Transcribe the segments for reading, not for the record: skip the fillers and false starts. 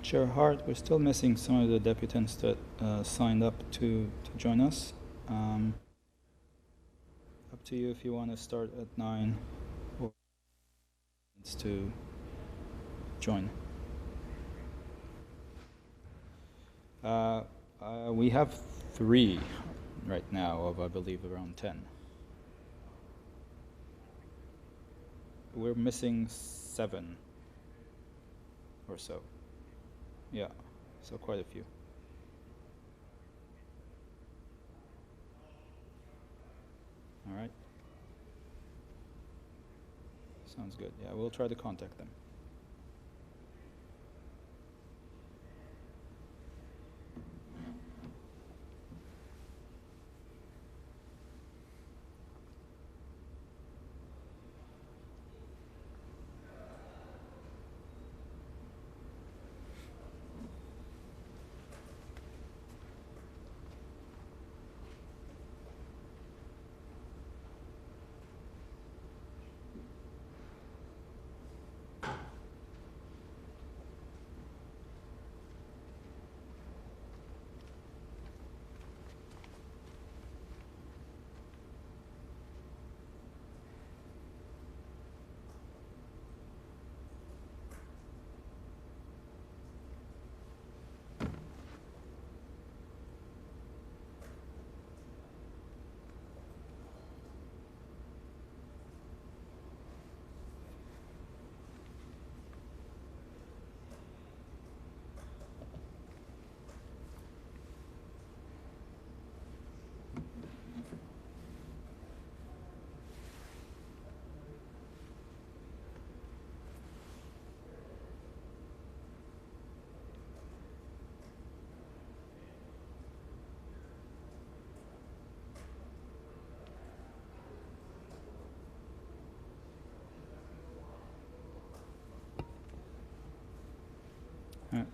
Chair Hart, we're still missing some of the deputants that signed up to join us. Up to you if you want to start at 9 or needs to join. We have 3 right now of, I believe, around 10. We're missing 7 or so. Yeah, so quite a few. All right. Sounds good. Yeah, we'll try to contact them.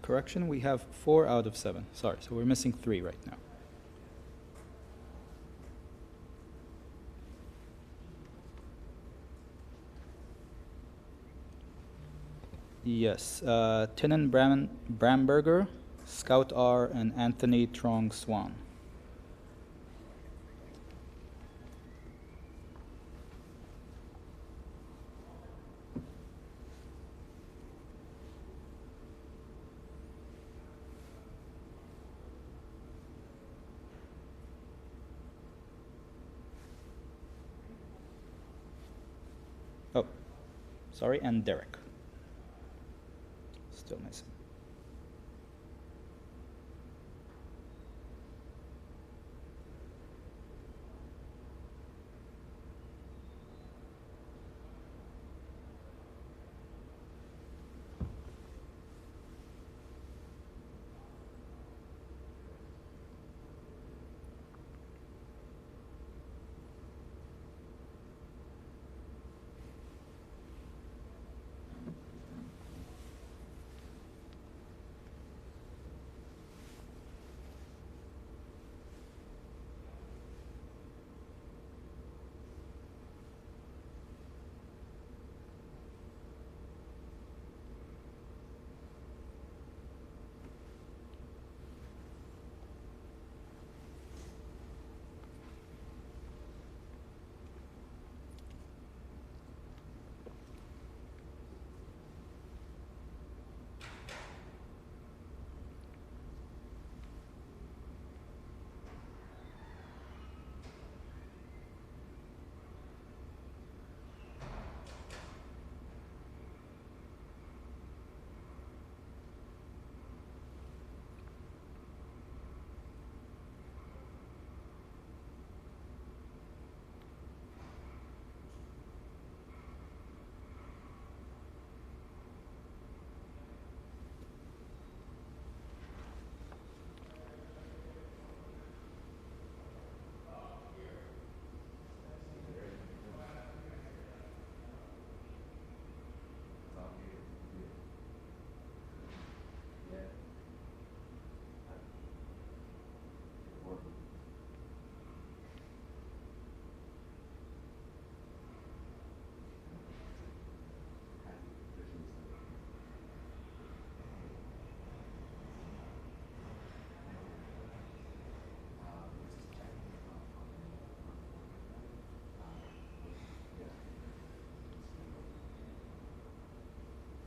Correction, we have 4 out of 7. Sorry, so we're missing 3 right now. Yes, Tinnen Bramberger, Scout R, and Anthony Trong Swan. Oh, sorry, and Derek. Still missing.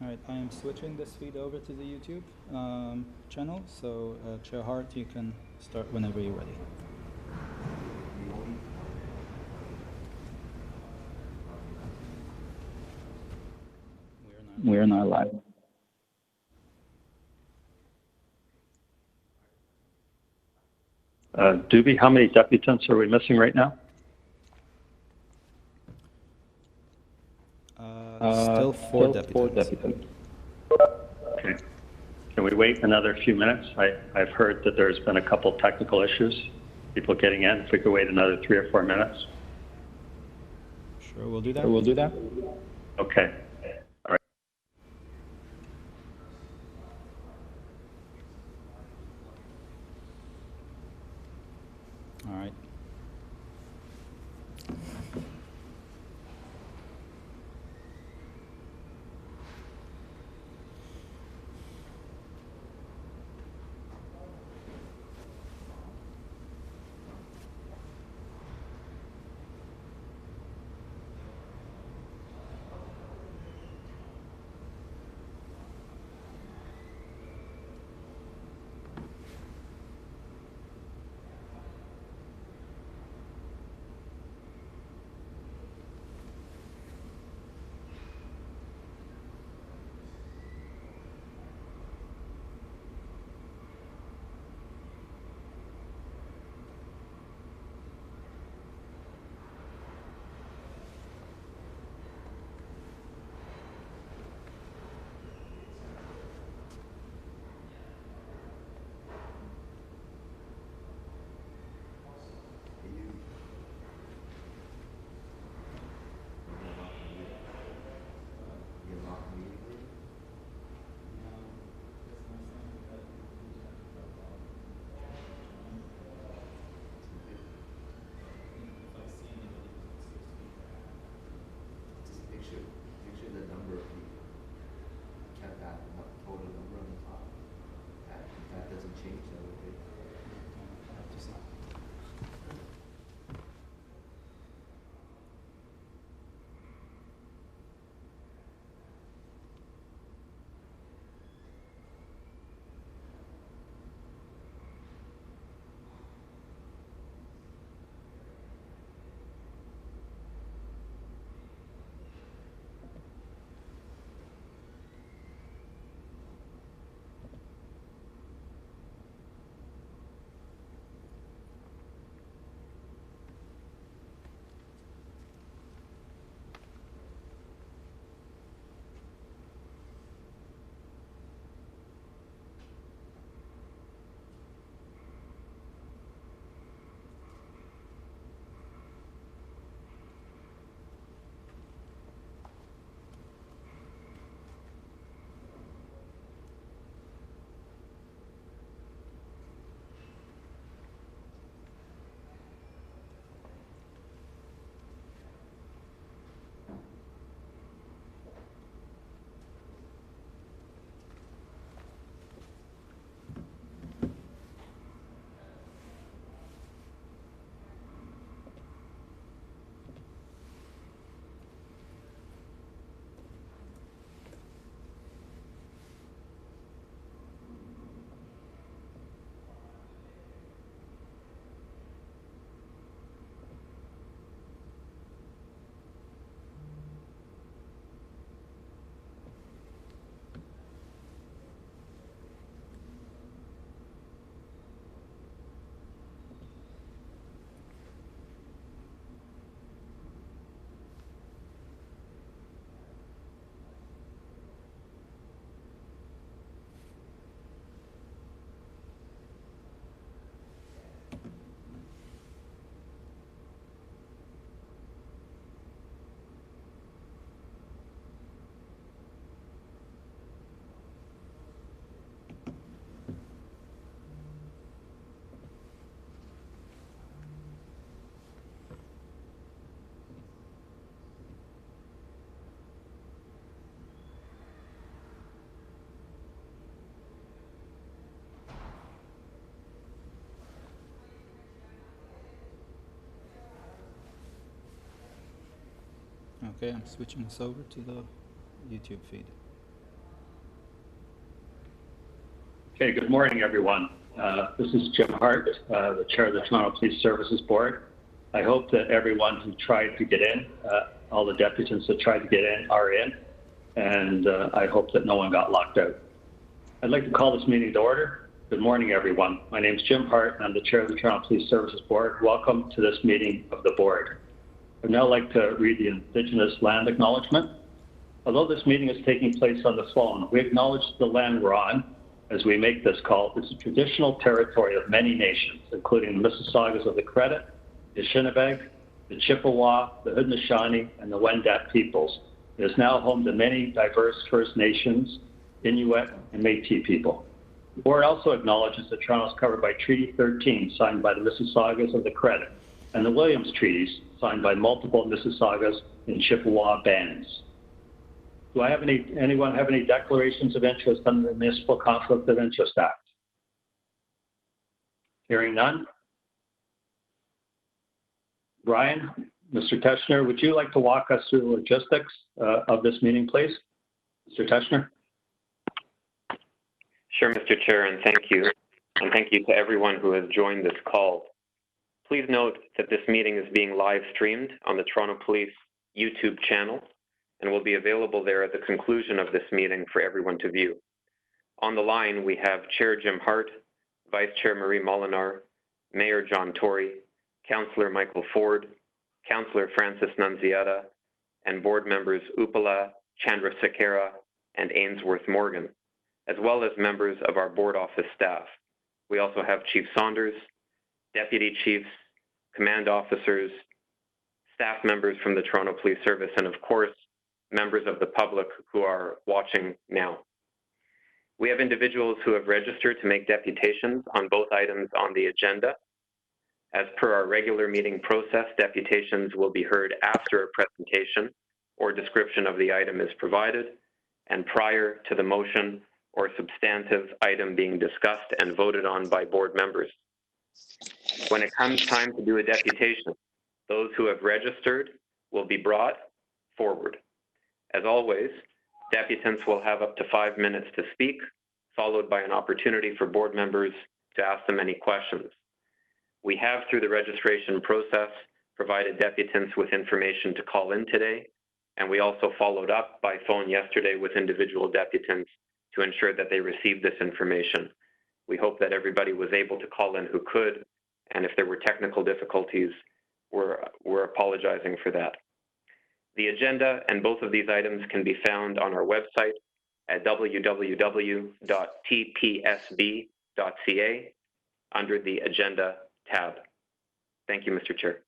All right, I am switching this feed over to the YouTube channel, so Chair Hart, you can start whenever you're ready. We're not live. Doobie, how many deputants are we missing right now? Still four deputants. Okay. Can we wait another few minutes? I've heard that there's been a couple technical issues, people getting in. If we could wait another 3 or 4 minutes. Sure, we'll do that. Okay. All right. All right. Make sure the number of people kept that total number on the top. If that doesn't change, that would be. Okay, I'm switching this over to the YouTube feed. Okay, good morning, everyone. This is Jim Hart, the Chair of the Toronto Police Services Board. I hope that everyone who tried to get in, all the deputants that tried to get in are in, and I hope that no one got locked out. I'd like to call this meeting to order. Good morning, everyone. My name is Jim Hart, and I'm the Chair of the Toronto Police Services Board. Welcome to this meeting of the Board. I'd now like to read the Indigenous Land Acknowledgement. Although this meeting is taking place on the phone, we acknowledge the land we're on as we make this call. It's a traditional territory of many nations, including the Mississaugas of the Credit, the Shinabeg, the Chippewa, the Haudenosaunee, and the Wendat peoples. It is now home to many diverse First Nations, Inuit, and Métis people. The Board also acknowledges that Toronto is covered by Treaty 13, signed by the Mississaugas of the Credit, and the Williams Treaties, signed by multiple Mississaugas and Chippewa bands. Do I have anyone have any declarations of interest under the Municipal Conflict of Interest Act? Hearing none. Brian, Mr. Teschner, would you like to walk us through the logistics of this meeting, please? Mr. Teschner. Sure, Mr. Chair, and thank you. And thank you to everyone who has joined this call. Please note that this meeting is being live streamed on the Toronto Police YouTube channel and will be available there at the conclusion of this meeting for everyone to view. On the line, we have Chair Jim Hart, Vice Chair Marie Molinar, Mayor John Tory, Councillor Michael Ford, Councillor Francis Nunziata, and board members Upala, Chandrasekhara, and Ainsworth Morgan, as well as members of our board office staff. We also have Chief Saunders, Deputy Chiefs, Command Officers, staff members from the Toronto Police Service, and of course, members of the public who are watching now. We have individuals who have registered to make deputations on both items on the agenda. As per our regular meeting process, deputations will be heard after a presentation or description of the item is provided and prior to the motion or substantive item being discussed and voted on by board members. When it comes time to do a deputation, those who have registered will be brought forward. As always, deputants will have up to 5 minutes to speak, followed by an opportunity for board members to ask them any questions. We have, through the registration process, provided deputants with information to call in today, and we also followed up by phone yesterday with individual deputants to ensure that they received this information. We hope that everybody was able to call in who could, and if there were technical difficulties, we're apologizing for that. The agenda and both of these items can be found on our website at www.tpsb.ca under the Agenda tab. Thank you, Mr. Chair.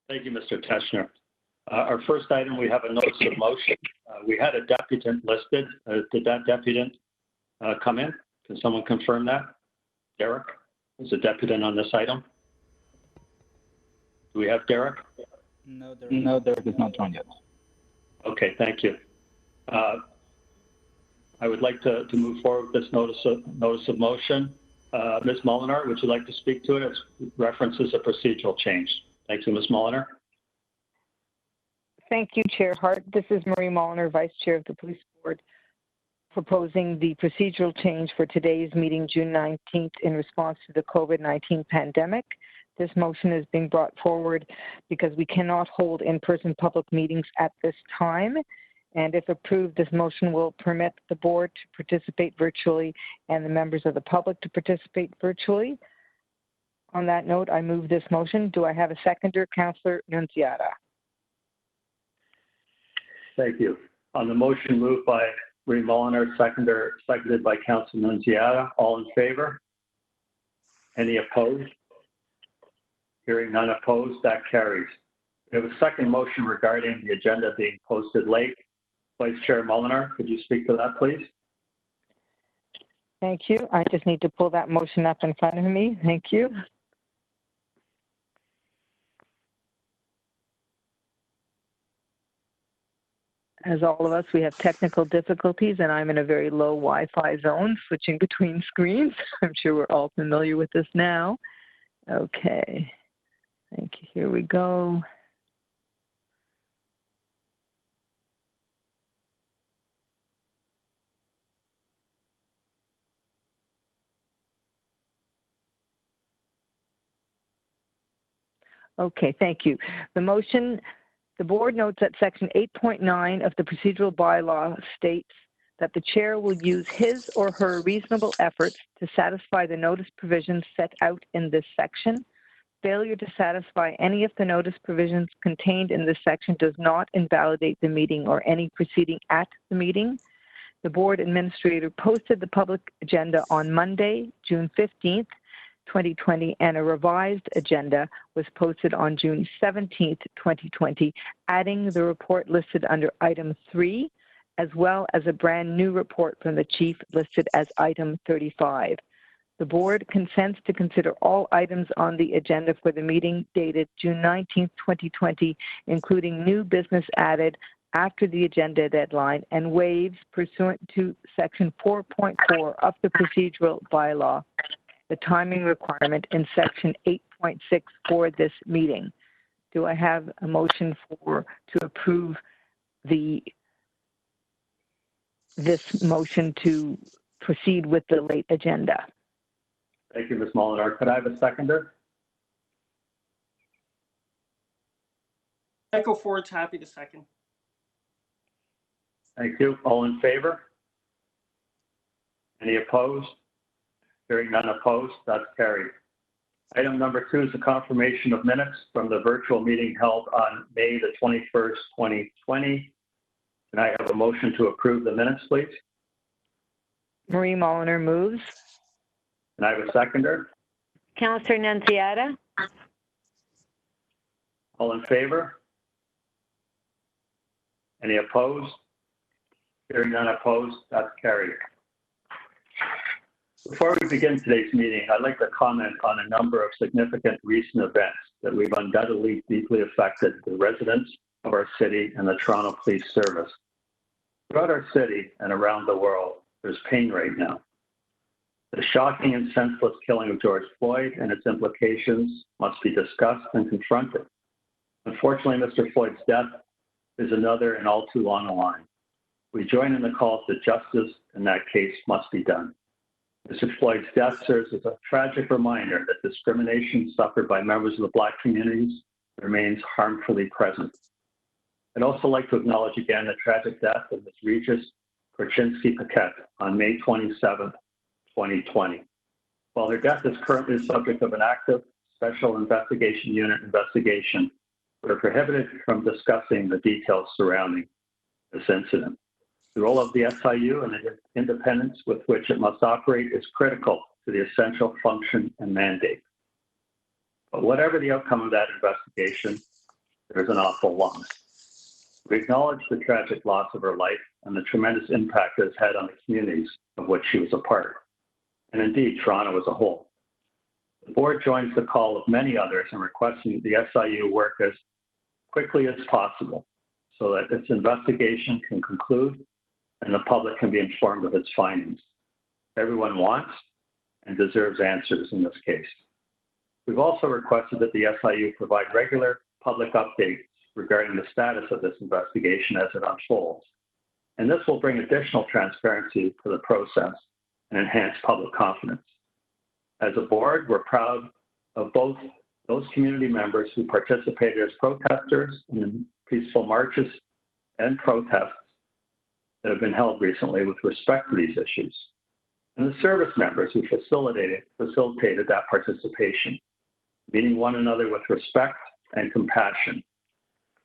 Thank you, Mr. Teschner. Our first item, we have a notice of motion. We had a deputant listed. Did that deputant come in? Can someone confirm that? Derek is a deputant on this item. Do we have Derek? No, Derek is not joined yet. Okay, thank you. I would like to move forward with this notice of motion. Ms. Molinar, would you like to speak to it? It references a procedural change. Thank you, Ms. Molinar. Thank you, Chair Hart. This is Marie Molinar, Vice Chair of the Police Board, proposing the procedural change for today's meeting, June 19th, in response to the COVID-19 pandemic. This motion is being brought forward because we cannot hold in-person public meetings at this time. And if approved, this motion will permit the board to participate virtually and the members of the public to participate virtually. On that note, I move this motion. Do I have a seconder? Councillor Nunziata. Thank you. On the motion moved by Marie Molinar, seconded by Councillor Nunziata. All in favor? Any opposed? Hearing none opposed, that carries. We have a second motion regarding the agenda being posted late. Vice Chair Molinar, could you speak to that, please? Thank you. I just need to pull that motion up in front of me. Thank you. As all of us, we have technical difficulties, and I'm in a very low Wi-Fi zone, switching between screens. I'm sure we're all familiar with this now. Okay. Thank you. Here we go. Okay, thank you. The board notes that section 8.9 of the procedural bylaw states that the chair will use his or her reasonable efforts to satisfy the notice provisions set out in this section. Failure to satisfy any of the notice provisions contained in this section does not invalidate the meeting or any proceeding at the meeting. The board administrator posted the public agenda on Monday, June 15th, 2020, and a revised agenda was posted on June 17th, 2020, adding the report listed under item 3, as well as a brand new report from the chief listed as item 35. The board consents to consider all items on the agenda for the meeting dated June 19th, 2020, including new business added after the agenda deadline, and waives pursuant to section 4.4 of the procedural bylaw the timing requirement in section 8.6 for this meeting. Do I have a motion to approve this motion to proceed with the late agenda? Thank you, Ms. Molinar. Could I have a seconder? Michael Ford's happy to second. Thank you. All in favor? Any opposed? Hearing none opposed, that's carried. Item number 2 is the confirmation of minutes from the virtual meeting held on May the 21st, 2020. Can I have a motion to approve the minutes, please? Marie Molliner moves. Can I have a seconder? Councillor Nunziata. All in favor? Any opposed? Hearing none opposed, that's carried. Before we begin today's meeting, I'd like to comment on a number of significant recent events that we've undoubtedly deeply affected the residents of our city and the Toronto Police Service. Throughout our city and around the world, there's pain right now. The shocking and senseless killing of George Floyd and its implications must be discussed and confronted. Unfortunately, Mr. Floyd's death is another and all too long a line. We join in the call to justice, and that case must be done. Mr. Floyd's death serves as a tragic reminder that discrimination suffered by members of the Black communities remains harmfully present. I'd also like to acknowledge again the tragic death of Ms. Regis Korchinski-Paquette on May 27th, 2020. While her death is currently the subject of an active Special Investigation Unit investigation, we're prohibited from discussing the details surrounding this incident. The role of the SIU and the independence with which it must operate is critical to the essential function and mandate. But whatever the outcome of that investigation, there's an awful loss. We acknowledge the tragic loss of her life and the tremendous impact it has had on the communities of which she was a part, and indeed Toronto as a whole. The board joins the call of many others in requesting the SIU work as quickly as possible so that its investigation can conclude and the public can be informed of its findings. Everyone wants and deserves answers in this case. We've also requested that the SIU provide regular public updates regarding the status of this investigation as it unfolds. And this will bring additional transparency to the process and enhance public confidence. As a board, we're proud of both those community members who participated as protesters in peaceful marches and protests that have been held recently with respect to these issues, and the service members who facilitated that participation, meeting one another with respect and compassion,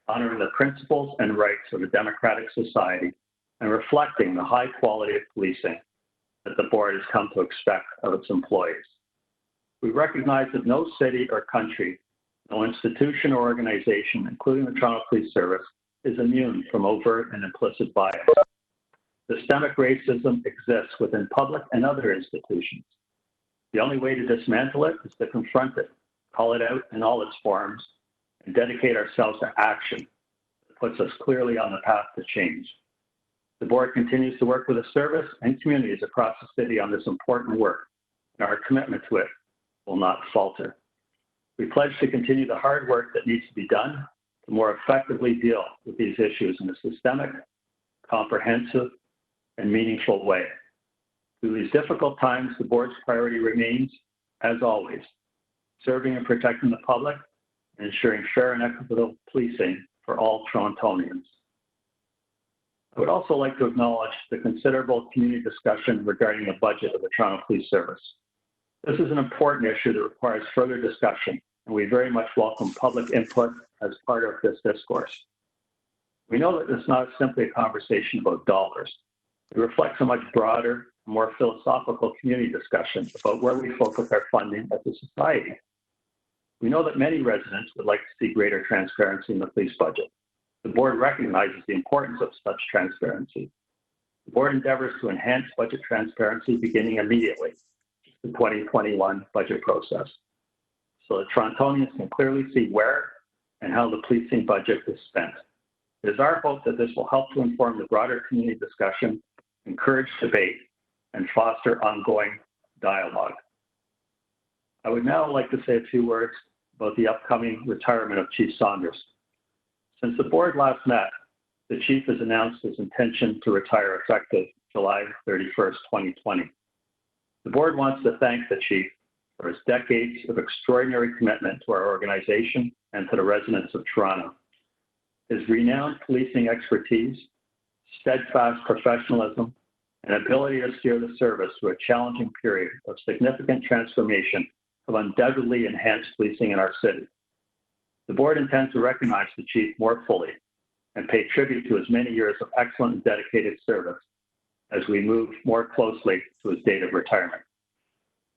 honoring the principles and rights of a democratic society, and reflecting the high quality of policing that the board has come to expect of its employees. We recognize that no city or country, no institution or organization, including the Toronto Police Service, is immune from overt and implicit bias. Systemic racism exists within public and other institutions. The only way to dismantle it is to confront it, call it out in all its forms, and dedicate ourselves to action that puts us clearly on the path to change. The board continues to work with the service and communities across the city on this important work, and our commitment to it will not falter. We pledge to continue the hard work that needs to be done to more effectively deal with these issues in a systemic, comprehensive, and meaningful way. Through these difficult times, the board's priority remains, as always, serving and protecting the public and ensuring fair and equitable policing for all Torontonians. I would also like to acknowledge the considerable community discussion regarding the budget of the Toronto Police Service. This is an important issue that requires further discussion, and we very much welcome public input as part of this discourse. We know that it's not simply a conversation about dollars. It reflects a much broader, more philosophical community discussion about where we focus our funding as a society. We know that many residents would like to see greater transparency in the police budget. The board recognizes the importance of such transparency. The board endeavors to enhance budget transparency beginning immediately the 2021 budget process, so that Torontonians can clearly see where and how the policing budget is spent. It is our hope that this will help to inform the broader community discussion, encourage debate, and foster ongoing dialogue. I would now like to say a few words about the upcoming retirement of Chief Saunders. Since the board last met, the Chief has announced his intention to retire effective July 31st, 2020. The board wants to thank the Chief for his decades of extraordinary commitment to our organization and to the residents of Toronto. His renowned policing expertise, steadfast professionalism, and ability to steer the service through a challenging period of significant transformation have undoubtedly enhanced policing in our city. The board intends to recognize the Chief more fully and pay tribute to his many years of excellent and dedicated service as we move more closely to his date of retirement.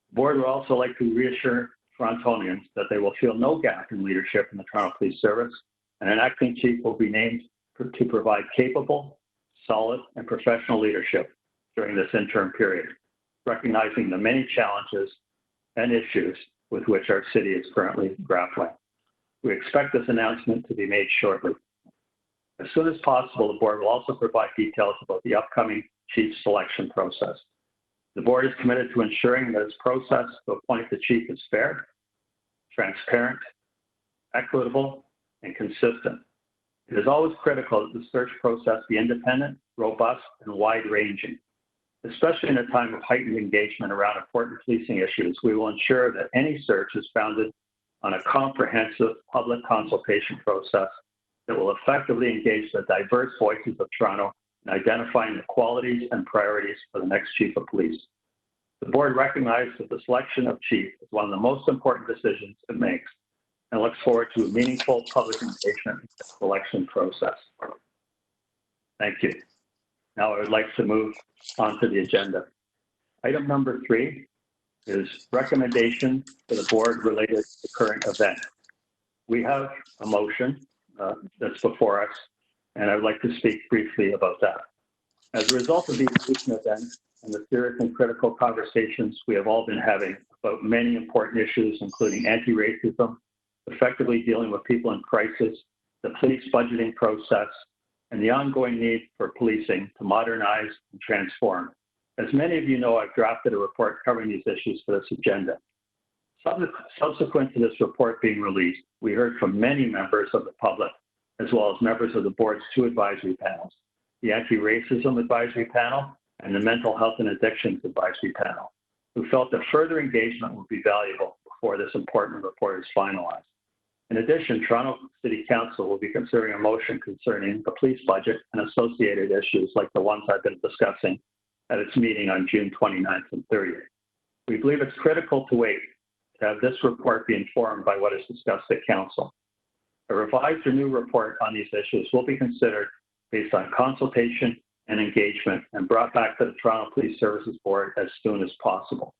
The board would also like to reassure Torontonians that they will feel no gap in leadership in the Toronto Police Service, and an acting chief will be named to provide capable, solid, and professional leadership during this interim period, recognizing the many challenges and issues with which our city is currently grappling. We expect this announcement to be made shortly. As soon as possible, the board will also provide details about the upcoming chief selection process. The board is committed to ensuring that its process to appoint the chief is fair, transparent, equitable, and consistent. It is always critical that the search process be independent, robust, and wide-ranging. Especially in a time of heightened engagement around important policing issues, we will ensure that any search is founded on a comprehensive public consultation process that will effectively engage the diverse voices of Toronto in identifying the qualities and priorities for the next chief of police. The board recognizes that the selection of chief is one of the most important decisions it makes and looks forward to a meaningful public engagement in the selection process. Thank you. Now I would like to move on to the agenda. Item number 3 is recommendation to the board related to the current event. We have a motion that's before us, and I would like to speak briefly about that. As a result of these recent events and the serious and critical conversations we have all been having about many important issues, including anti-racism, effectively dealing with people in crisis, the police budgeting process, and the ongoing need for policing to modernize and transform. As many of you know, I've drafted a report covering these issues for this agenda. Subsequent to this report being released, we heard from many members of the public, as well as members of the board's 2 advisory panels, the Anti-Racism Advisory Panel and the Mental Health and Addictions Advisory Panel, who felt that further engagement would be valuable before this important report is finalized. In addition, Toronto City Council will be considering a motion concerning the police budget and associated issues like the ones I've been discussing at its meeting on June 29th and 30th. We believe it's critical to wait to have this report be informed by what is discussed at Council. A revised or new report on these issues will be considered based on consultation and engagement and brought back to the Toronto Police Services Board as soon as possible.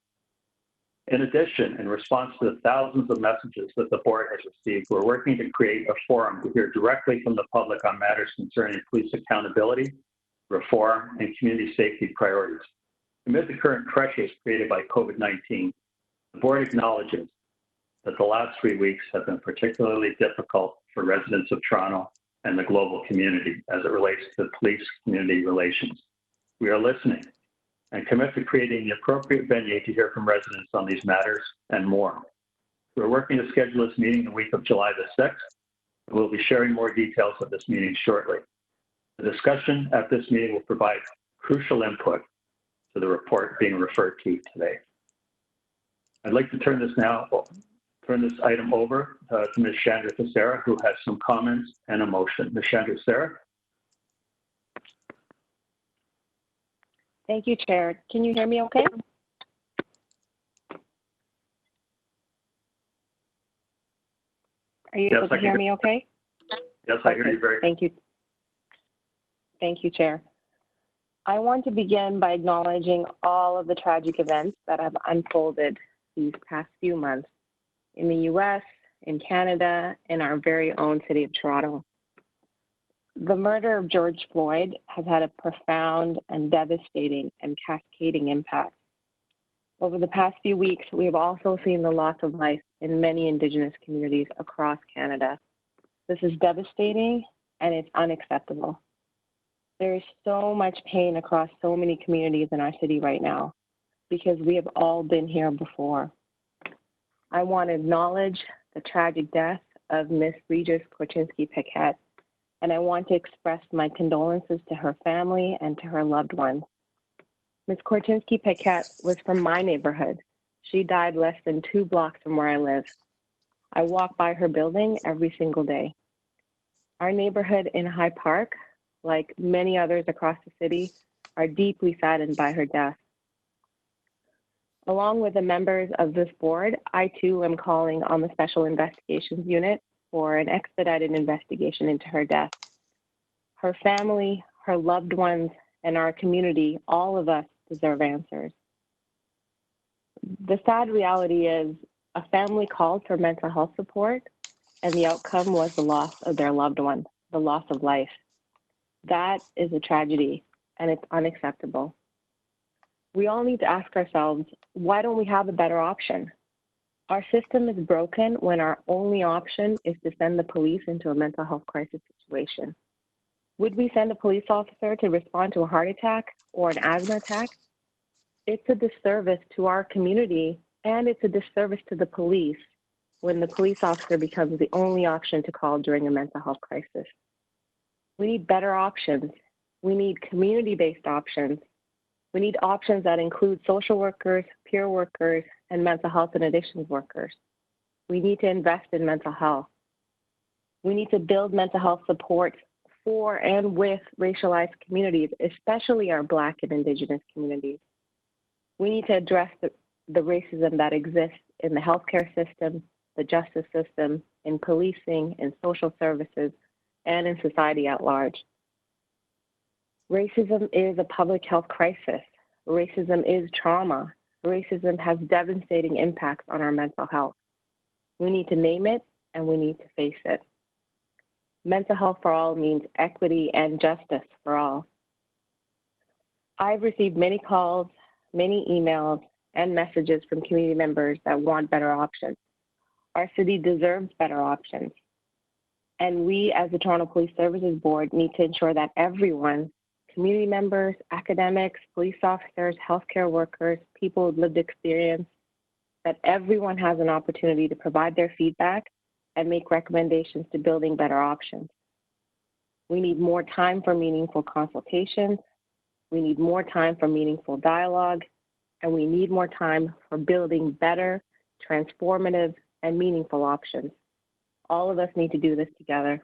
In addition, in response to the thousands of messages that the board has received, we're working to create a forum to hear directly from the public on matters concerning police accountability, reform, and community safety priorities. Amid the current pressures created by COVID-19, the board acknowledges that the last 3 weeks have been particularly difficult for residents of Toronto and the global community as it relates to police-community relations. We are listening and commit to creating the appropriate venue to hear from residents on these matters and more. We're working to schedule this meeting the week of July the 6th. We'll be sharing more details of this meeting shortly. The discussion at this meeting will provide crucial input to the report being referred to today. I'd like to turn this now turn this item over to Ms. Chandra Tessera, who has some comments and a motion. Ms. Chandra Tessera. Thank you, Chair. Can you hear me okay? Are you able to hear me okay? Yes, I hear you very good. Thank you. Thank you, Chair. I want to begin by acknowledging all of the tragic events that have unfolded these past few months in the U.S., in Canada, in our very own city of Toronto. The murder of George Floyd has had a profound and devastating and cascading impact. Over the past few weeks, we have also seen the loss of life in many Indigenous communities across Canada. This is devastating and it's unacceptable. There is so much pain across so many communities in our city right now because we have all been here before. I want to acknowledge the tragic death of Ms. Regis Korchinski-Paquette, and I want to express my condolences to her family and to her loved ones. Ms. Korchinski-Paquette was from my neighborhood. She died less than 2 blocks from where I live. I walk by her building every single day. Our neighborhood in High Park, like many others across the city, are deeply saddened by her death. Along with the members of this board, I too am calling on the Special Investigations Unit for an expedited investigation into her death. Her family, her loved ones, and our community, all of us deserve answers. The sad reality is a family called for mental health support, and the outcome was the loss of their loved one, the loss of life. That is a tragedy, and it's unacceptable. We all need to ask ourselves, why don't we have a better option? Our system is broken when our only option is to send the police into a mental health crisis situation. Would we send a police officer to respond to a heart attack or an asthma attack? It's a disservice to our community, and it's a disservice to the police when the police officer becomes the only option to call during a mental health crisis. We need better options. We need community-based options. We need options that include social workers, peer workers, and mental health and addictions workers. We need to invest in mental health. We need to build mental health support for and with racialized communities, especially our Black and Indigenous communities. We need to address the racism that exists in the healthcare system, the justice system, in policing, in social services, and in society at large. Racism is a public health crisis. Racism is trauma. Racism has devastating impacts on our mental health. We need to name it and we need to face it. Mental health for all means equity and justice for all. I've received many calls, many emails, and messages from community members that want better options. Our city deserves better options. And we, as the Toronto Police Services Board, need to ensure that everyone, community members, academics, police officers, healthcare workers, people with lived experience, that everyone has an opportunity to provide their feedback and make recommendations to building better options. We need more time for meaningful consultations. We need more time for meaningful dialogue, and we need more time for building better, transformative, and meaningful options. All of us need to do this together.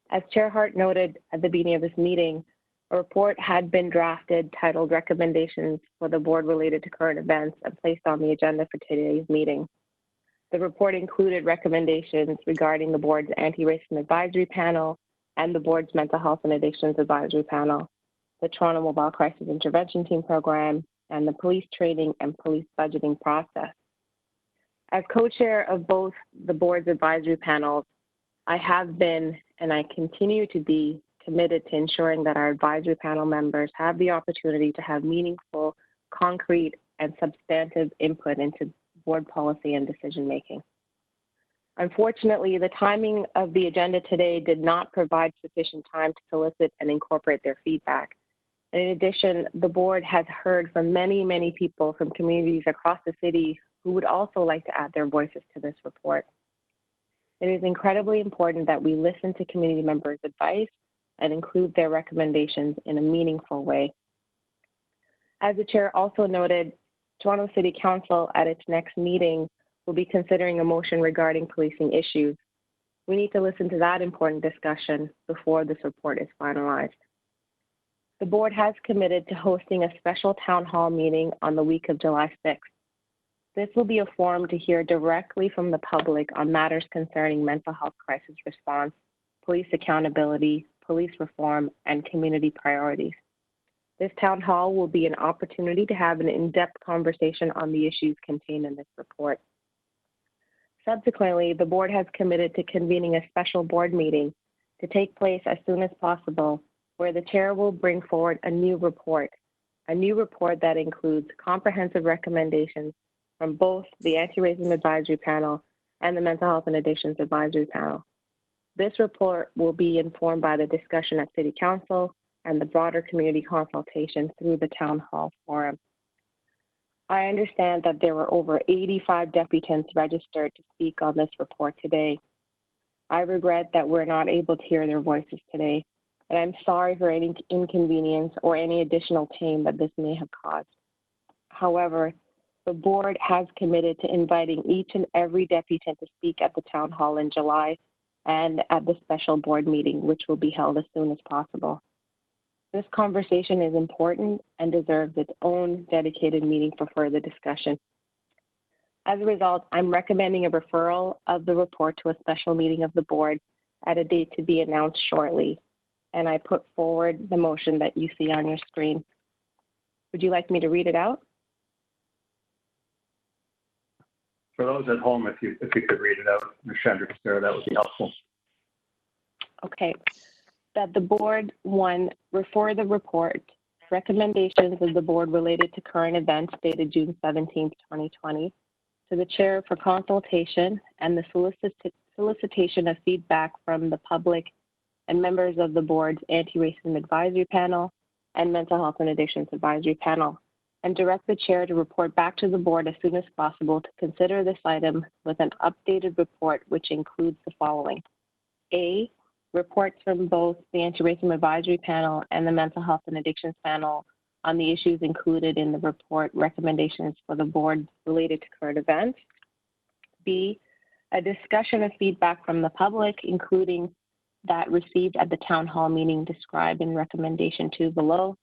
As Chair Hart noted at the beginning of this meeting, a report had been drafted titled Recommendations for the Board Related to Current Events and placed on the agenda for today's meeting. The report included recommendations regarding the Board's Anti-Racism Advisory Panel and the Board's Mental Health and Addictions Advisory Panel, the Toronto Mobile Crisis Intervention Team Program, and the police training and police budgeting process. As co-chair of both the Board's advisory panels, I have been and I continue to be committed to ensuring that our advisory panel members have the opportunity to have meaningful, concrete, and substantive input into board policy and decision-making. Unfortunately, the timing of the agenda today did not provide sufficient time to solicit and incorporate their feedback. In addition, the board has heard from many, many people from communities across the city who would also like to add their voices to this report. It is incredibly important that we listen to community members' advice and include their recommendations in a meaningful way. As the chair also noted, Toronto City Council at its next meeting will be considering a motion regarding policing issues. We need to listen to that important discussion before this report is finalized. The board has committed to hosting a special town hall meeting on the week of July 6th. This will be a forum to hear directly from the public on matters concerning mental health crisis response, police accountability, police reform, and community priorities. This town hall will be an opportunity to have an in-depth conversation on the issues contained in this report. Subsequently, the board has committed to convening a special board meeting to take place as soon as possible, where the chair will bring forward a new report that includes comprehensive recommendations from both the Anti-Racism Advisory Panel and the Mental Health and Addictions Advisory Panel. This report will be informed by the discussion at City Council and the broader community consultation through the Town Hall Forum. I understand that there were over 85 deputants registered to speak on this report today. I regret that we're not able to hear their voices today, and I'm sorry for any inconvenience or any additional pain that this may have caused. However, the board has committed to inviting each and every deputant to speak at the Town Hall in July and at the special board meeting, which will be held as soon as possible. This conversation is important and deserves its own dedicated meeting for further discussion. As a result, I'm recommending a referral of the report to a special meeting of the board at a date to be announced shortly. And I put forward the motion that you see on your screen. Would you like me to read it out? For those at home, if you could read it out, Ms. Chandra-Casera, that would be helpful. Okay. That the board, one, refer the report, recommendations of the board related to current events dated June 17th, 2020, to the chair for consultation and the solicitation of feedback from the public and members of the board's Anti-Racism Advisory Panel and Mental Health and Addictions Advisory Panel, and direct the chair to report back to the board as soon as possible to consider this item with an updated report which includes the following. A, reports from both the Anti-Racism Advisory Panel and the Mental Health and Addictions Panel on the issues included in the report recommendations for the board related to current events. B, a discussion of feedback from the public, including that received at the town hall meeting described in recommendation 2 below.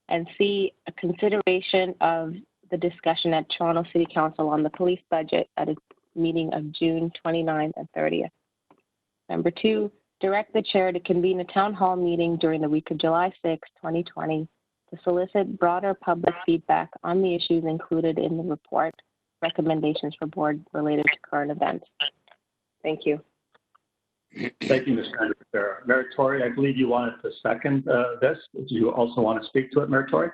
And C, a consideration of the discussion at Toronto City Council on the police budget at a meeting of June 29th and 30th. Number 2, direct the chair to convene a town hall meeting during the week of July 6, 2020 to solicit broader public feedback on the issues included in the report, recommendations for board related to current events. Thank you. Thank you, Ms. Chandra-Casera. Meritori, I believe you wanted to second this. Do you also want to speak to it, Meritori?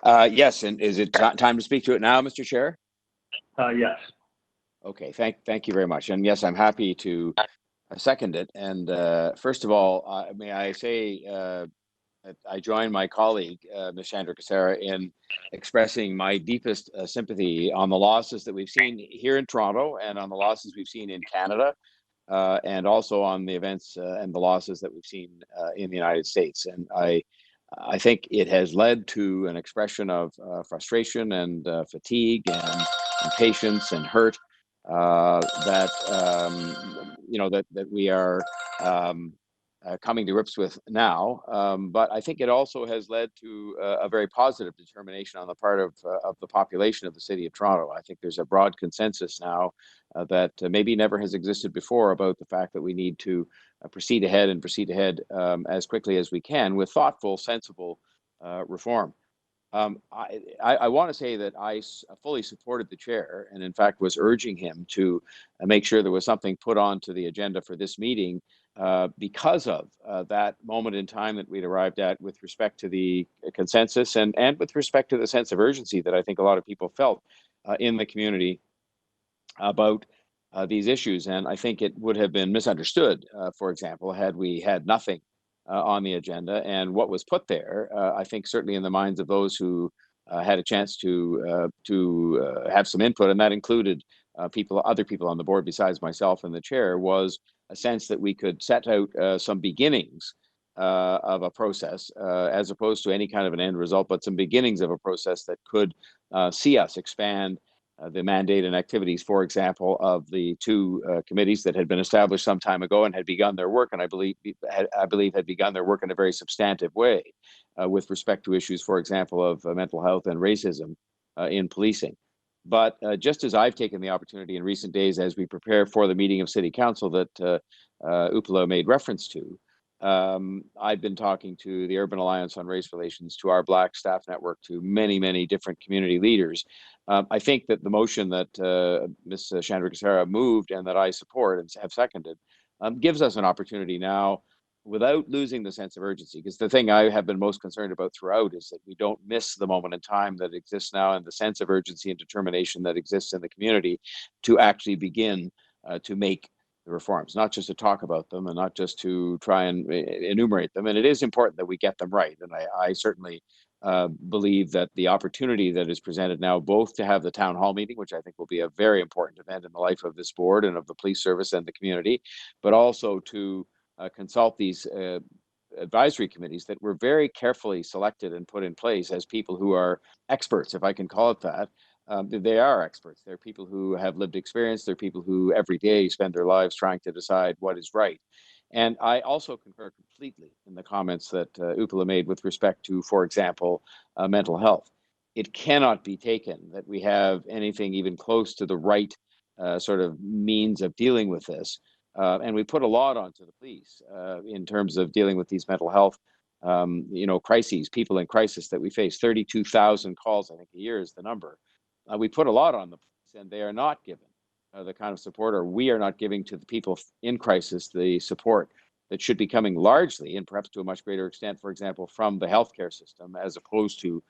Yes, and is it time to speak to it now, Mr. Chair? Yes. Okay, thank you very much. And yes, I'm happy to second it. And first of all, may I say that I join my colleague, Ms. Chandra-Casera, in expressing my deepest sympathy on the losses that we've seen here in Toronto and on the losses we've seen in Canada, and also on the events and the losses that we've seen in the United States. And I think it has led to an expression of frustration and fatigue and impatience and hurt that we are coming to grips with now. But I think it also has led to a very positive determination on the part of the population of the City of Toronto. I think there's a broad consensus now that maybe never has existed before about the fact that we need to proceed ahead as quickly as we can with thoughtful, sensible reform. I want to say that I fully supported the chair and in fact was urging him to make sure there was something put onto the agenda for this meeting because of that moment in time that we'd arrived at with respect to the consensus and with respect to the sense of urgency that I think a lot of people felt in the community about these issues. And I think it would have been misunderstood, for example, had we had nothing on the agenda. And what was put there, I think certainly in the minds of those who had a chance to have some input, and that included other people on the board besides myself and the chair, was a sense that we could set out some beginnings of a process as opposed to any kind of an end result, but some beginnings of a process that could see us expand the mandate and activities, for example, of the two committees that had been established some time ago and had begun their work, and I believe had begun their work in a very substantive way with respect to issues, for example, of mental health and racism in policing. But just as I've taken the opportunity in recent days as we prepare for the meeting of City Council that Upala made reference to, I've been talking to the Urban Alliance on Race Relations, to our Black Staff Network, to many, many different community leaders. I think that the motion that Ms. Chandra-Kassara moved and that I support and have seconded gives us an opportunity now, without losing the sense of urgency, because the thing I have been most concerned about throughout is that we don't miss the moment in time that exists now and the sense of urgency and determination that exists in the community to actually begin to make the reforms, not just to talk about them and not just to try and enumerate them. And it is important that we get them right. And I certainly believe that the opportunity that is presented now, both to have the town hall meeting, which I think will be a very important event in the life of this board and of the police service and the community, but also to consult these advisory committees that were very carefully selected and put in place as people who are experts, if I can call it that. They are experts. They're people who have lived experience. They're people who every day spend their lives trying to decide what is right. And I also concur completely in the comments that Upala made with respect to, for example, mental health. It cannot be taken that we have anything even close to the right sort of means of dealing with this. And we put a lot onto the police in terms of dealing with these mental health, crises, people in crisis that we face. 32,000 calls, I think, a year is the number. We put a lot on the police, and they are not given the kind of support, or we are not giving to the people in crisis the support that should be coming largely, and perhaps to a much greater extent, for example, from the healthcare system, as opposed to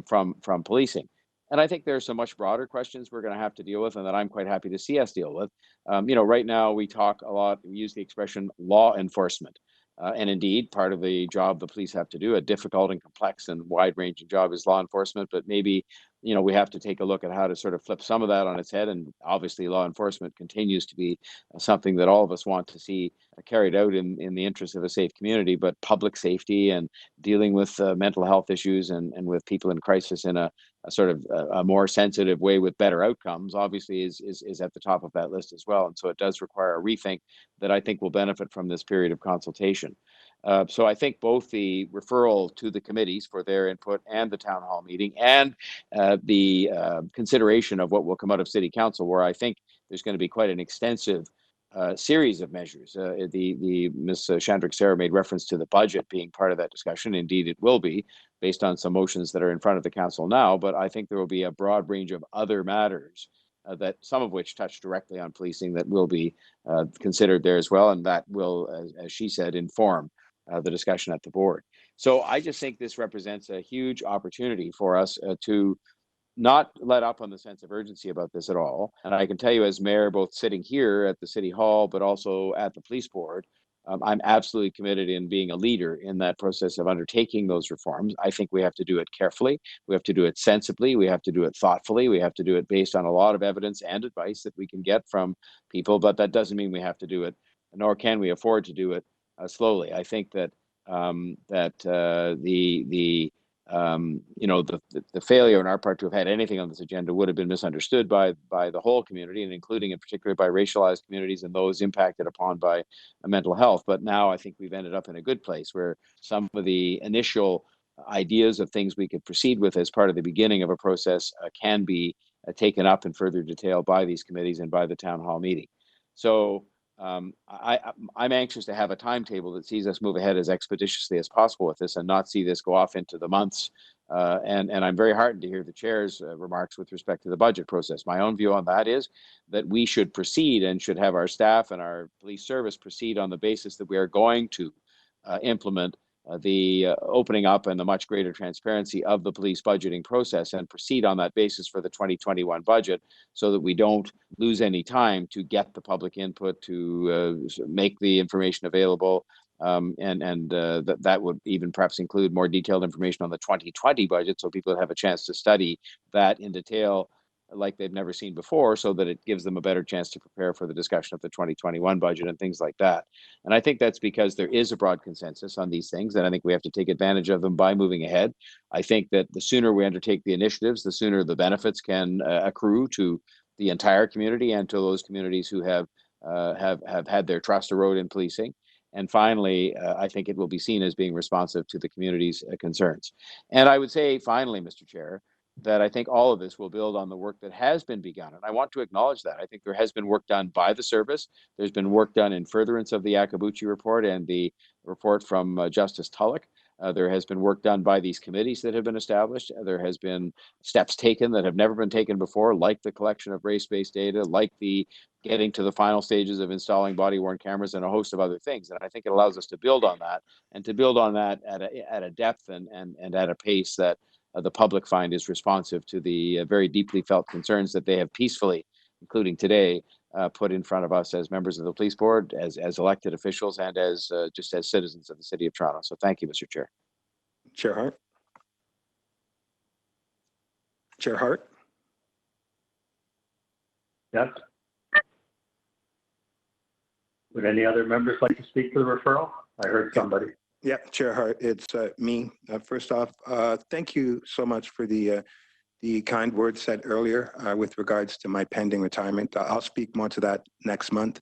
from policing. And I think there are some much broader questions we're going to have to deal with, and that I'm quite happy to see us deal with. Right now we talk a lot, we use the expression law enforcement. And indeed, part of the job the police have to do, a difficult and complex and wide-ranging job, is law enforcement. But maybe, we have to take a look at how to sort of flip some of that on its head. And obviously, law enforcement continues to be something that all of us want to see carried out in the interest of a safe community. But public safety and dealing with mental health issues and with people in crisis in a sort of a more sensitive way with better outcomes, obviously is at the top of that list as well. And so it does require a rethink that I think will benefit from this period of consultation. So I think both the referral to the committees for their input and the town hall meeting and the consideration of what will come out of City Council, where I think there's going to be quite an extensive series of measures. The Ms. Chandra-Kassara made reference to the budget being part of that discussion. Indeed, it will be, based on some motions that are in front of the council now. But I think there will be a broad range of other matters that some of which touch directly on policing that will be considered there as well, and that will, as she said, inform the discussion at the board. So I just think this represents a huge opportunity for us to not let up on the sense of urgency about this at all. And I can tell you, as mayor, both sitting here at the city hall, but also at the police board, I'm absolutely committed in being a leader in that process of undertaking those reforms. I think we have to do it carefully. We have to do it sensibly. We have to do it thoughtfully. We have to do it based on a lot of evidence and advice that we can get from people. But that doesn't mean we have to do it, nor can we afford to do it slowly. I think that the failure on our part to have had anything on this agenda would have been misunderstood by the whole community, and including in particular by racialized communities and those impacted upon by mental health. But now I think we've ended up in a good place where some of the initial ideas of things we could proceed with as part of the beginning of a process can be taken up in further detail by these committees and by the town hall meeting. So I'm anxious to have a timetable that sees us move ahead as expeditiously as possible with this and not see this go off into the months. And I'm very heartened to hear the chair's remarks with respect to the budget process. My own view on that is that we should proceed and should have our staff and our police service proceed on the basis that we are going to implement the opening up and the much greater transparency of the police budgeting process, and proceed on that basis for the 2021 budget, so that we don't lose any time to get the public input, to make the information available, and that would even perhaps include more detailed information on the 2020 budget, so people have a chance to study that in detail like they've never seen before, so that it gives them a better chance to prepare for the discussion of the 2021 budget and things like that. And I think that's because there is a broad consensus on these things, and I think we have to take advantage of them by moving ahead. I think that the sooner we undertake the initiatives, the sooner the benefits can accrue to the entire community and to those communities who have had their trust erode in policing. And finally, I think it will be seen as being responsive to the community's concerns. And I would say, finally, Mr. Chair, that I think all of this will build on the work that has been begun. And I want to acknowledge that. I think there has been work done by the service. There's been work done in furtherance of the Akabuchi report and the report from Justice Tulloch. There has been work done by these committees that have been established. There has been steps taken that have never been taken before, like the collection of race-based data, like the getting to the final stages of installing body-worn cameras and a host of other things. And I think it allows us to build on that, and to build on that at a depth and at a pace that the public find is responsive to the very deeply felt concerns that they have peacefully, including today, put in front of us as members of the police board, as elected officials, and as just as citizens of the City of Toronto. So thank you, Mr. Chair. Chair Hart. Chair Hart. Yes. Would any other members like to speak to the referral? I heard somebody. Yeah, Chair Hart, it's me. First off, thank you so much for the kind words said earlier with regards to my pending retirement. I'll speak more to that next month.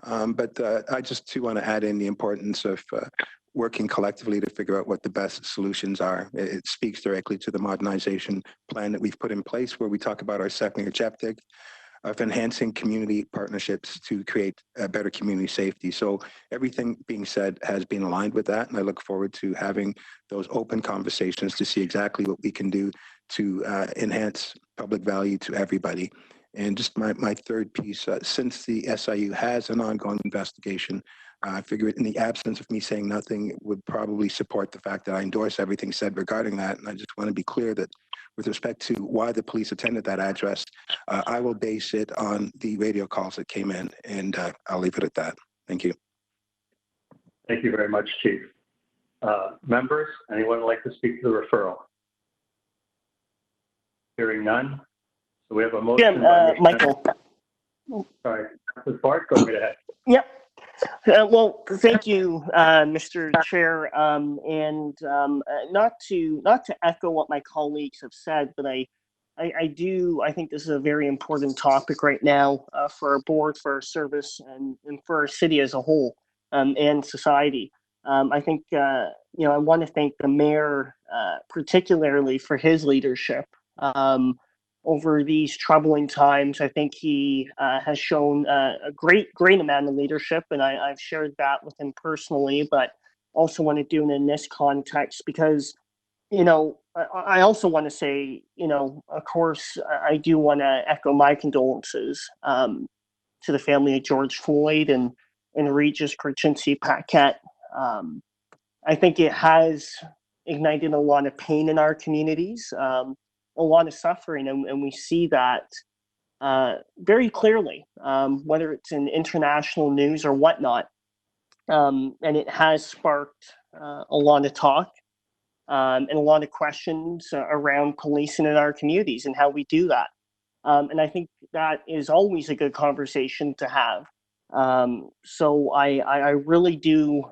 But I just too want to add in the importance of working collectively to figure out what the best solutions are. It speaks directly to the modernization plan that we've put in place, where we talk about our second objective of enhancing community partnerships to create a better community safety. So everything being said has been aligned with that, and I look forward to having those open conversations to see exactly what we can do to enhance public value to everybody. And just my third piece, since the SIU has an ongoing investigation, I figure in the absence of me saying nothing would probably support the fact that I endorse everything said regarding that. And I just want to be clear that with respect to why the police attended that address, I will base it on the radio calls that came in, and I'll leave it at that. Thank you. Thank you very much, Chief. Members, anyone would like to speak to the referral? Hearing none. So we have a motion. Michael. Sorry, Ms. Bart, go right ahead. Yep. Well, thank you, Mr. Chair, and not to echo what my colleagues have said, but I think this is a very important topic right now for our board, for our service, and for our city as a whole, and society. I think I want to thank the mayor particularly for his leadership over these troubling times. I think he has shown a great amount of leadership, and I've shared that with him personally, but also want to do it in this context because, I also want to say, of course, I do want to echo my condolences to the family of George Floyd and Regis Kurchinski-Paquette. I think it has ignited a lot of pain in our communities, a lot of suffering, and we see that very clearly, whether it's in international news or whatnot. And it has sparked a lot of talk and a lot of questions around policing in our communities and how we do that. And I think that is always a good conversation to have. So I really do,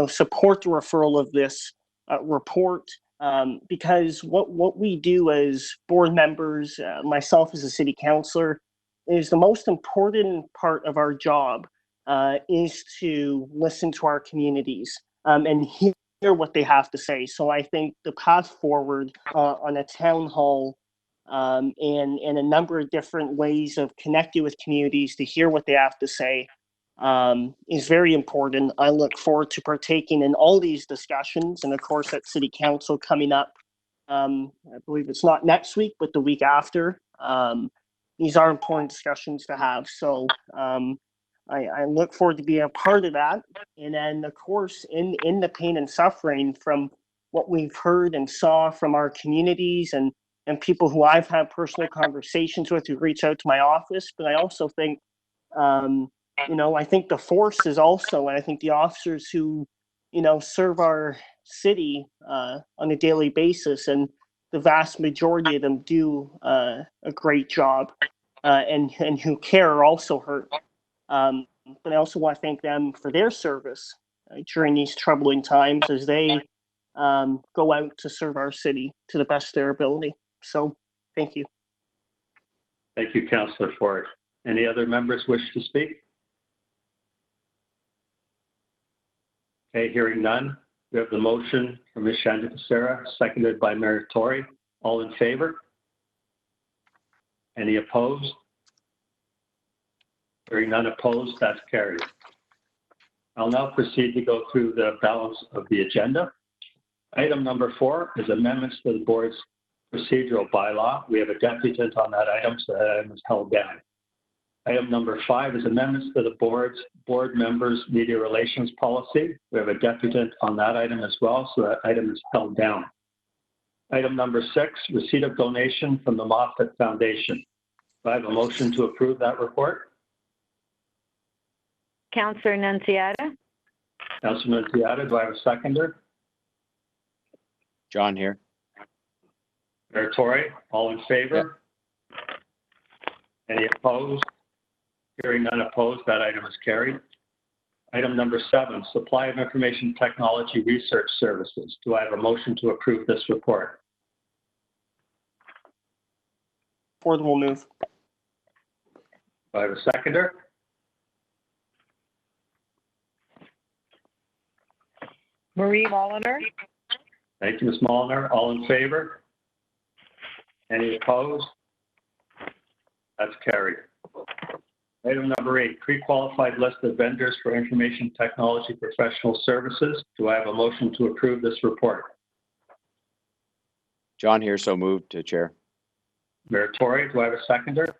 support the referral of this report. Because what we do as board members, myself as a city councillor, is the most important part of our job is to listen to our communities and hear what they have to say. So I think the path forward on a town hall and a number of different ways of connecting with communities to hear what they have to say is very important. I look forward to partaking in all these discussions, and of course at City Council coming up. I believe it's not next week, but the week after. These are important discussions to have. So I look forward to being a part of that. And then, of course, in the pain and suffering from what we've heard and saw from our communities and people who I've had personal conversations with who reach out to my office. But I also think I think the force is also, and I think the officers who, serve our city on a daily basis and the vast majority of them do a great job, and who care are also heard. But I also want to thank them for their service during these troubling times as they go out to serve our city to the best of their ability. So, thank you. Thank you, Councillor Ford. Any other members wish to speak? Okay, hearing none. We have the motion from Ms. Shanda Becerra, seconded by Mayor Tory. All in favor? Any opposed? Hearing none opposed, that's carried. I'll now proceed to go through the balance of the agenda. Item number 4 is amendments to the board's procedural bylaw. We have a deputant on that item, so that item is held down. Item number 5 is amendments to the board members' media relations policy. We have a deputant on that item as well, so that item is held down. Item number 6, receipt of donation from the Moffat Foundation. Do I have a motion to approve that report? Councillor Nunziata. Councillor Nunziata, do I have a seconder? John here. Mayor Tory, all in favor? Any opposed? Hearing none opposed, that item is carried. Item number 7, supply of information technology research services. Do I have a motion to approve this report? Ford will move. Do I have a seconder? Marie Mulliner. Thank you, Ms. Mulliner. All in favor? Any opposed? That's carried. Item number 8, pre-qualified list of vendors for information technology professional services. Do I have a motion to approve this report? John here, so moved to Chair. Mayor Tory, do I have a seconder?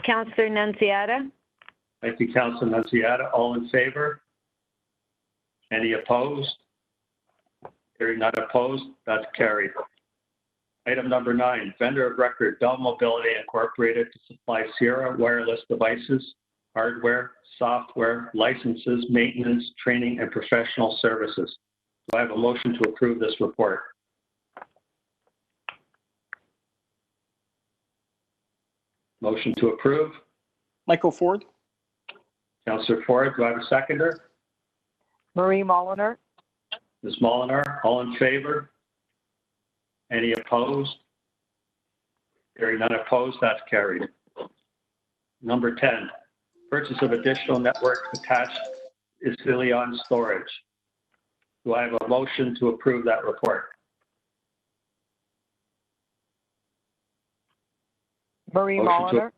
Councillor Nunziata. Thank you, Councilor Nunziata. All in favor? Any opposed? Hearing none opposed, that's carried. Item number 9, vendor of record, Bell Mobility Incorporated to supply Sierra wireless devices, hardware, software, licenses, maintenance, training, and professional services. Do I have a motion to approve this report? Motion to approve. Michael Ford. Councillor Ford, do I have a seconder? Marie Mulliner. Ms. Mulliner, all in favor? Any opposed? Hearing none opposed, that's carried. Number 10, purchase of additional network attached Isilion storage. Do I have a motion to approve that report? Marie Mulliner.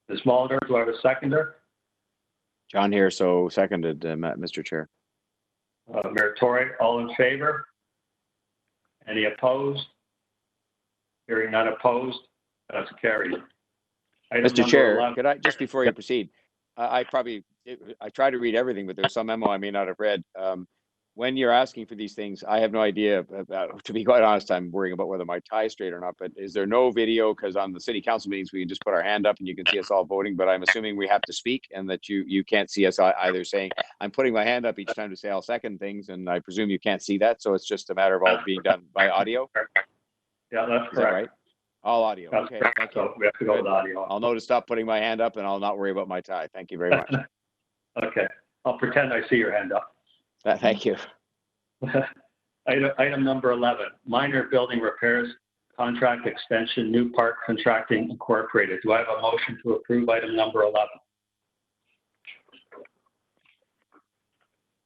Ms. Mulliner, do I have a seconder? John here, so seconded, Mr. Chair. Mayor Tory, all in favor? Any opposed? Hearing none opposed, that's carried. Item Mr. number Chair, 11. could I, just before you proceed, I try to read everything, but there's some memo I may not have read. When you're asking for these things, I have no idea about, to be quite honest, I'm worrying about whether my tie is straight or not, but is there no video? Because on the city council meetings, we can just put our hand up and you can see us all voting, but I'm assuming we have to speak and that you can't see us either saying, I'm putting my hand up each time to say I'll second things, and I presume you can't see that, so it's just a matter of all being done by audio? Yeah, that's correct. Is that right? All audio. That's Okay, correct. thank you. So we have to go with audio. I'll know to stop putting my hand up and I'll not worry about my tie. Thank you very much. Okay, I'll pretend I see your hand up. Thank you. Item number 11, minor building repairs, contract extension, New Park Contracting Incorporated. Do I have a motion to approve item number 11?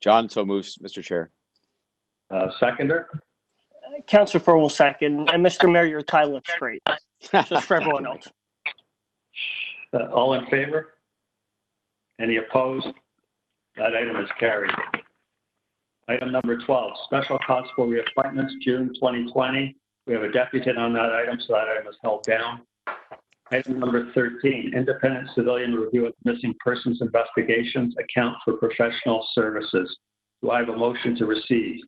John, so moves, Mr. Chair. Seconder? Councillor Ford will second. And Mr. Mayor, your tie looks great. Just for everyone else. All in favor? Any opposed? That item is carried. Item number 12, special constable reappointments, June 2020. We have a deputant on that item, so that item is held down. Item number 13, independent civilian review of missing persons investigations, account for professional services. Do I have a motion to receive?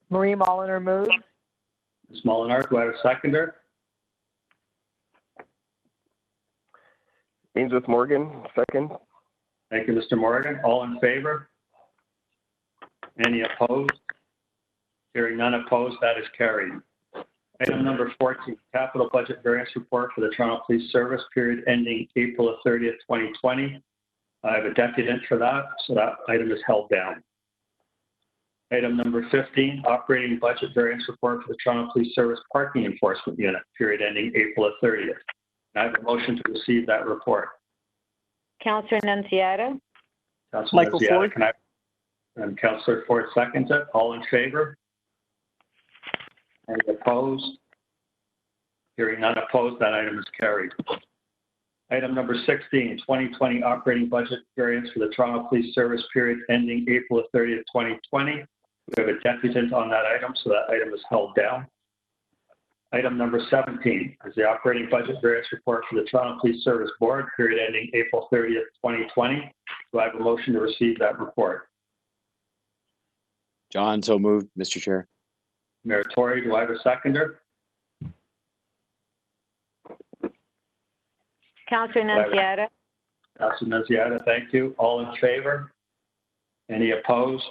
Marie Mulliner moves. Ms. Molinar, do I have a seconder? Ainsworth Morgan, second. Thank you, Mr. Morgan. All in favor? Any opposed? Hearing none opposed, that is carried. Item number 14, capital budget variance report for the Toronto Police Service period ending April 30th, 2020. I have a deputant for that, so that item is held down. Item number 15, operating budget variance report for the Toronto Police Service Parking Enforcement Unit, period ending April 30th. I have a motion to receive that report. Councillor Nunziata. Councillor Michael Nunziata, Ford. and Councillor Ford seconds it. All in favor? Any opposed? Hearing none opposed, that item is carried. Item number 16, 2020 operating budget variance for the Toronto Police Service period ending April 30th, 2020. We have a deputant on that item, so that item is held down. Item number 17 is the operating budget variance report for the Toronto Police Service Board period ending April 30th, 2020. Do I have a motion to receive that report? John, so moved, Mr. Chair. Mayor Tory, do I have a seconder? Councillor Nunziata. Councillor Nunziata, thank you. All in favor? Any opposed?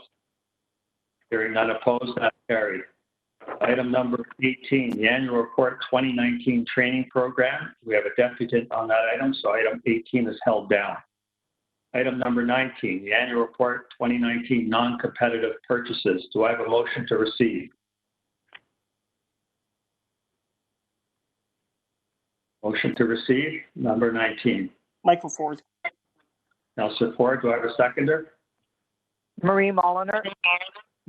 Hearing none opposed, that's carried. Item number 18, the annual report 2019 training program. We have a deputant on that item, so item 18 is held down. Item number 19, the annual report 2019 non-competitive purchases. Do I have a motion to receive? Motion to receive, number 19. Michael Ford. Councillor Ford, do I have a seconder? Marie Mulliner.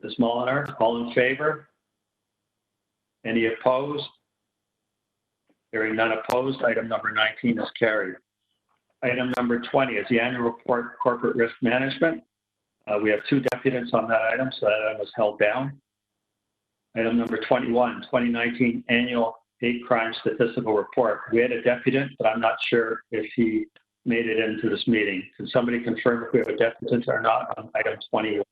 Ms. Mulliner, all in favor? Any opposed? Hearing none opposed, item number 19 is carried. Item number 20 is the annual report corporate risk management. We have two deputants on that item, so that item is held down. Item number 21, 2019 annual hate crime statistical report. We had a deputant, but I'm not sure if he made it into this meeting. Can somebody confirm if we have a deputant or not on item 21?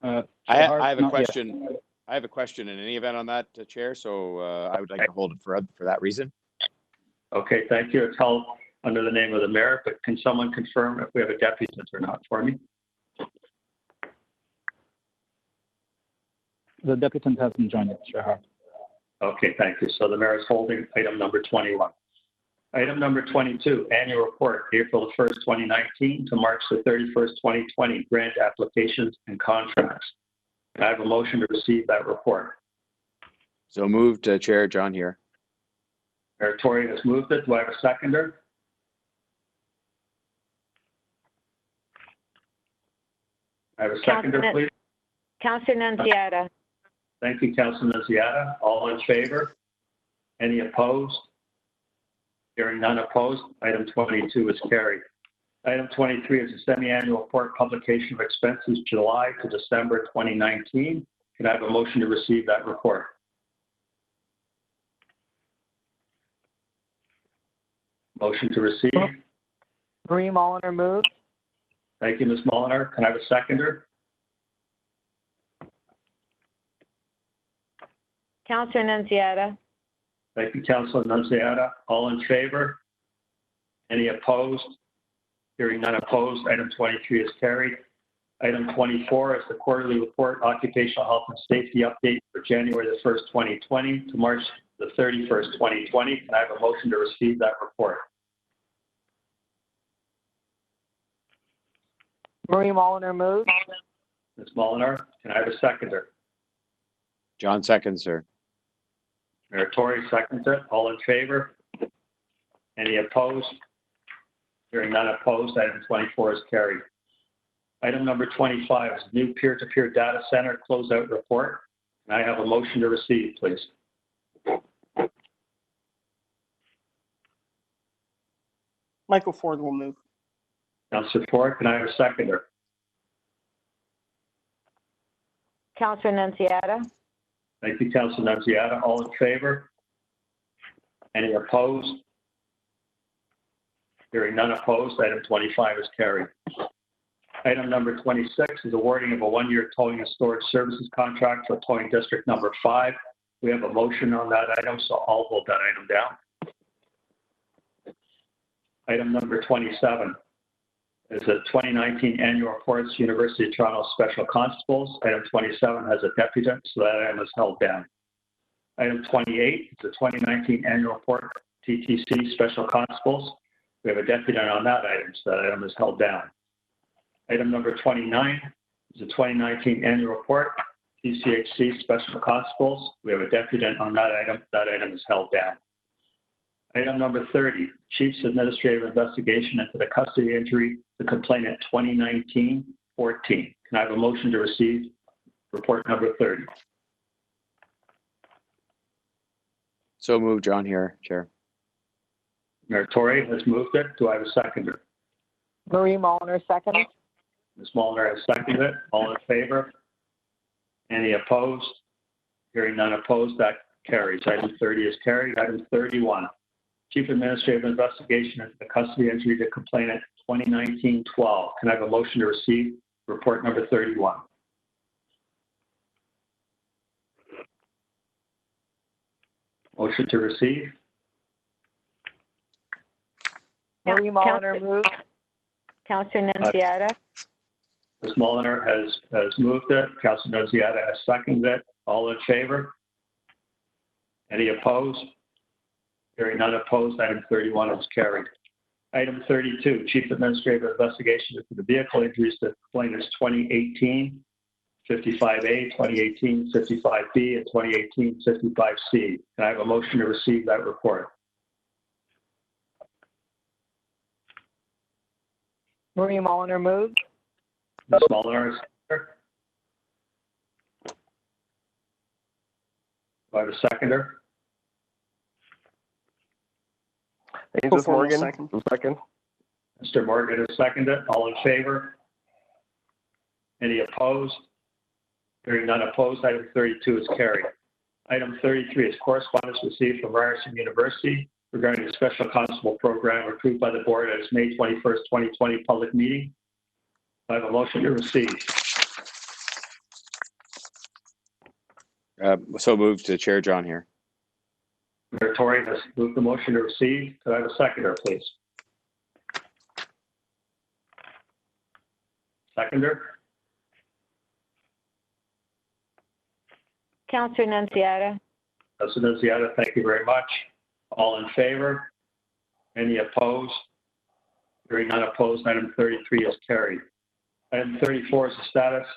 I have a question. Yet. I have a question in any event on that, Chair. So I would like to hold it for that reason. Okay, thank you. It's held under the name of the mayor, but can someone confirm if we have a deputant or not for me? The deputant hasn't joined us, Chair Hart. Okay, thank you. So the mayor is holding item number 21. Item number 22, annual report, April 1st, 2019 to March the 31st, 2020, grant applications and contracts. I have a motion to receive that report. So moved, Chair. John here. Mayor Tory has moved it. Do I have a seconder? I have a seconder, please. Councillor Nunziata. Thank you, Councillor Nunziata. All in favor? Any opposed? Hearing none opposed, item 22 is carried. Item 23 is a semi-annual report publication of expenses July to December 2019. Can I have a motion to receive that report? Motion to receive. Marie Mulliner moved. Thank you, Ms. Mulliner. Can I have a seconder? Councillor Nunziata. Thank you, Councillor Nunziata. All in favor? Any opposed? Hearing none opposed, item 23 is carried. Item 24 is the quarterly report, occupational health and safety update for January the 1st, 2020 to March the 31st, 2020. Can I have a motion to receive that report? Marie Mulliner moved. Ms. Mulliner, can I have a seconder? John seconds, sir. Mayor Tory seconds it. All in favor? Any opposed? Hearing none opposed, item 24 is carried. Item number 25 is new peer-to-peer data center closeout report. Can I have a motion to receive, please? Michael Ford will move. Councillor Ford, can I have a seconder? Councillor Nunziata. Thank you, Councillor Nunziata. All in favor? Any opposed? Hearing none opposed, item 25 is carried. Item number 26 is awarding of a one-year towing and storage services contract for towing district number 5. We have a motion on that item, so I'll hold that item down. Item number 27 is the 2019 annual reports, University of Toronto Special Constables. Item 27 has a deputant, so that item is held down. Item 28 is the 2019 annual report, TTC Special Constables. We have a deputant on that item, so that item is held down. Item number 29 is the 2019 annual report, TCHC Special Constables. We have a deputant on that item. That item is held down. Item number 30, Chief's Administrative Investigation into the Custody Injury to Complainant 2019-14. Can I have a motion to receive report number 30? So moved, John here, Chair. Mayor Tory has moved it. Do I have a seconder? Marie Mulliner, second. Ms. Mulliner has seconded it. All in favor? Any opposed? Hearing none opposed, that carries. Item 30 is carried. Item 31, Chief Administrative Investigation into the Custody Injury to Complainant 2019-12. Can I have a motion to receive report number 31? Motion to receive. Marie Mulliner moved. Councillor Nunziata. Ms. Mulliner has moved it. Councilor Nunziata has seconded it. All in favor? Any opposed? Hearing none opposed, item 31 is carried. Item 32, Chief Administrative Investigation into the Vehicle Injuries to Complainants 2018, 55A, 2018, 55B, and 2018, 55C. Can I have a motion to receive that report? Marie Mulliner moved. Ms. Mulliner is here. Do I have a seconder? Angels Morgan, second. Mr. Morgan has seconded. All in favor? Any opposed? Hearing none opposed, item 32 is carried. Item 33 is correspondence received from Ryerson University regarding the Special Constable Program approved by the board at its May 21st, 2020 public meeting. I have a motion to receive. So moved to Chair John here. Mayor Tory has moved the motion to receive. Could I have a seconder, please? Seconder? Councillor Nunziata. Councilor Nunziata, thank you very much. All in favor? Any opposed? Hearing none opposed, item 33 is carried. Item 34 is the status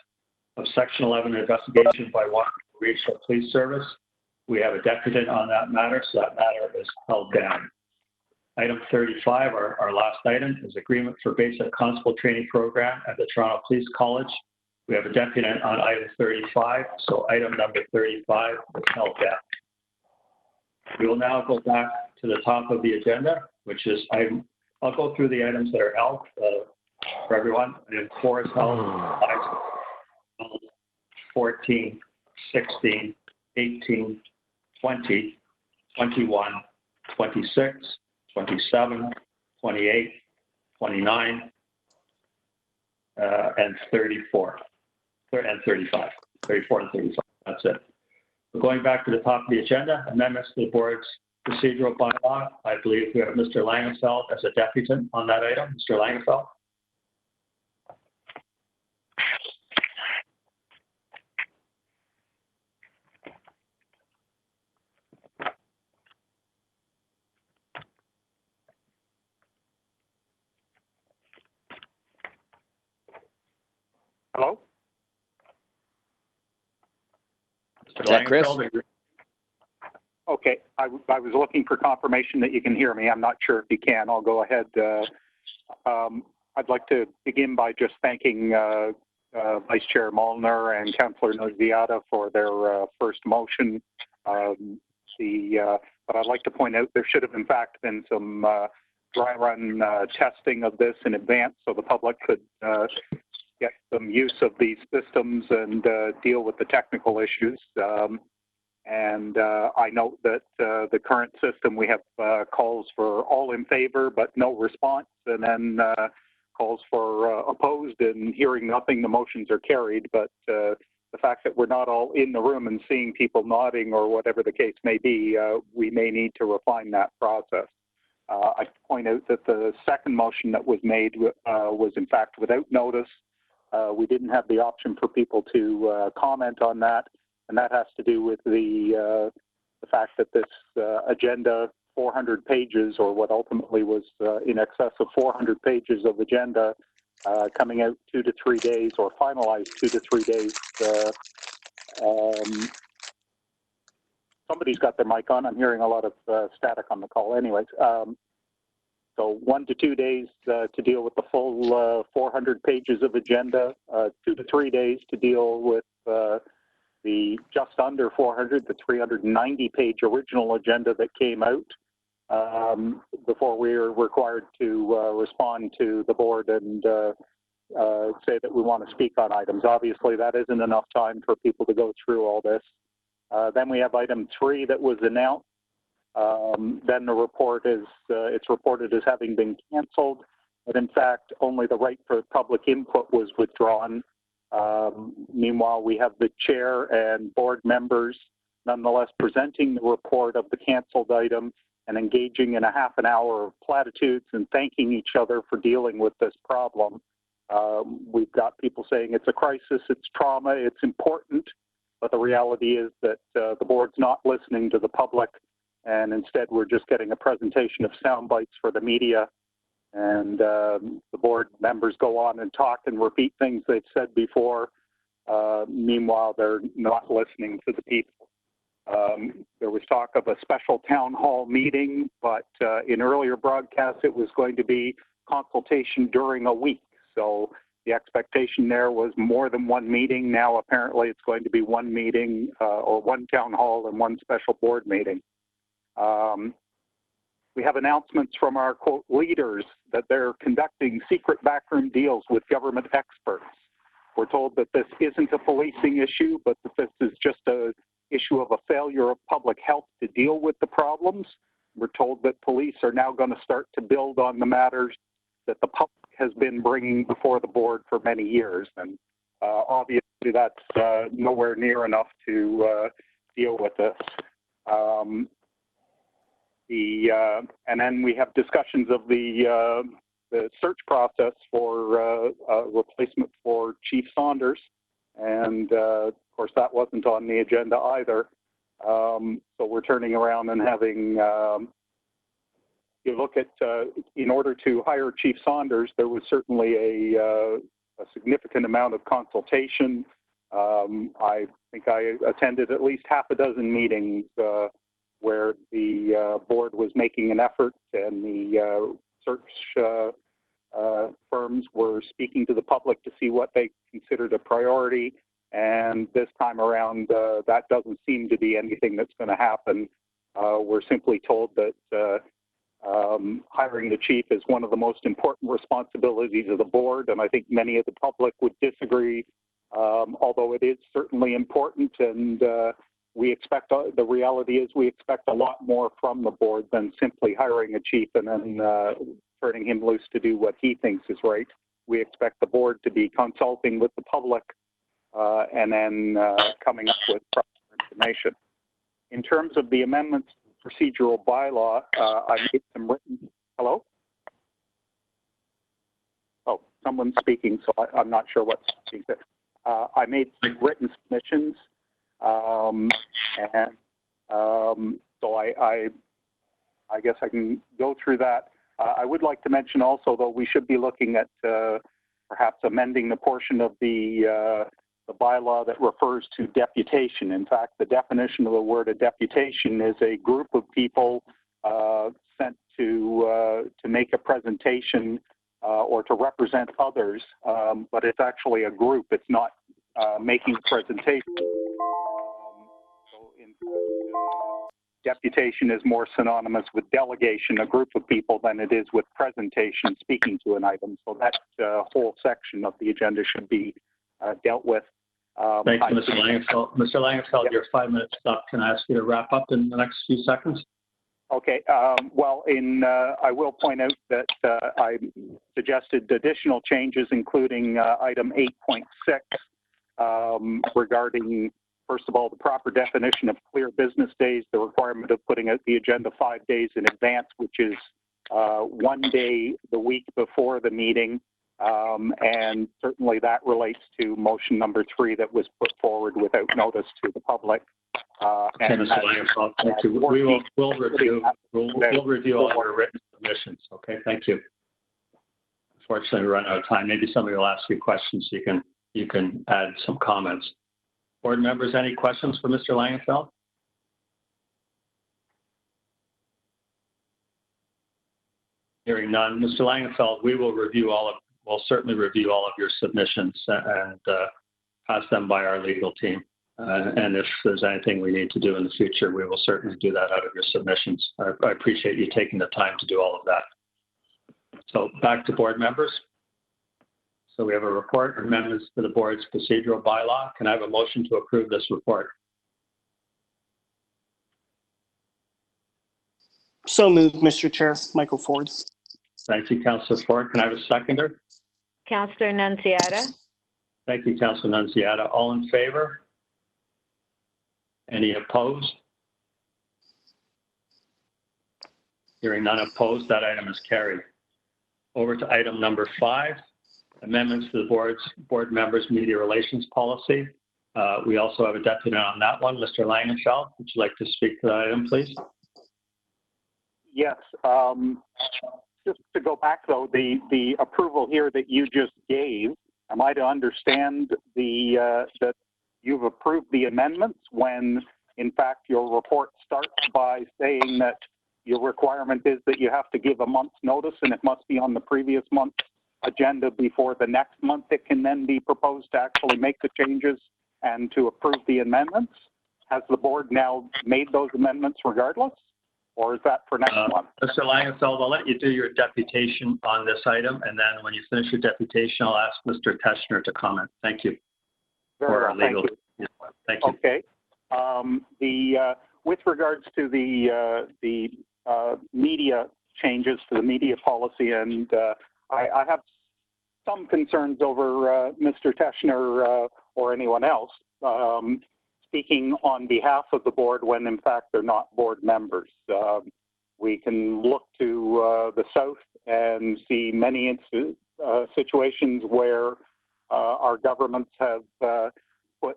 of Section 11 investigation by Waterloo Regional Police Service. We have a deputant on that matter, so that matter is held down. Item 35, our last item, is agreement for basic constable training program at the Toronto Police College. We have a deputant on item 35, so item number 35 is held down. We will now go back to the top of the agenda, which is I'll go through the items that are held for everyone. Item 4 is held, 14, 16, 18, 20, 21, 26, 27, 28, 29, and 34, and 35, 34 and 35, that's it. We're going back to the top of the agenda, amendments to the board's procedural bylaw. I believe we have Mr. Langenfeld as a deputant on that item. Mr. Langenfeld. Hello? Mr. Langenfeld. Okay, I was looking for confirmation that you can hear me. I'm not sure if you can. I'll go ahead. I'd like to begin by just thanking Vice Chair Mulliner and Councillor Nunziata for their first motion. But I'd like to point out there should have in fact been some dry run testing of this in advance so the public could get some use of these systems and deal with the technical issues. I note that the current system, we have calls for all in favor, but no response, and then calls for opposed and hearing nothing, the motions are carried. But the fact that we're not all in the room and seeing people nodding or whatever the case may be, we may need to refine that process. I point out that the second motion that was made was in fact without notice. We didn't have the option for people to comment on that, and that has to do with the fact that this agenda, 400 pages, or what ultimately was in excess of 400 pages of agenda, coming out 2 to 3 days, or finalized 2 to 3 days. Somebody's got their mic on. I'm hearing a lot of static on the call. Anyways, so 1 to 2 days to deal with the full 400 pages of agenda, 2 to 3 days to deal with the just under 400, the 390-page original agenda that came out before we were required to respond to the board and say that we want to speak on items. Obviously, that isn't enough time for people to go through all this. Then we have item 3 that was announced. Then the report is, it's reported as having been canceled, but in fact, only the right for public input was withdrawn. Meanwhile, we have the chair and board members nonetheless presenting the report of the canceled item and engaging in a half an hour of platitudes and thanking each other for dealing with this problem. We've got people saying it's a crisis, it's trauma, it's important, but the reality is that the board's not listening to the public, and instead we're just getting a presentation of sound bites for the media, and the board members go on and talk and repeat things they've said before. Meanwhile, they're not listening to the people. There was talk of a special town hall meeting, but in earlier broadcasts it was going to be consultation during a week. So the expectation there was more than one meeting. Now apparently it's going to be one meeting or one town hall and one special board meeting. We have announcements from our, quote, leaders that they're conducting secret backroom deals with government experts. We're told that this isn't a policing issue, but that this is just an issue of a failure of public health to deal with the problems. We're told that police are now going to start to build on the matters that the public has been bringing before the board for many years. And obviously that's nowhere near enough to deal with this. And then we have discussions of the search process for a replacement for Chief Saunders. And of course, that wasn't on the agenda either. So we're turning around and having, you look at, in order to hire Chief Saunders, there was certainly a significant amount of consultation. I think I attended at least half a dozen meetings where the board was making an effort, and the search firms were speaking to the public to see what they considered a priority. And this time around, that doesn't seem to be anything that's going to happen. We're simply told that hiring the chief is one of the most important responsibilities of the board, and I think many of the public would disagree, although it is certainly important, and we expect, the reality is we expect a lot more from the board than simply hiring a chief and then turning him loose to do what he thinks is right. We expect the board to be consulting with the public and then coming up with proper information. In terms of the amendments to procedural bylaw, I made some written, hello? Oh, someone's speaking, so I'm not sure what's speaking. I made some written submissions, so I guess I can go through that. I would like to mention also, though, we should be looking at perhaps amending the portion of the bylaw that refers to deputation. In fact, the definition of the word a deputation is a group of people sent to make a presentation or to represent others, but it's actually a group. It's not making a presentation. So in fact, deputation is more synonymous with delegation, a group of people, than it is with presentation, speaking to an item. So that whole section of the agenda should be dealt with. Thank you, Mr. Langenfeld. Mr. Langenfeld, your 5 minutes up. Can I ask you to wrap up in the next few seconds? Okay. Well, I will point out that I suggested additional changes, including item 8.6 regarding, first of all, the proper definition of clear business days, the requirement of putting out the agenda 5 days in advance, which is one day the week before the meeting, and certainly that relates to motion number 3 that was put forward without notice to the public. Okay, Mr. Langenfeld, thank you. We'll review all your written submissions. Okay, thank you. Unfortunately, we run out of time. Maybe somebody will ask you questions so you can add some comments. Board members, any questions for Mr. Langenfeld? Hearing none. Mr. Langenfeld, we will we'll certainly review all of your submissions and pass them by our legal team. And if there's anything we need to do in the future, we will certainly do that out of your submissions. I appreciate you taking the time to do all of that. So back to board members. So we have a report, amendments to the board's procedural bylaw. Can I have a motion to approve this report? So moved, Mr. Chair. Michael Ford. Thank you, Councillor Ford. Can I have a seconder? Councillor Nunziata. Thank you, Councillor Nunziata. All in favor? Any opposed? Hearing none opposed, that item is carried. Over to item number 5, amendments to the board members' media relations policy. We also have a deputy on that one. Mr. Langenfeld, would you like to speak to that item, please? Yes. Just to go back, though, the approval here that you just gave, am I to understand that you've approved the amendments when, in fact, your report starts by saying that your requirement is that you have to give a month's notice and it must be on the previous month's agenda before the next month it can then be proposed to actually make the changes and to approve the amendments? Has the board now made those amendments regardless? Or is that for next month? Mr. Langenfeld, I'll let you do your deputation on this item, and then when you finish your deputation, I'll ask Mr. Teschner to comment. Thank you. Very well, thank you. Thank you. Okay. With regards to the media changes to the media policy, and I have some concerns over Mr. Teschner or anyone else speaking on behalf of the board when in fact they're not board members. We can look to the south and see many situations where our governments have put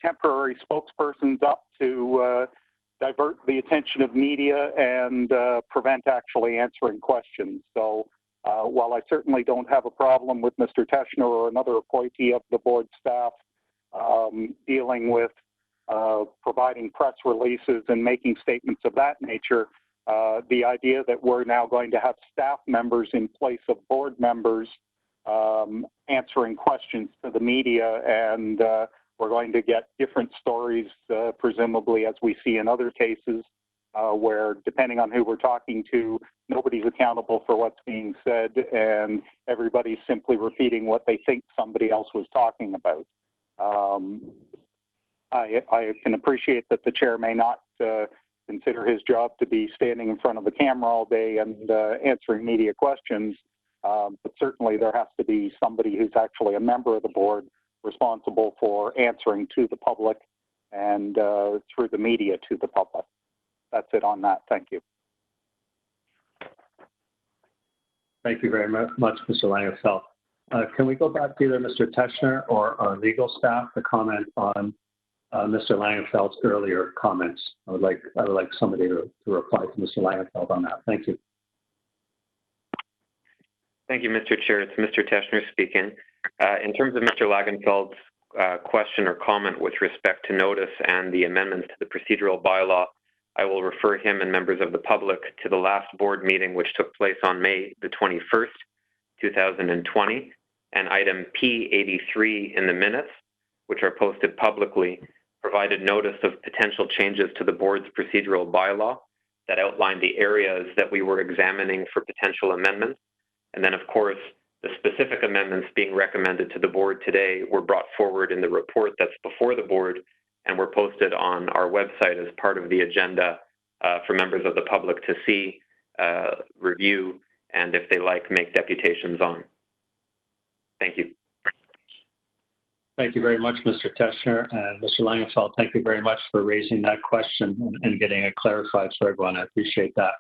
temporary spokespersons up to divert the attention of media and prevent actually answering questions. So while I certainly don't have a problem with Mr. Teschner or another appointee of the board staff dealing with providing press releases and making statements of that nature, the idea that we're now going to have staff members in place of board members answering questions to the media, and we're going to get different stories, presumably, as we see in other cases, where depending on who we're talking to, nobody's accountable for what's being said, and everybody's simply repeating what they think somebody else was talking about. I can appreciate that the chair may not consider his job to be standing in front of the camera all day and answering media questions, but certainly there has to be somebody who's actually a member of the board responsible for answering to the public and through the media to the public. That's it on that. Thank you. Thank you very much, Mr. Langenfeld. Can we go back to either Mr. Teschner or our legal staff to comment on Mr. Langenfeld's earlier comments? I would like somebody to reply to Mr. Langenfeld on that. Thank you. Thank you, Mr. Chair. It's Mr. Teschner speaking. In terms of Mr. Langenfeld's question or comment with respect to notice and the amendments to the procedural bylaw, I will refer him and members of the public to the last board meeting, which took place on May the 21st, 2020, and item P83 in the minutes, which are posted publicly, provided notice of potential changes to the board's procedural bylaw that outlined the areas that we were examining for potential amendments. And then, of course, the specific amendments being recommended to the board today were brought forward in the report that's before the board and were posted on our website as part of the agenda for members of the public to see, review, and if they like, make deputations on. Thank you. Thank you very much, Mr. Teschner. And Mr. Langenfeld, thank you very much for raising that question and getting it clarified for everyone. I appreciate that.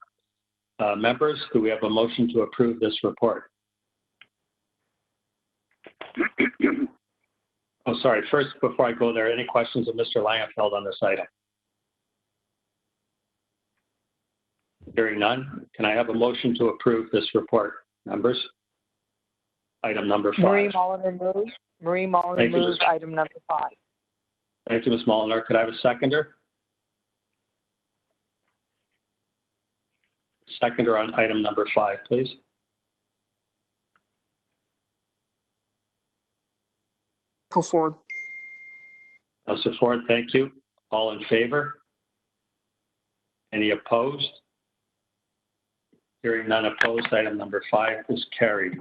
Members, do we have a motion to approve this report? Oh, sorry. First, before I go there, any questions of Mr. Langenfeld on this item? Hearing none, can I have a motion to approve this report, members? Item number 5. Marie Mulliner moves. Marie Mulliner moves item number 5. Thank you, Ms. Mulliner. Could I have a seconder? Seconder on item number 5, please. Ford. Councilor Ford, thank you. All in favor? Any opposed? Hearing none opposed, item number 5 is carried.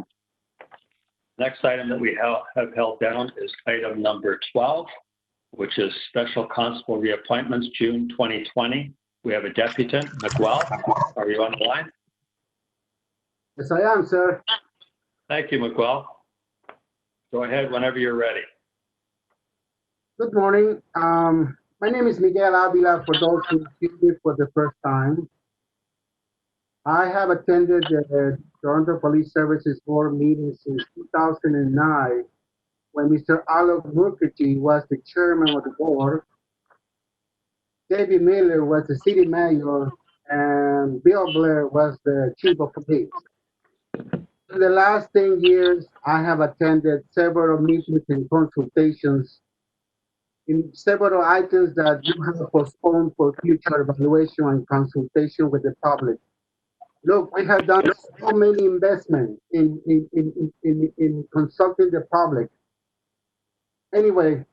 Next item that we have held down is item number 12, which is special constable reappointments, June 2020. We have a deputant, Miguel. Are you on the line? Yes, I am, sir. Thank you, Miguel. Go ahead whenever you're ready. Good morning. My name is Miguel Avila, for those who see me for the first time. I have attended the Toronto Police Services Board meeting since 2009, when Mr. Alok Mukherjee was the chairman of the board, David Miller was the city mayor, and Bill Blair was the chief of police. In the last 10 years, I have attended several meetings and consultations in several items that you have postponed for future evaluation and consultation with the public. Look, we have done so many investments in consulting the public. Anyway,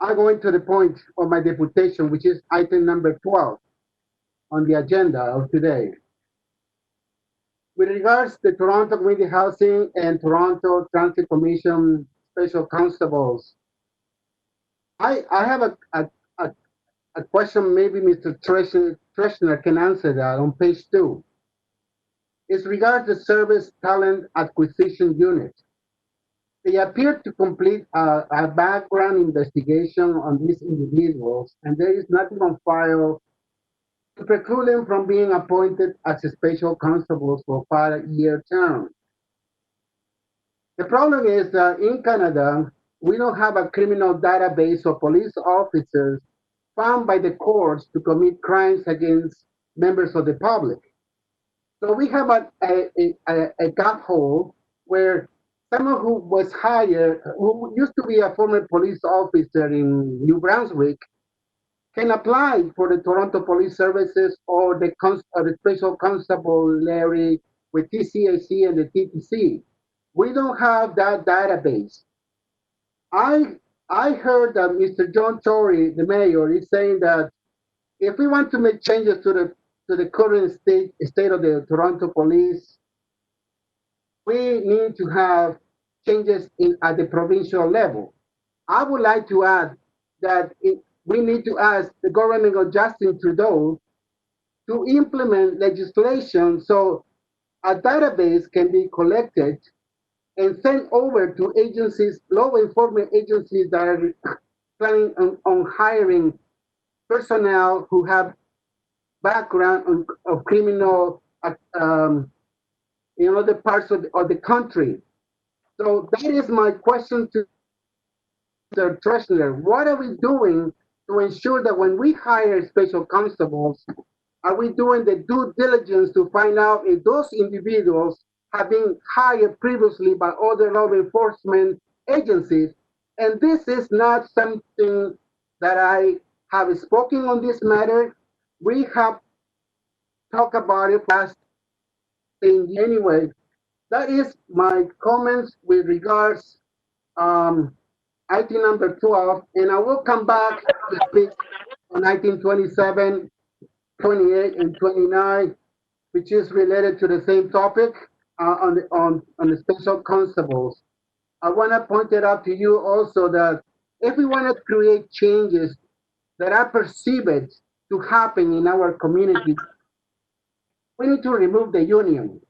I go into the point of my deputation, which is item number 12 on the agenda of today. With regards to the Toronto Community Housing and Toronto Transit Commission Special Constables, I have a question. Maybe Mr. Treshner can answer that on page 2. It's regards the Service Talent Acquisition Unit. They appear to complete a background investigation on these individuals, and there is nothing on file to preclude them from being appointed as a special constables for a 5-year term. The problem is that in Canada, we don't have a criminal database of police officers found by the courts to commit crimes against members of the public. So we have a gap hole where someone who was hired, who used to be a former police officer in New Brunswick, can apply for the Toronto Police Services or the Special Constabulary with TCAC and the TTC. We don't have that database. I heard that Mr. John Tory, the mayor, is saying that if we want to make changes to the current state of the Toronto Police, we need to have changes at the provincial level. I would like to add that we need to ask the government of Justin Trudeau to implement legislation so a database can be collected and sent over to agencies, law enforcement agencies that are planning on hiring personnel who have background of criminal in other parts of the country. So that is my question to the treasurer. What are we doing to ensure that when we hire special constables, are we doing the due diligence to find out if those individuals have been hired previously by other law enforcement agencies? And this is not something that I have spoken on this matter. We have talked about it last thing anyway. That is my comments with regards item number 12, and I will come back to speak on item 27, 28, and 29, which is related to the same topic on the special constables. I want to point it out to you also that if we want to create changes that are perceived to happen in our community, we need to remove the union.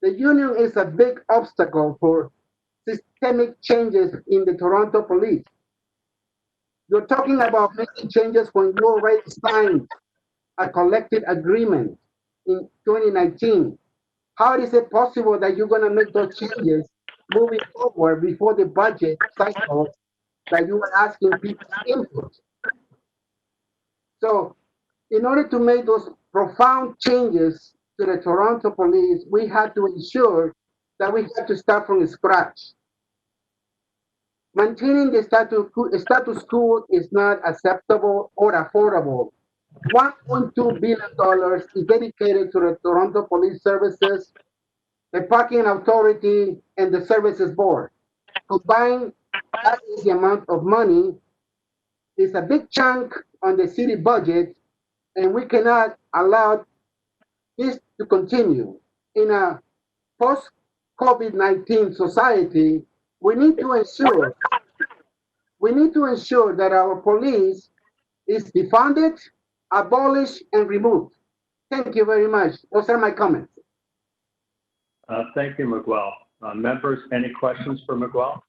The union is a big obstacle for systemic changes in the Toronto Police. You're talking about making changes when you already signed a collective agreement in 2019. How is it possible that you're going to make those changes moving forward before the budget cycle that you were asking people's input? So in order to make those profound changes to the Toronto police, we had to ensure that we had to start from scratch. Maintaining the status quo is not acceptable or affordable. $1.2 billion is dedicated to the Toronto Police Services, the Parking Authority, and the Services Board. Combined, that is the amount of money. It's a big chunk on the city budget, and we cannot allow this to continue. In a post-COVID-19 society, we need to ensure that our police is defunded, abolished, and removed. Thank you very much. Those are my comments. Thank you, Miguel. Members, any questions for Miguel?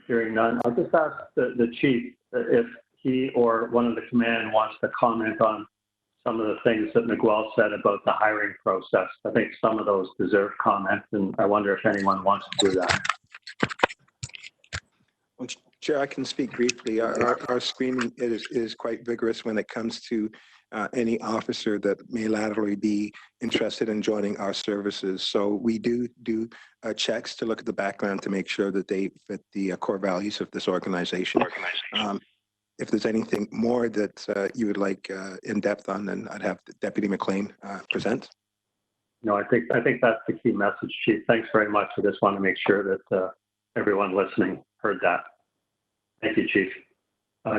Hearing none, I'll just ask the chief if he or one of the command wants to comment on some of the things that Miguel said about the hiring process. I think some of those deserve comment, and I wonder if anyone wants to do that. Well, Chair, I can speak briefly. Our screening is quite vigorous when it comes to any officer that may laterally be interested in joining our services. So we do checks to look at the background to make sure that they fit the core values of this organization. If there's anything more that you would like in depth on, then I'd have Deputy McLean present. No, I think that's the key message, Chief. Thanks very much. I just want to make sure that everyone listening heard that. Thank you, Chief.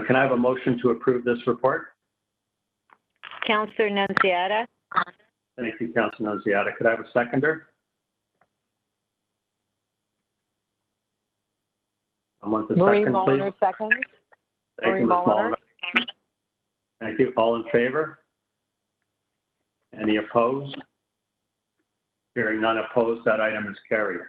Can I have a motion to approve this report? Councillor Nunziata. Thank you, Councillor Nunziata. Could I have a seconder? Someone to Marie second, Mulliner, please. second. Thank you, Ms. Mulliner. Thank you. All in favor? Any opposed? Hearing none opposed, that item is carried.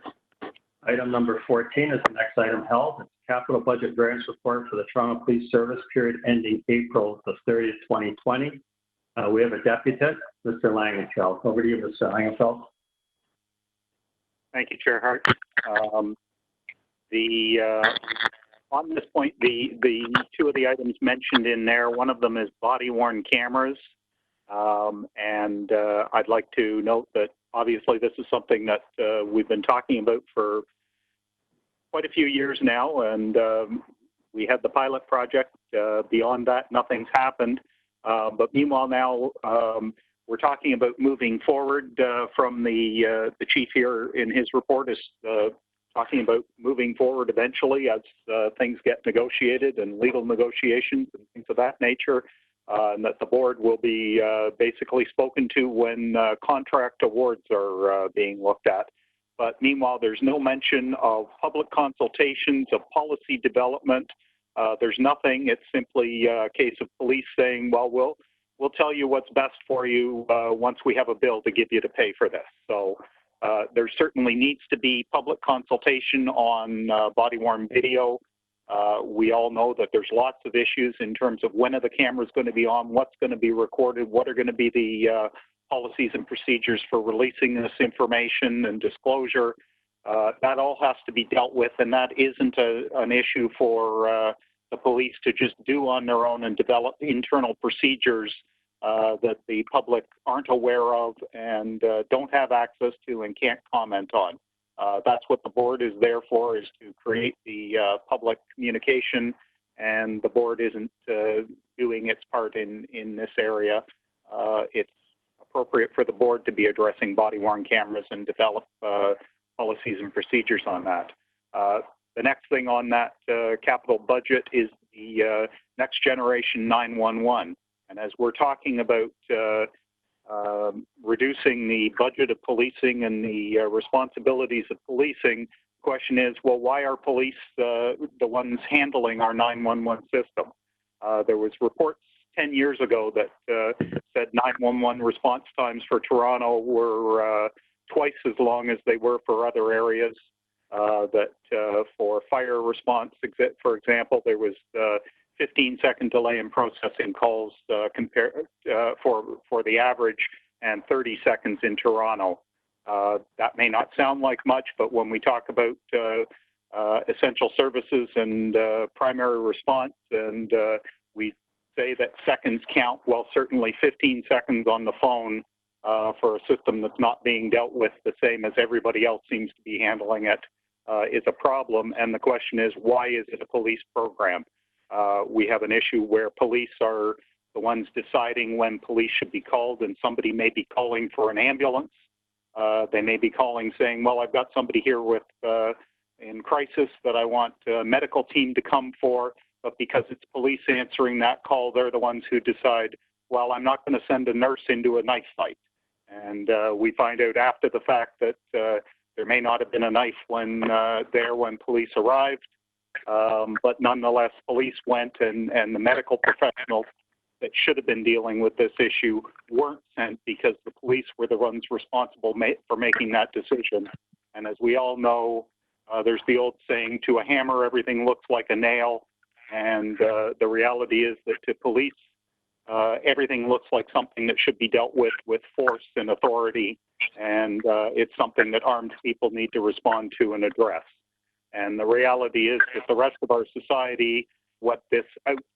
Item number 14 is the next item held. It's capital budget variance report for the Toronto Police Service period ending April the 30th, 2020. We have a deputy, Mr. Langenfeld. Over to you, Mr. Langenfeld. Thank you, Chair Hart. On this point, the two of the items mentioned in there, one of them is body-worn cameras. And I'd like to note that obviously this is something that we've been talking about for quite a few years now, and we had the pilot project. Beyond that, nothing's happened. But meanwhile now, we're talking about moving forward from the chief here in his report is talking about moving forward eventually as things get negotiated and legal negotiations and things of that nature, and that the board will be basically spoken to when contract awards are being looked at. But meanwhile, there's no mention of public consultations, of policy development. There's nothing. It's simply a case of police saying, well, we'll tell you what's best for you once we have a bill to give you to pay for this. So there certainly needs to be public consultation on body-worn video. We all know that there's lots of issues in terms of when are the cameras going to be on, what's going to be recorded, what are going to be the policies and procedures for releasing this information and disclosure. That all has to be dealt with, and that isn't an issue for the police to just do on their own and develop internal procedures that the public aren't aware of and don't have access to and can't comment on. That's what the board is there for, is to create the public communication, and the board isn't doing its part in this area. It's appropriate for the board to be addressing body-worn cameras and develop policies and procedures on that. The next thing on that capital budget is the next generation 911. And as we're talking about reducing the budget of policing and the responsibilities of policing, the question is, well, why are police the ones handling our 911 system? There was reports 10 years ago that said 911 response times for Toronto were twice as long as they were for other areas. That for fire response, for example, there was 15-second delay in processing calls for the average, and 30 seconds in Toronto. That may not sound like much, but when we talk about essential services and primary response, and we say that seconds count, well, certainly 15 seconds on the phone for a system that's not being dealt with the same as everybody else seems to be handling it is a problem. And the question is, why is it a police program? We have an issue where police are the ones deciding when police should be called, and somebody may be calling for an ambulance. They may be calling saying, well, I've got somebody here with in crisis that I want a medical team to come for, but because it's police answering that call, they're the ones who decide, well, I'm not going to send a nurse into a knife fight. And we find out after the fact that there may not have been a knife when police arrived, but nonetheless, police went, and the medical professionals that should have been dealing with this issue weren't sent because the police were the ones responsible for making that decision. And as we all know, there's the old saying, to a hammer, everything looks like a nail. And the reality is that to police, everything looks like something that should be dealt with force and authority. And it's something that armed people need to respond to and address. And the reality is that the rest of our society, what this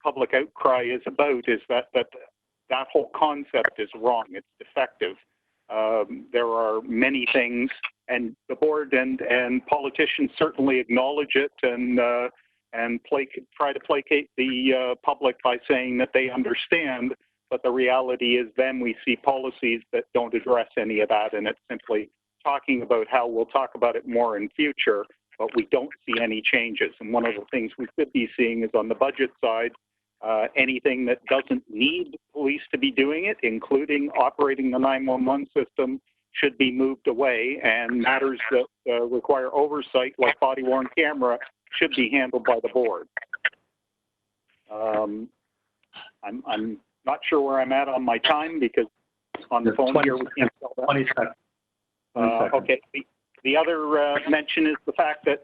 public outcry is about is that whole concept is wrong. It's defective. There are many things, and the board and politicians certainly acknowledge it and try to placate the public by saying that they understand. But the reality is then we see policies that don't address any of that, and it's simply talking about how we'll talk about it more in future, but we don't see any changes. And one of the things we should be seeing is on the budget side, anything that doesn't need police to be doing it, including operating the 911 system, should be moved away, and matters that require oversight, like body-worn camera, should be handled by the board. I'm not sure where I'm at on my time because on the phone here we can't tell that. 20 seconds. Okay. The other mention is the fact that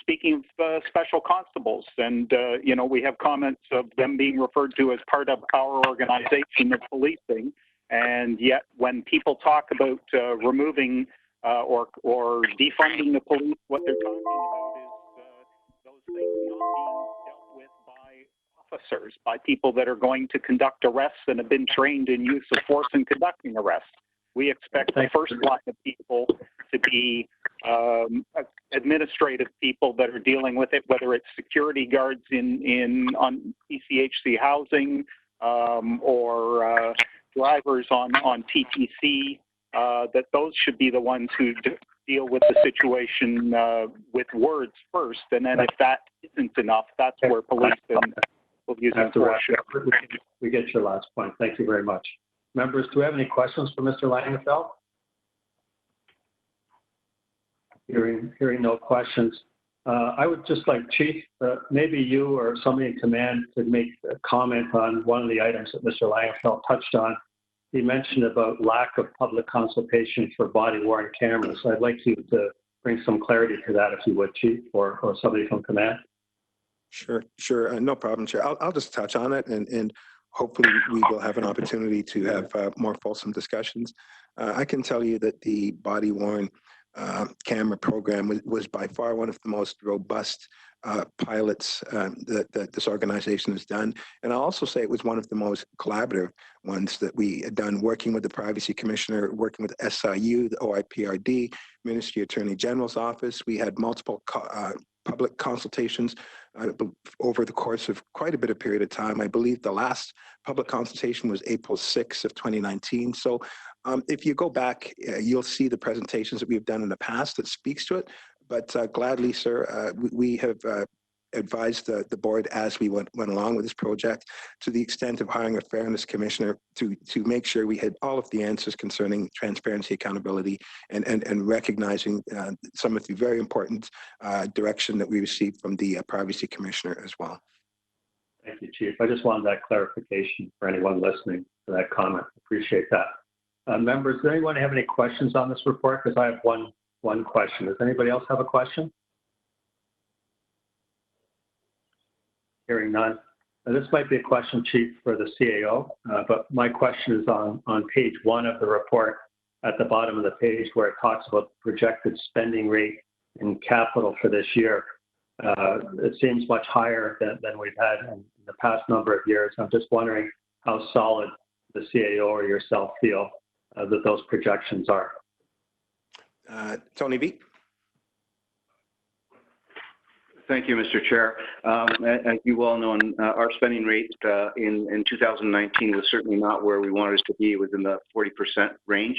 speaking of special constables, and we have comments of them being referred to as part of our organization of policing, and yet when people talk about removing or defunding the police, what they're talking about is those things not being dealt with by officers, by people that are going to conduct arrests and have been trained in use of force in conducting arrests. We expect the first line of people to be administrative people that are dealing with it, whether it's security guards on PCHC housing or drivers on TTC, that those should be the ones who deal with the situation with words first. And then if that isn't enough, that's where police will use force. We get your last point. Thank you very much. Members, do we have any questions for Mr. Langenfeld? Hearing no questions. I would just like, Chief, maybe you or somebody in command could make a comment on one of the items that Mr. Langenfeld touched on. He mentioned about lack of public consultation for body-worn cameras. I'd like you to bring some clarity to that, if you would, Chief, or somebody from command. Sure. No problem, Chair. I'll just touch on it, and hopefully we will have an opportunity to have more fulsome discussions. I can tell you that the body-worn camera program was by far one of the most robust pilots that this organization has done. And I'll also say it was one of the most collaborative ones that we had done, working with the Privacy Commissioner, working with SIU, the OIPRD, Ministry Attorney General's Office. We had multiple public consultations over the course of quite a bit of period of time. I believe the last public consultation was April 6th of 2019. So if you go back, you'll see the presentations that we've done in the past that speaks to it. But gladly, sir, we have advised the board as we went along with this project, to the extent of hiring a fairness commissioner to make sure we had all of the answers concerning transparency, accountability, and recognizing some of the very important direction that we received from the privacy commissioner as well. Thank you, Chief. I just wanted that clarification for anyone listening to that comment. Appreciate that. Members, does anyone have any questions on this report? Because I have one question. Does anybody else have a question? Hearing none. This might be a question, Chief, for the CAO, but my question is on page 1 of the report at the bottom of the page where it talks about projected spending rate in capital for this year. It seems much higher than we've had in the past number of years. I'm just wondering how solid the CAO or yourself feel that those projections are. Tony V. Thank you, Mr. Chair. As you well know, our spending rate in 2019 was certainly not where we wanted it to be, within the 40% range.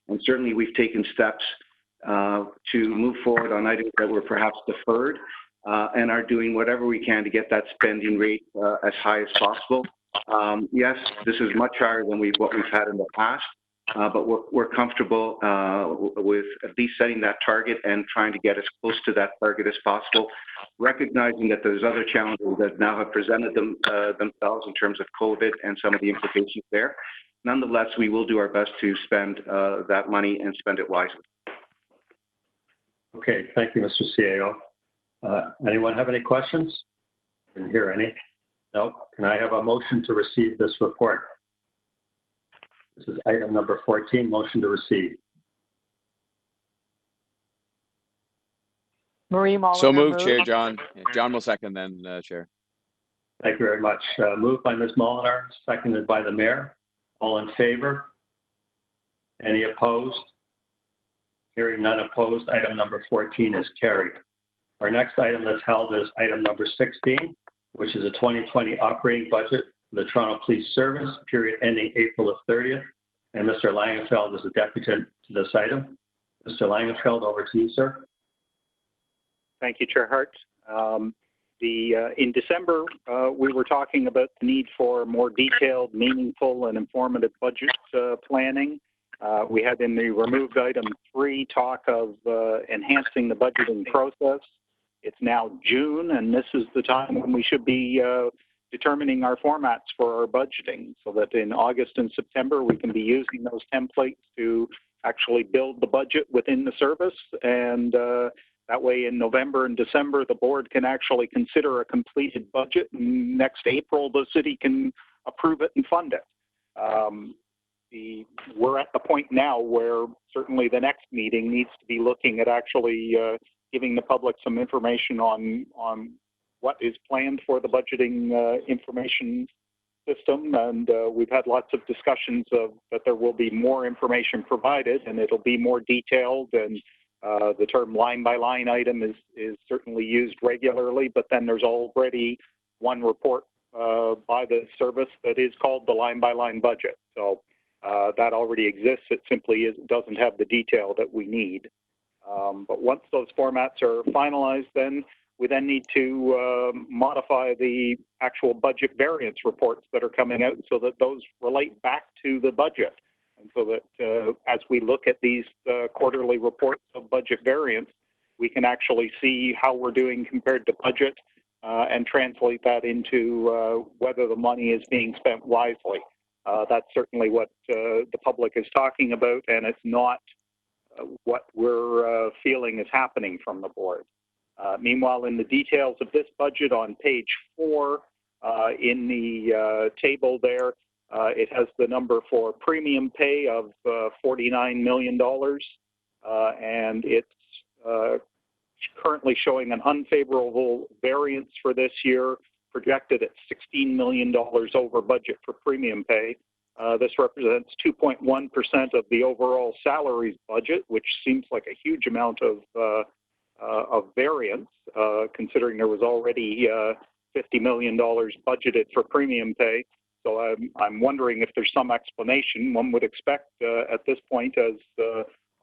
And certainly we've taken steps to move forward on items that were perhaps deferred and are doing whatever we can to get that spending rate as high as possible. Yes, this is much higher than what we've had in the past, but we're comfortable with at least setting that target and trying to get as close to that target as possible, recognizing that there's other challenges that now have presented themselves in terms of COVID and some of the implications there. Nonetheless, we will do our best to spend that money and spend it wisely. Okay, thank you, Mr. CAO. Anyone have any questions? Didn't hear any. No. Can I have a motion to receive this report? This is item number 14, motion to receive. Marie Mulliner. So moved, Chair John. John will second then, Chair. Thank you very much. Moved by Ms. Mulliner, seconded by the Mayor. All in favor? Any opposed? Hearing none opposed, item number 14 is carried. Our next item that's held is item number 16, which is a 2020 operating budget for the Toronto Police Service, period ending April 30th. And Mr. Langenfeld is the deputant to this item. Mr. Langenfeld, over to you, sir. Thank you, Chair Hart. In December, we were talking about the need for more detailed, meaningful, and informative budget planning. We had in the removed item 3 talk of enhancing the budgeting process. It's now June, and this is the time when we should be determining our formats for our budgeting, so that in August and September we can be using those templates to actually build the budget within the service, and that way in November and December the board can actually consider a completed budget, and next April the city can approve it and fund it. We're at the point now where certainly the next meeting needs to be looking at actually giving the public some information on what is planned for the budgeting information system, and we've had lots of discussions of that there will be more information provided, and it'll be more detailed, and the term line-by-line item is certainly used regularly, but then there's already one report by the service that is called the line-by-line budget. So that already exists. It simply doesn't have the detail that we need. But once those formats are finalized, then we then need to modify the actual budget variance reports that are coming out so that those relate back to the budget. And so that as we look at these quarterly reports of budget variance, we can actually see how we're doing compared to budget and translate that into whether the money is being spent wisely. That's certainly what the public is talking about, and it's not what we're feeling is happening from the board. Meanwhile, in the details of this budget on page 4, in the table there, it has the number for premium pay of $49 million, and it's currently showing an unfavorable variance for this year, projected at $16 million over budget for premium pay. This represents 2.1% of the overall salaries budget, which seems like a huge amount of variance, considering there was already $50 million budgeted for premium pay. So I'm wondering if there's some explanation. One would expect at this point, as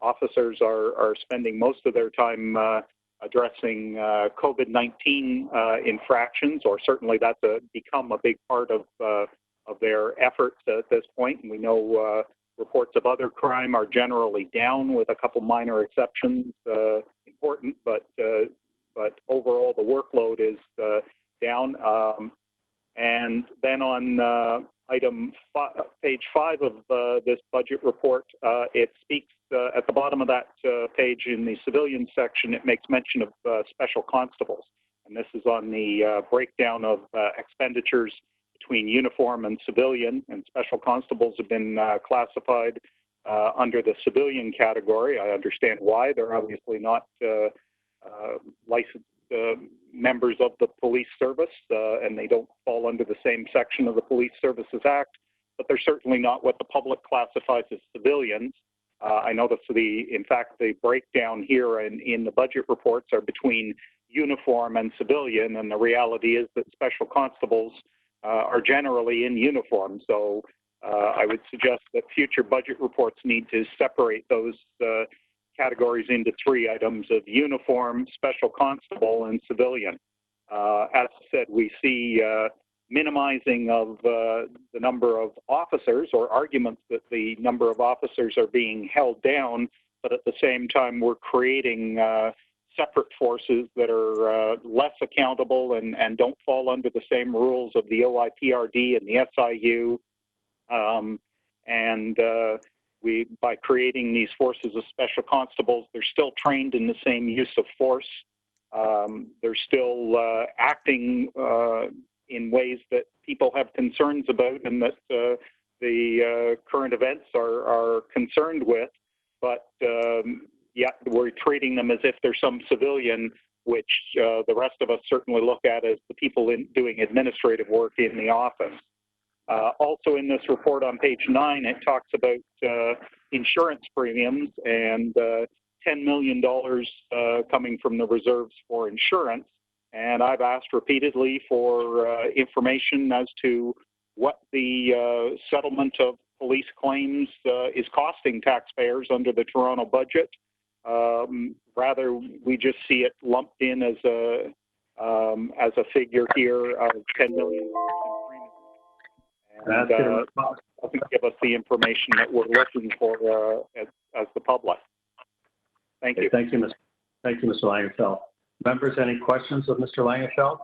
officers are spending most of their time addressing COVID-19 infractions, or certainly that's become a big part of their efforts at this point. And we know reports of other crime are generally down, with a couple minor exceptions important, but overall the workload is down. And then on page 5 of this budget report, it speaks at the bottom of that page in the civilian section, it makes mention of special constables. and this is on the breakdown of expenditures between uniform and civilian, and special constables have been classified under the civilian category. I understand why. They're obviously not licensed members of the police service, and they don't fall under the same section of the Police Services Act, but they're certainly not what the public classifies as civilians. I notice in fact, the breakdown here in the budget reports are between uniform and civilian, and the reality is that special constables are generally in uniform. So I would suggest that future budget reports need to separate those categories into three items of uniform, special constable, and civilian. As I said, we see minimizing of the number of officers, or arguments that the number of officers are being held down, but at the same time we're creating separate forces that are less accountable and don't fall under the same rules of the OIPRD and the SIU. By creating these forces of special constables, they're still trained in the same use of force. They're still acting in ways that people have concerns about and that the current events are concerned with. But yet we're treating them as if they're some civilian, which the rest of us certainly look at as the people doing administrative work in the office. Also in this report on page 9, it talks about insurance premiums and $10 million coming from the reserves for insurance. And I've asked repeatedly for information as to what the settlement of police claims is costing taxpayers under the Toronto budget. Rather, we just see it lumped in as a figure here of $10 million in premiums. And doesn't give us the information that we're looking for as the public. Thank you. Thank you, Mr. Langenfeld. Members, any questions of Mr. Langenfeld?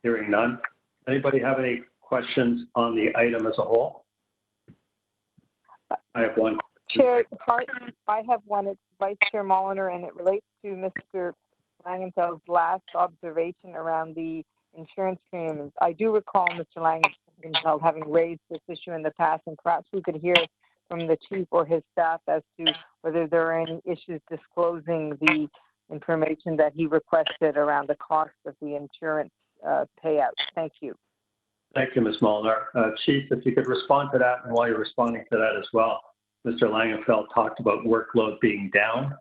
Hearing none. Anybody have any questions on the item as a whole? I have one. Chair, I have one. It's Vice Chair Molnar, and it relates to Mr. Langenfeld's last observation around the insurance premiums. I do recall Mr. Langenfeld having raised this issue in the past, and perhaps we could hear from the chief or his staff as to whether there are any issues disclosing the information that he requested around the cost of the insurance payouts. Thank you. Thank you, Ms. Molnar. Chief, if you could respond to that, and while you're responding to that as well, Mr. Langenfeld talked about workload being down,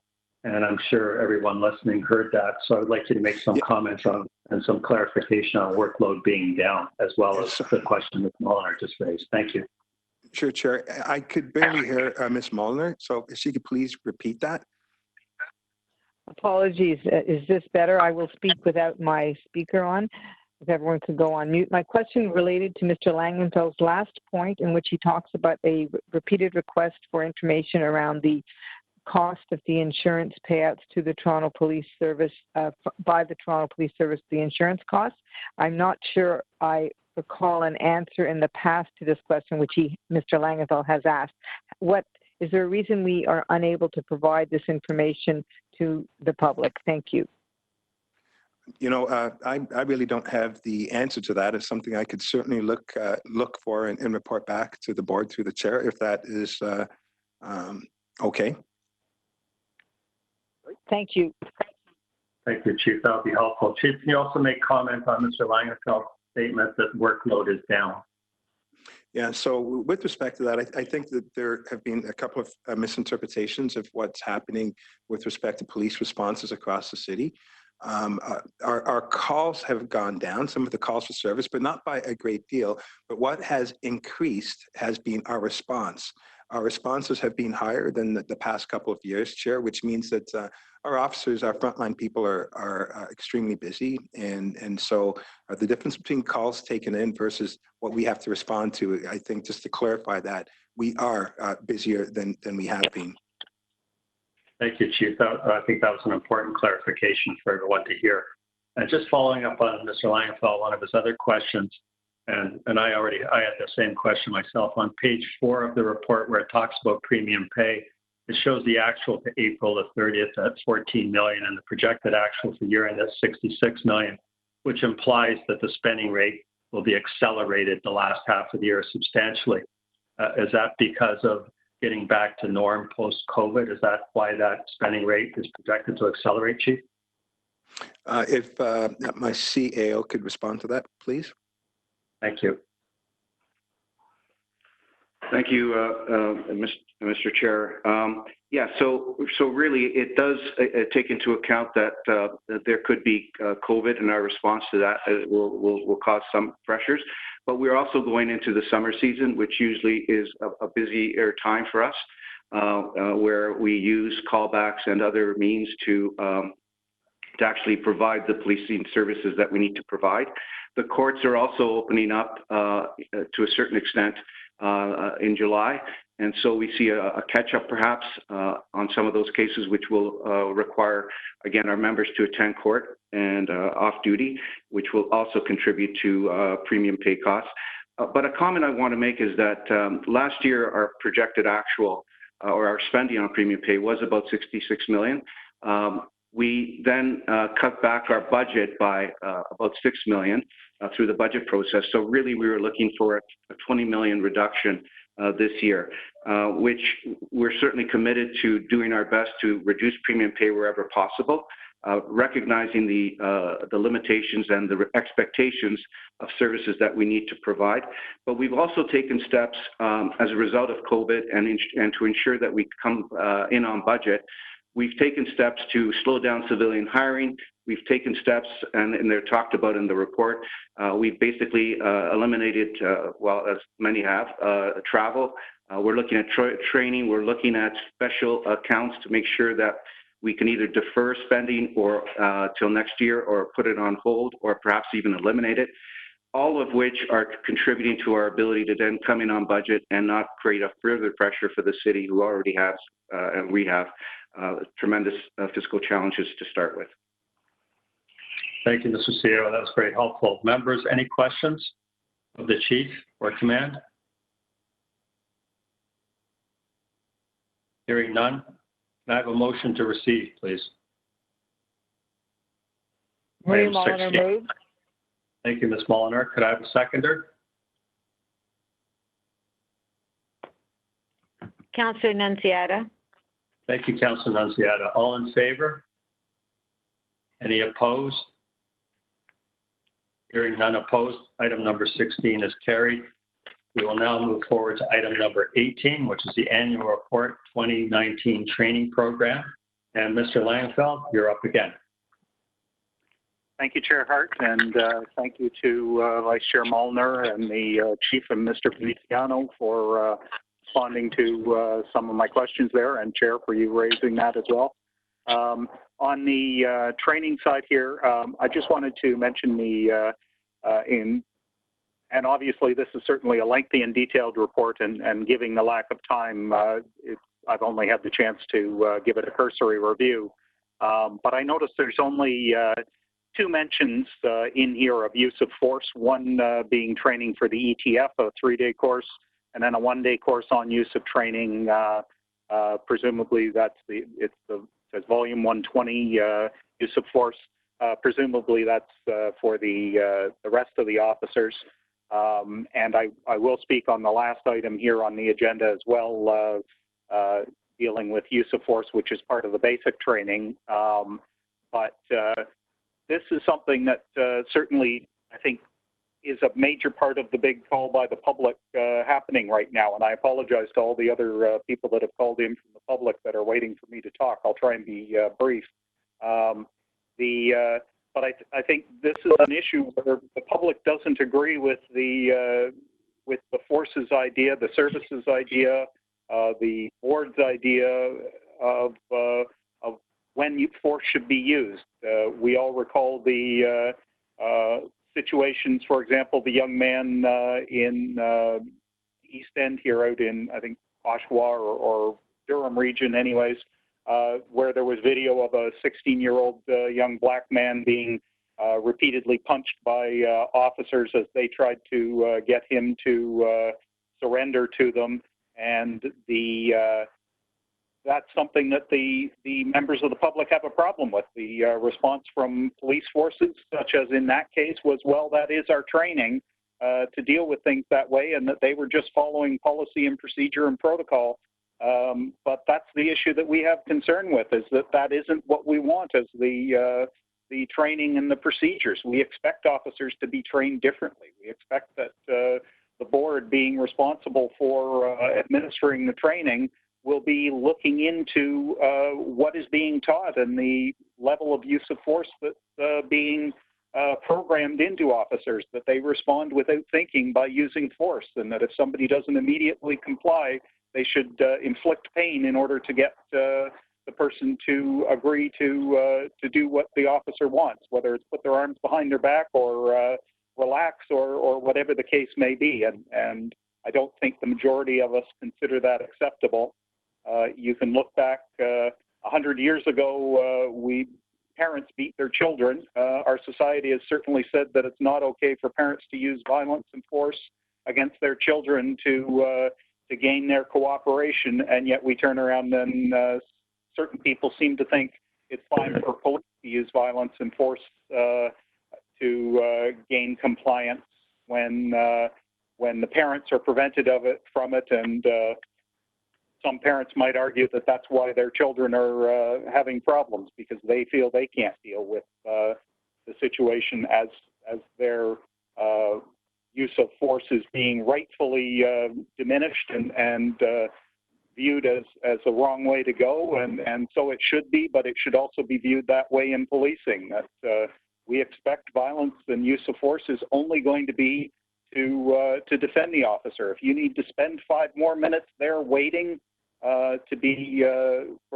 and I'm sure everyone listening heard that. So I would like you to make some comments on and some clarification on workload being down, as well as the question Ms. Molnar just raised. Thank you. Sure, Chair. I could barely hear Ms. Molnar, so if she could please repeat that. Apologies. Is this better? I will speak without my speaker on. If everyone could go on mute. My question related to Mr. Langenfeld's last point, in which he talks about a repeated request for information around the cost of the insurance payouts to the Toronto Police Service, by the Toronto Police Service, the insurance costs. I'm not sure I recall an answer in the past to this question, which Mr. Langenfeld has asked. Is there a reason we are unable to provide this information to the public? Thank you. You know, I really don't have the answer to that. It's something I could certainly look for and report back to the board through the chair, if that is okay. Thank you. Thank you, Chief. That would be helpful. Chief, can you also make comment on Mr. Langenfeld's statement that workload is down? Yeah, so with respect to that, I think that there have been a couple of misinterpretations of what's happening with respect to police responses across the city. Our calls have gone down, some of the calls for service, but not by a great deal. But what has increased has been our response. Our responses have been higher than the past couple of years, Chair, which means that our officers, our frontline people are extremely busy. And so the difference between calls taken in versus what we have to respond to, I think just to clarify that, we are busier than we have been. Thank you, Chief. I think that was an important clarification for everyone to hear. And just following up on Mr. Langenfeld, one of his other questions, and I had the same question myself. On page 4 of the report where it talks about premium pay, it shows the actual to April the 30th at 14 million and the projected actual for year end at 66 million, which implies that the spending rate will be accelerated the last half of the year substantially. Is that because of getting back to norm post-COVID? Is that why that spending rate is projected to accelerate, Chief? If my CAO could respond to that, please. Thank you. Thank you, Mr. Chair. Yeah, so really it does take into account that there could be COVID, and our response to that will cause some pressures. But we're also going into the summer season, which usually is a busier time for us, where we use callbacks and other means to actually provide the policing services that we need to provide. The courts are also opening up to a certain extent in July. And so we see a catch-up perhaps on some of those cases, which will require, again, our members to attend court and off-duty, which will also contribute to premium pay costs. But a comment I want to make is that last year, our projected actual or our spending on premium pay was about 66 million. We then cut back our budget by about 6 million through the budget process. So really, we were looking for a 20 million reduction this year, which we're certainly committed to doing our best to reduce premium pay wherever possible, recognizing the limitations and the expectations of services that we need to provide. But we've also taken steps as a result of COVID and to ensure that we come in on budget. We've taken steps to slow down civilian hiring. We've taken steps, and they're talked about in the report. We've basically eliminated, well, as many have, travel. We're looking at training. We're looking at special accounts to make sure that we can either defer spending or till next year, or put it on hold, or perhaps even eliminate it. All of which are contributing to our ability to then come in on budget and not create a further pressure for the city, who already has, and we have, tremendous fiscal challenges to start with. Thank you, Mr. CEO. That was very helpful. Members, any questions of the Chief or Command? Hearing none, can I have a motion to receive, please? Marie Mulliner moves. Thank you, Ms. Mulliner. Could I have a seconder? Councillor Nunziata. Thank you, Councillor Nunziata. All in favor? Any opposed? Hearing none opposed, item number 16 is carried. We will now move forward to item number 18, which is the annual report 2019 training program. And Mr. Langfeld, you're up again. Thank you, Chair Hart, and thank you to Vice Chair Mulliner and the Chief and Mr. Feliciano for responding to some of my questions there, and Chair for you raising that as well. On the training side here, I just wanted to mention and obviously this is certainly a lengthy and detailed report, and given the lack of time, I've only had the chance to give it a cursory review. But I noticed there's only 2 mentions in here of use of force, one being training for the ETF, a 3-day course, and then a 1-day course on use of training. Presumably that's it says volume 120 use of force. Presumably that's for the rest of the officers. And I will speak on the last item here on the agenda as well, dealing with use of force, which is part of the basic training. But this is something that certainly, I think, is a major part of the big call by the public happening right now. And I apologize to all the other people that have called in from the public that are waiting for me to talk. I'll try and be brief. But I think this is an issue where the public doesn't agree with the forces idea, the services idea, the board's idea of when force should be used. We all recall the situations, for example, the young man in East End here out in, I think, Oshawa or Durham region anyways, where there was video of a 16-year-old young black man being repeatedly punched by officers as they tried to get him to surrender to them. And the that's something that the members of the public have a problem with. The response from police forces, such as in that case, was, well, that is our training to deal with things that way, and that they were just following policy and procedure and protocol. But that's the issue that we have concern with, is that that isn't what we want as the training and the procedures. We expect officers to be trained differently. We expect that the board, being responsible for administering the training, will be looking into what is being taught and the level of use of force that's being programmed into officers, that they respond without thinking by using force, and that if somebody doesn't immediately comply, they should inflict pain in order to get the person to agree to do what the officer wants, whether it's put their arms behind their back or relax or whatever the case may be. And I don't think the majority of us consider that acceptable. You can look back 100 years ago, parents beat their children. Our society has certainly said that it's not okay for parents to use violence and force against their children to gain their cooperation, and yet we turn around and certain people seem to think it's fine for police to use violence and force to gain compliance when the parents are prevented from it, and some parents might argue that that's why their children are having problems, because they feel they can't deal with the situation as their use of force is being rightfully diminished and viewed as a wrong way to go, and so it should be, but it should also be viewed that way in policing, that we expect violence and use of force is only going to be to defend the officer. If you need to spend 5 more minutes there waiting for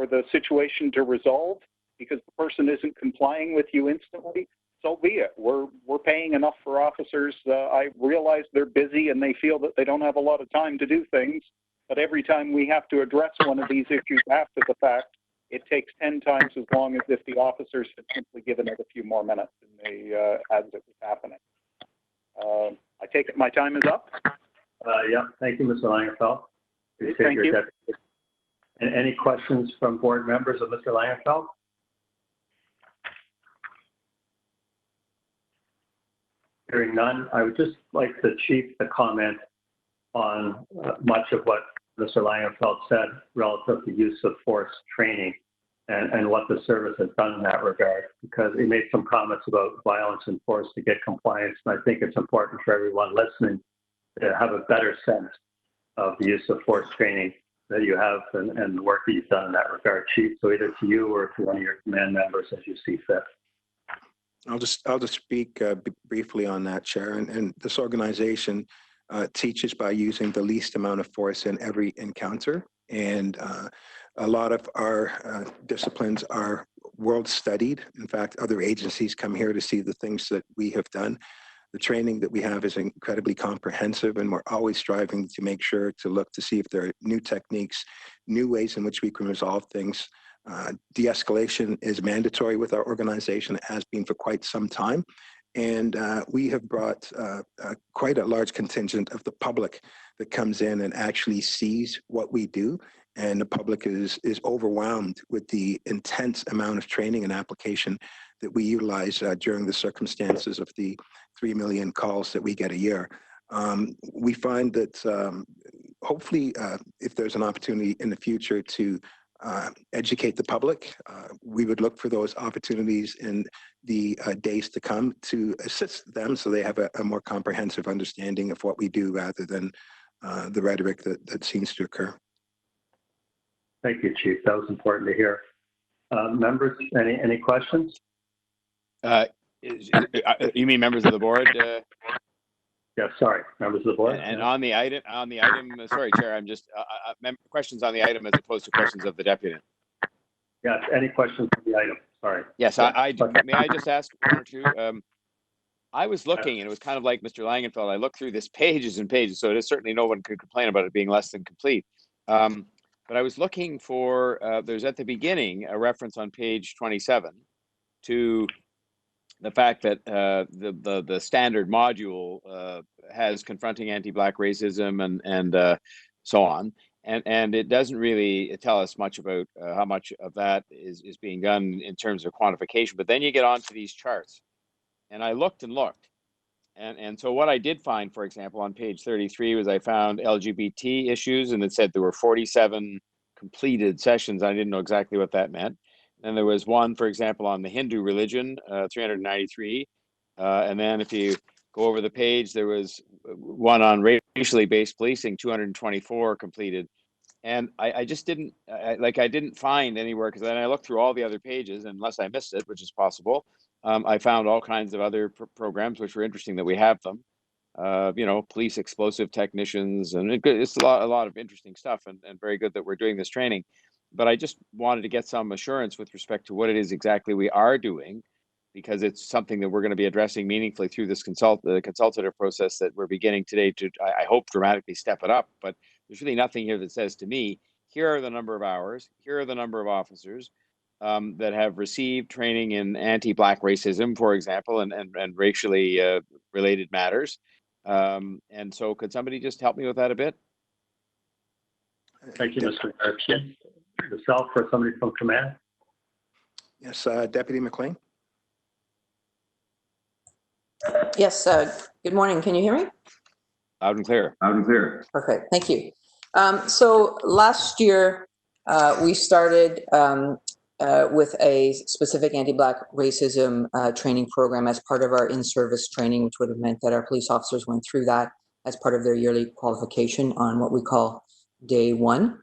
the situation to resolve because the person isn't complying with you instantly, so be it. We're paying enough for officers. I realize they're busy and they feel that they don't have a lot of time to do things, but every time we have to address one of these issues after the fact, it takes 10 times as long as if the officers had simply given it a few more minutes as it was happening. I take it my time is up? Yeah, thank you, Mr. Langenfeld. Thank you. And any questions from board members of Mr. Langenfeld? Hearing none, I would just like the chief to comment on much of what Mr. Langenfeld said relative to use of force training and what the service has done in that regard, because he made some comments about violence and force to get compliance, and I think it's important for everyone listening to have a better sense of the use of force training that you have and the work that you've done in that regard, Chief. So either to you or to one of your command members as you see fit. I'll just speak briefly on that, Chair. And this organization teaches by using the least amount of force in every encounter. And a lot of our disciplines are world studied. In fact, other agencies come here to see the things that we have done. The training that we have is incredibly comprehensive, and we're always striving to make sure to look to see if there are new techniques, new ways in which we can resolve things. De-escalation is mandatory with our organization. It has been for quite some time. And we have brought quite a large contingent of the public that comes in and actually sees what we do. And the public is overwhelmed with the intense amount of training and application that we utilize during the circumstances of the 3 million calls that we get a year. We find that hopefully if there's an opportunity in the future to educate the public, we would look for those opportunities in the days to come to assist them so they have a more comprehensive understanding of what we do rather than the rhetoric that seems to occur. Thank you, Chief. That was important to hear. Members, any questions? You mean members of the board? Yeah, sorry, members of the board. And on the item, sorry, Chair, I'm just questions on the item as opposed to questions of the deputy. Yes, any questions on the item? Sorry. Yes, I do. May I just ask one or two? I was looking, and it was kind of like Mr. Langenfeld. I looked through this pages and pages, so it is certainly no one could complain about it being less than complete. But I was looking for, there's at the beginning a reference on page 27 to the fact that the standard module has confronting anti-Black racism and so on. and it doesn't really tell us much about how much of that is being done in terms of quantification. But then you get onto these charts, and I looked and looked, and so what I did find, for example, on page 33 was I found LGBT issues, and it said there were 47 completed sessions. I didn't know exactly what that meant. And there was one, for example, on the Hindu religion, 393, and then if you go over the page, there was one on racially based policing, 224 completed. And I just didn't I didn't find anywhere, because then I looked through all the other pages, and unless I missed it, which is possible, I found all kinds of other programs which were interesting that we have them. You know, police explosive technicians, and it's a lot of interesting stuff, and very good that we're doing this training. But I just wanted to get some assurance with respect to what it is exactly we are doing, because it's something that we're going to be addressing meaningfully through this consultative process that we're beginning today to, I hope, dramatically step it up. But there's really nothing here that says to me, here are the number of hours, here are the number of officers that have received training in anti-Black racism, for example, and racially related matters. And so could somebody just help me with that a bit? Thank you, Mr. Chair. Yourself or somebody from command? Yes, Deputy McLean. Yes, good morning. Can you hear me? Loud and clear. Loud and clear. Perfect, thank you. So last year, we started with a specific anti-Black racism training program as part of our in-service training, which would have meant that our police officers went through that as part of their yearly qualification on what we call day one.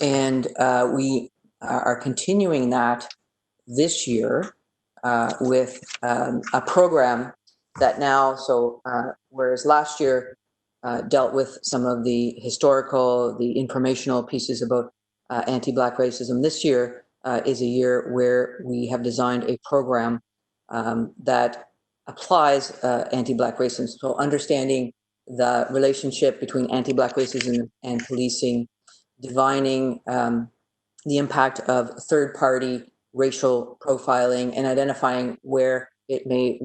And we are continuing that this year with a program that now, whereas last year dealt with some of the historical, the informational pieces about anti-Black racism, this year is a year where we have designed a program that applies anti-Black racism. So understanding the relationship between anti-Black racism and policing, divining the impact of third-party racial profiling, and identifying where it may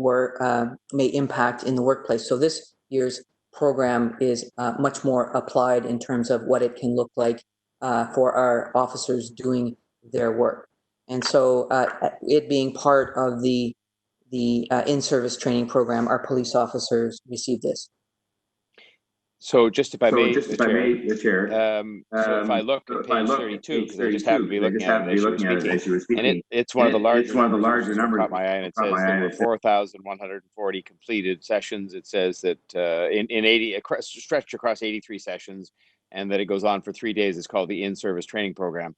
impact in the workplace. So this year's program is much more applied in terms of what it can look like for our officers doing their work. And so it being part of the in-service training program, our police officers receive this. So just if I may, the chair. So if I look at page 32, because I just happened to be looking at it as you were speaking, and it's one of the larger numbers that caught my eye, and it says there were 4,140 completed sessions. It says that in 80, stretched across 83 sessions, and that it goes on for 3 days. It's called the in-service training program.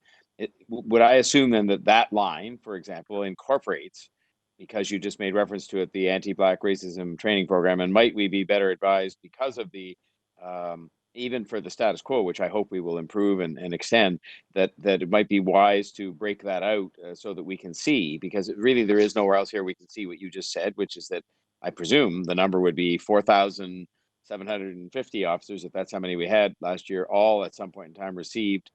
Would I assume then that line, for example, incorporates, because you just made reference to it, the anti-Black racism training program, and might we be better advised because of the even for the status quo, which I hope we will improve and extend, that it might be wise to break that out so that we can see, because really there is nowhere else here we can see what you just said, which is that I presume the number would be 4,750 officers, if that's how many we had last year, all at some point in time received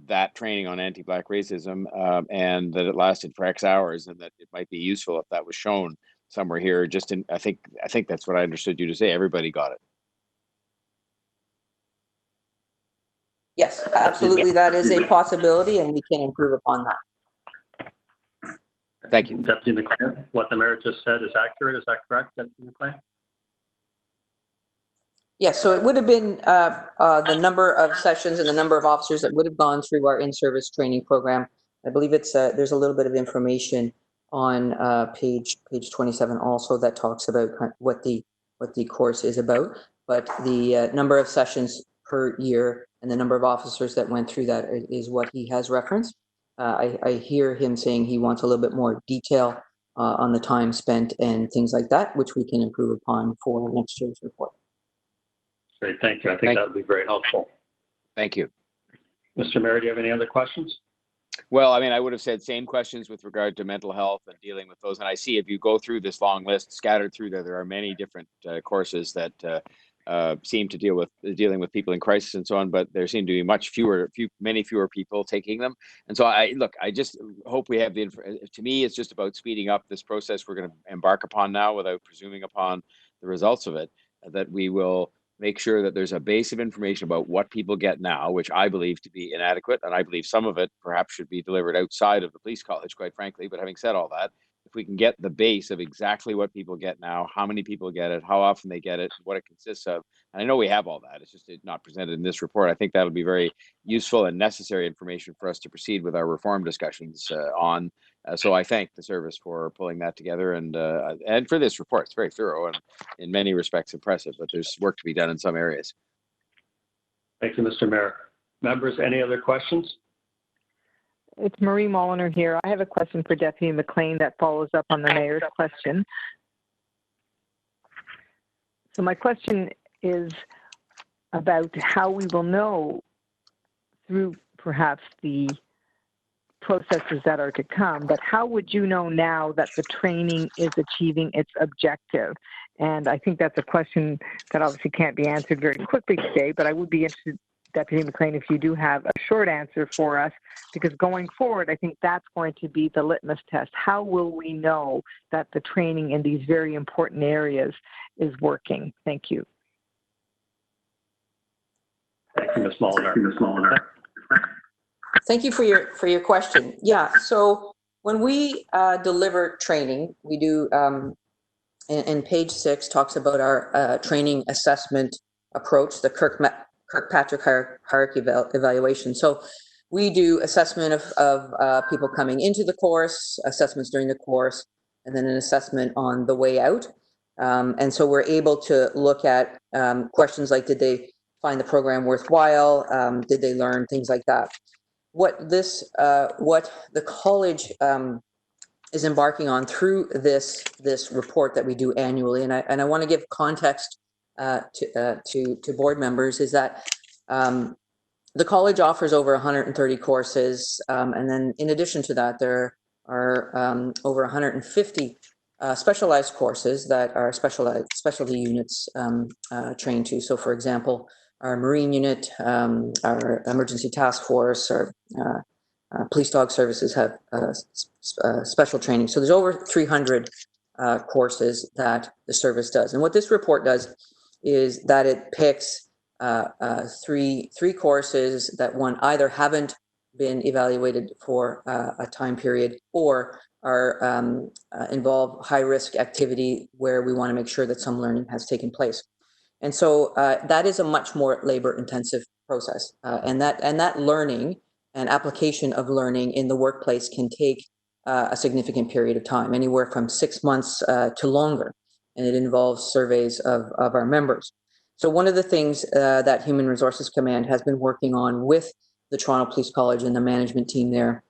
that training on anti-Black racism, and that it lasted for X hours, and that it might be useful if that was shown somewhere here. Just in, I think that's what I understood you to say. Everybody got it. Yes, absolutely. That is a possibility, and we can improve upon that. Thank you. Deputy McLean, what the mayor just said is accurate. Is that correct, Deputy McLean? Yes, so it would have been the number of sessions and the number of officers that would have gone through our in-service training program. I believe it's there's a little bit of information on page 27 also that talks about what the course is about, but the number of sessions per year and the number of officers that went through that is what he has referenced. I hear him saying he wants a little bit more detail on the time spent and things like that, which we can improve upon for next year's report. Great, thank you. I think that would be very helpful. Thank you. Mr. Mayor, do you have any other questions? Well, I mean, I would have said same questions with regard to mental health and dealing with those. And I see if you go through this long list scattered through there are many different courses that seem to dealing with people in crisis and so on, but there seem to be many fewer people taking them. And so I just hope we have to me, it's just about speeding up this process we're going to embark upon now without presuming upon the results of it, that we will make sure that there's a base of information about what people get now, which I believe to be inadequate. And I believe some of it perhaps should be delivered outside of the police college, quite frankly. But having said all that, if we can get the base of exactly what people get now, how many people get it, how often they get it, what it consists of, and I know we have all that, it's just not presented in this report. I think that'll be very useful and necessary information for us to proceed with our reform discussions on. So I thank the service for pulling that together and for this report. It's very thorough and in many respects impressive, but there's work to be done in some areas. Thank you, Mr. Mayor. Members, any other questions? It's Marie Molliner here. I have a question for Deputy McLean that follows up on the mayor's question. So my question is about how we will know through perhaps the processes that are to come, but how would you know now that the training is achieving its objective? And I think that's a question that obviously can't be answered very quickly today, but I would be interested, Deputy McLean, if you do have a short answer for us, because going forward, I think that's going to be the litmus test. How will we know that the training in these very important areas is working? Thank you. Thank you, Ms. Molliner. Thank you for your question. Yeah, so when we deliver training, we do, and page 6 talks about our training assessment approach, the Kirkpatrick hierarchy evaluation. So we do assessment of people coming into the course, assessments during the course, and then an assessment on the way out. And so we're able to look at questions like, did they find the program worthwhile? Did they learn things like that? What the college is embarking on through this report that we do annually, and I want to give context to board members, is that the college offers over 130 courses, and then in addition to that, there are over 150 specialized courses that our specialty units train to. So, for example, our Marine unit, our emergency task force, our police dog services have special training. So there's over 300 courses that the service does. And what this report does is that it picks three courses that either haven't been evaluated for a time period or are involve high-risk activity where we want to make sure that some learning has taken place. And so that is a much more labor-intensive process, and that learning and application of learning in the workplace can take a significant period of time, anywhere from 6 months to longer, and it involves surveys of our members. So one of the things that Human Resources Command has been working on with the Toronto Police College and the management team there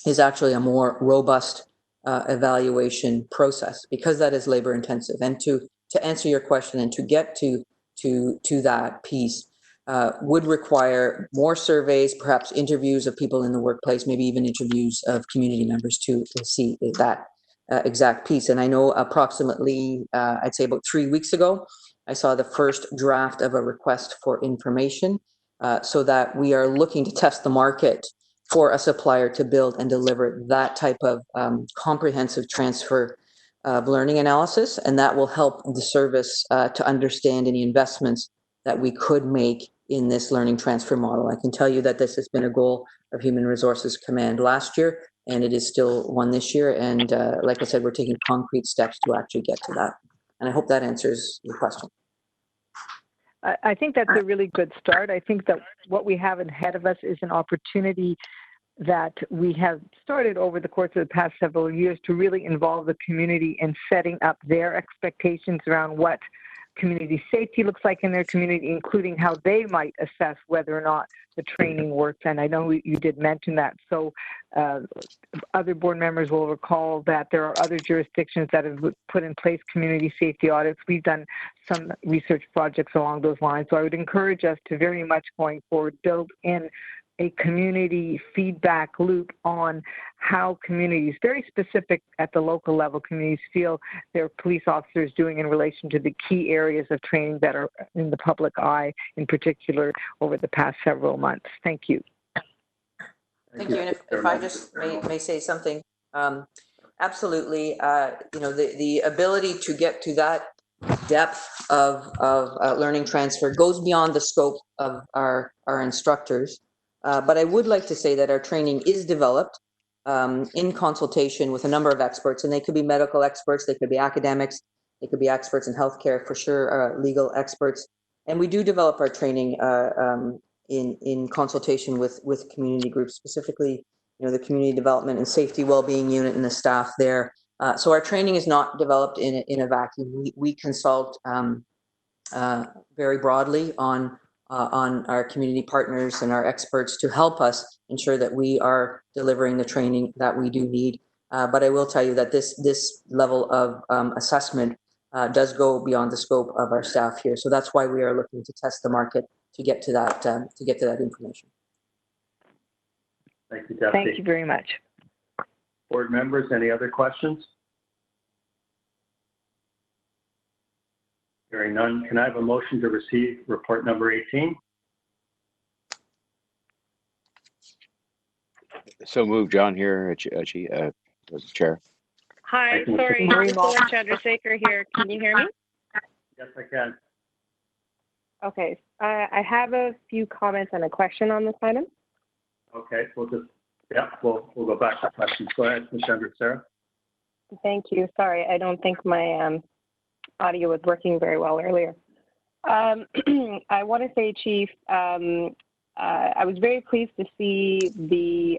is actually a more robust evaluation process, because that is labor-intensive. And to answer your question and to get to that piece would require more surveys, perhaps interviews of people in the workplace, maybe even interviews of community members to see that exact piece. And I know approximately, I'd say about 3 weeks ago, I saw the first draft of a request for information so that we are looking to test the market for a supplier to build and deliver that type of comprehensive transfer of learning analysis, and that will help the service to understand any investments that we could make in this learning transfer model. I can tell you that this has been a goal of Human Resources Command last year, and it is still one this year. And like I said, we're taking concrete steps to actually get to that. And I hope that answers your question. I think that's a really good start. I think that what we have ahead of us is an opportunity that we have started over the course of the past several years to really involve the community in setting up their expectations around what community safety looks like in their community, including how they might assess whether or not the training works. And I know you did mention that. So other board members will recall that there are other jurisdictions that have put in place community safety audits. We've done some research projects along those lines. So I would encourage us to very much going forward build in a community feedback loop on how communities, very specific at the local level, communities feel their police officers doing in relation to the key areas of training that are in the public eye, in particular, over the past several months. Thank you. Thank you. And if I just may say something, absolutely, you know, the ability to get to that depth of learning transfer goes beyond the scope of our instructors. But I would like to say that our training is developed in consultation with a number of experts, and they could be medical experts, they could be academics, they could be experts in healthcare, for sure, legal experts. And we do develop our training in consultation with community groups, specifically, the community development and safety well-being unit and the staff there. So our training is not developed in a vacuum. We consult very broadly on our community partners and our experts to help us ensure that we are delivering the training that we do need. But I will tell you that this level of assessment does go beyond the scope of our staff here. So that's why we are looking to test the market to get to that information. Thank you, Deputy. Thank you very much. Board members, any other questions? Hearing none, can I have a motion to receive report number 18? So moved, John here, Chair. Hi, sorry, Nicola Chandrasekhar here. Can you hear me? Yes, I can. Okay, I have a few comments and a question on this item. Okay, we'll go back to questions. Go ahead, Ms. Chandrasekhar. Thank you. Sorry, I don't think my audio was working very well earlier. I want to say, Chief, I was very pleased to see the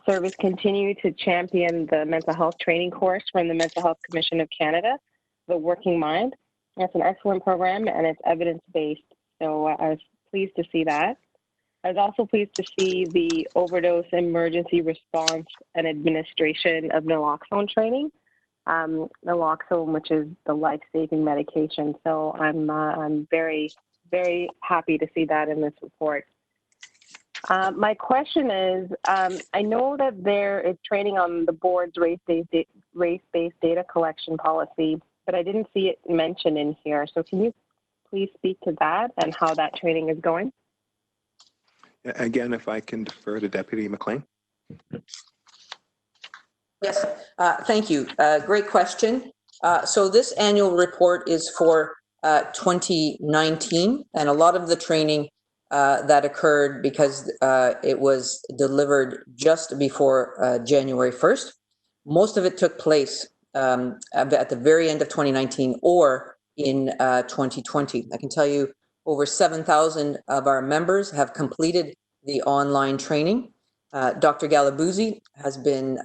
service continue to champion the mental health training course from the Mental Health Commission of Canada, The Working Mind. That's an excellent program and it's evidence-based. So I was pleased to see that. I was also pleased to see the overdose emergency response and administration of naloxone training. Naloxone, which is the life-saving medication. So I'm very, very happy to see that in this report. My question is, I know that there is training on the board's race-based data collection policy, but I didn't see it mentioned in here. So can you please speak to that and how that training is going? Again, if I can defer to Deputy McLean. Yes, thank you. Great question. So this annual report is for 2019, and a lot of the training that occurred because it was delivered just before January 1st. Most of it took place at the very end of 2019 or in 2020. I can tell you over 7,000 of our members have completed the online training. Dr. Galabuzzi has been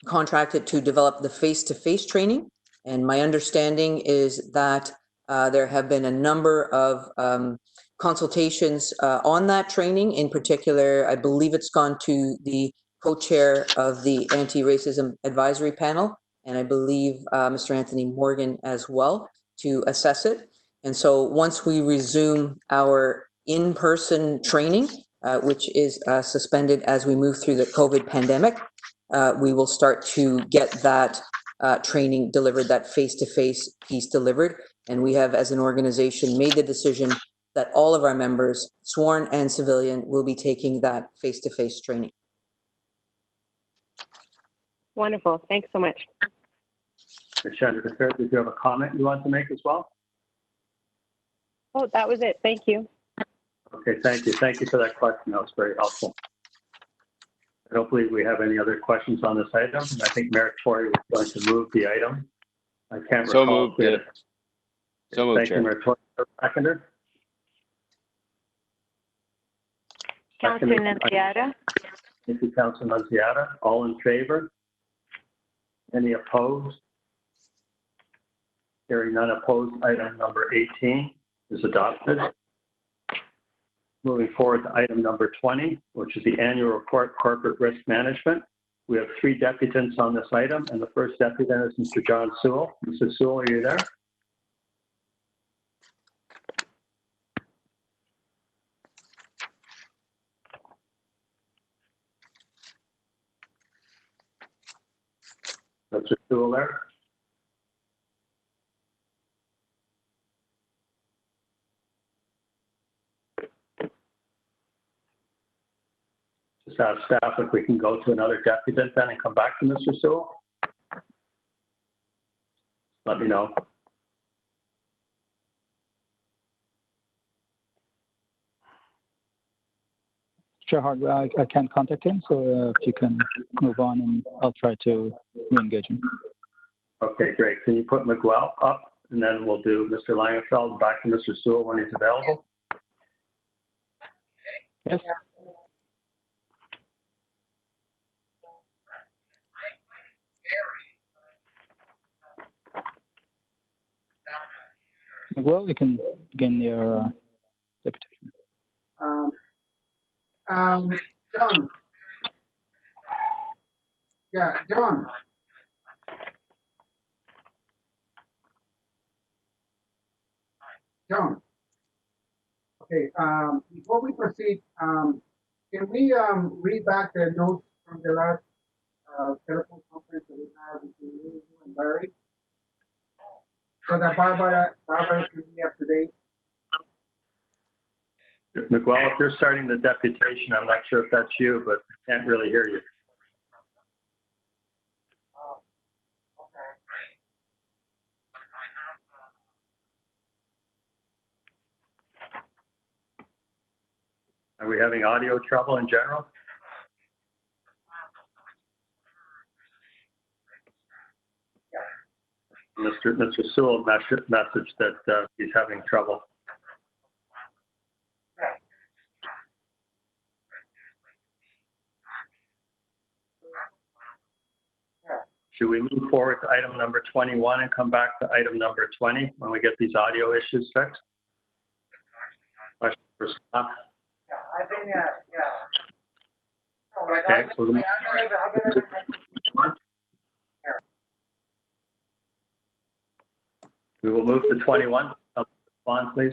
contracted to develop the face-to-face training. And my understanding is that there have been a number of consultations on that training. In particular, I believe it's gone to the co-chair of the Anti-Racism Advisory Panel, and I believe Mr. Anthony Morgan as well, to assess it. And so once we resume our in-person training, which is suspended as we move through the COVID pandemic, we will start to get that training delivered, that face-to-face piece delivered. And we have, as an organization, made the decision that all of our members, sworn and civilian, will be taking that face-to-face training. Wonderful. Thanks so much. Ms. Chandrasekhar, did you have a comment you want to make as well? Oh, that was it. Thank you. Okay, thank you. Thank you for that question. That was very helpful. And hopefully we have any other questions on this item. And I think Mayor Tory was going to move the item. I can't recall. Moved, yeah. So moved, Thank you, Mayor Tory. Seconder? Councillor Nunziata. Thank you, Councillor Nunziata. All in favor? Any opposed? Hearing none opposed, item number 18 is adopted. Moving forward to item number 20, which is the annual report, corporate risk management. We have 3 deputants on this item, and the first deputant is Mr. John Sewell. Mr. Sewell, are you there? Mr. Sewell there? Just ask staff if we can go to another deputant then and come back to Mr. Sewell. Let me know. Chair Hart, I can't contact him, so if you can move on, and I'll try to re-engage him. Okay, great. Can you put Miguel up, and then we'll do Mr. Langenfeld back to Mr. Sewell when he's available. Yes. Well, you can begin your deputation. John. Yeah, John. John. Okay, before we proceed, can we read back the notes from the last telephone conference that we had between you and Barry? So that Barbara can be up to date. Miguel, if you're starting the deputation, I'm not sure if that's you, but I can't really hear you. Are we having audio trouble in general? Mr. Sewell messaged that he's having trouble. Should we move forward to item number 21 and come back to item number 20 when we get these audio issues fixed? Question for staff. I think, Okay, so we will move to 21. Respond, please.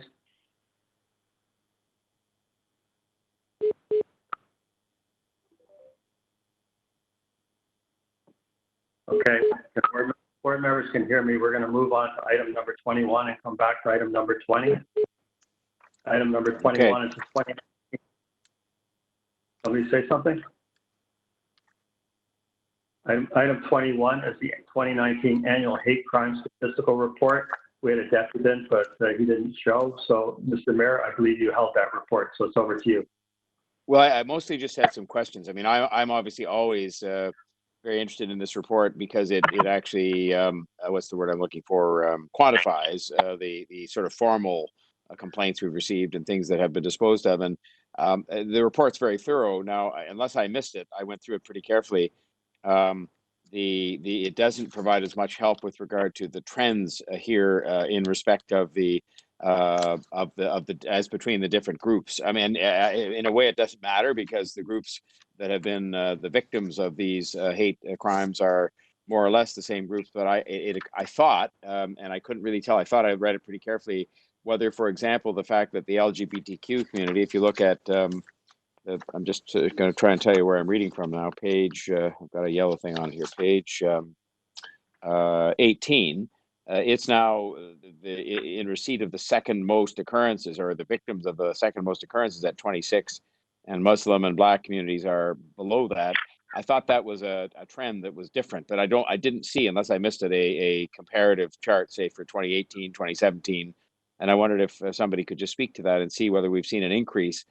Okay, if board members can hear me, we're going to move on to item number 21 and come back to item number 20. Item number 21 is the 20. Somebody say something? Item 21 is the 2019 annual hate crime statistical report. We had a deputant, but he didn't show. So, Mr. Mayor, I believe you held that report, so it's over to you. Well, I mostly just had some questions. I mean, I'm obviously always very interested in this report because it actually, what's the word I'm looking for, quantifies the sort of formal complaints we've received and things that have been disposed of. And the report's very thorough. Now, unless I missed it, I went through it pretty carefully. It doesn't provide as much help with regard to the trends here in respect of the as between the different groups. I mean, in a way, it doesn't matter because the groups that have been the victims of these hate crimes are more or less the same groups. But I thought, and I couldn't really tell. I thought I read it pretty carefully. Whether, for example, the fact that the LGBTQ community, if you look at I'm just going to try and tell you where I'm reading from now. Page, I've got a yellow thing on here. Page 18. It's now in receipt of the second most occurrences, or the victims of the second most occurrences at 26, and Muslim and Black communities are below that. I thought that was a trend that was different, but I didn't see, unless I missed it, a comparative chart, say for 2018, 2017, and I wondered if somebody could just speak to that and see whether we've seen an increase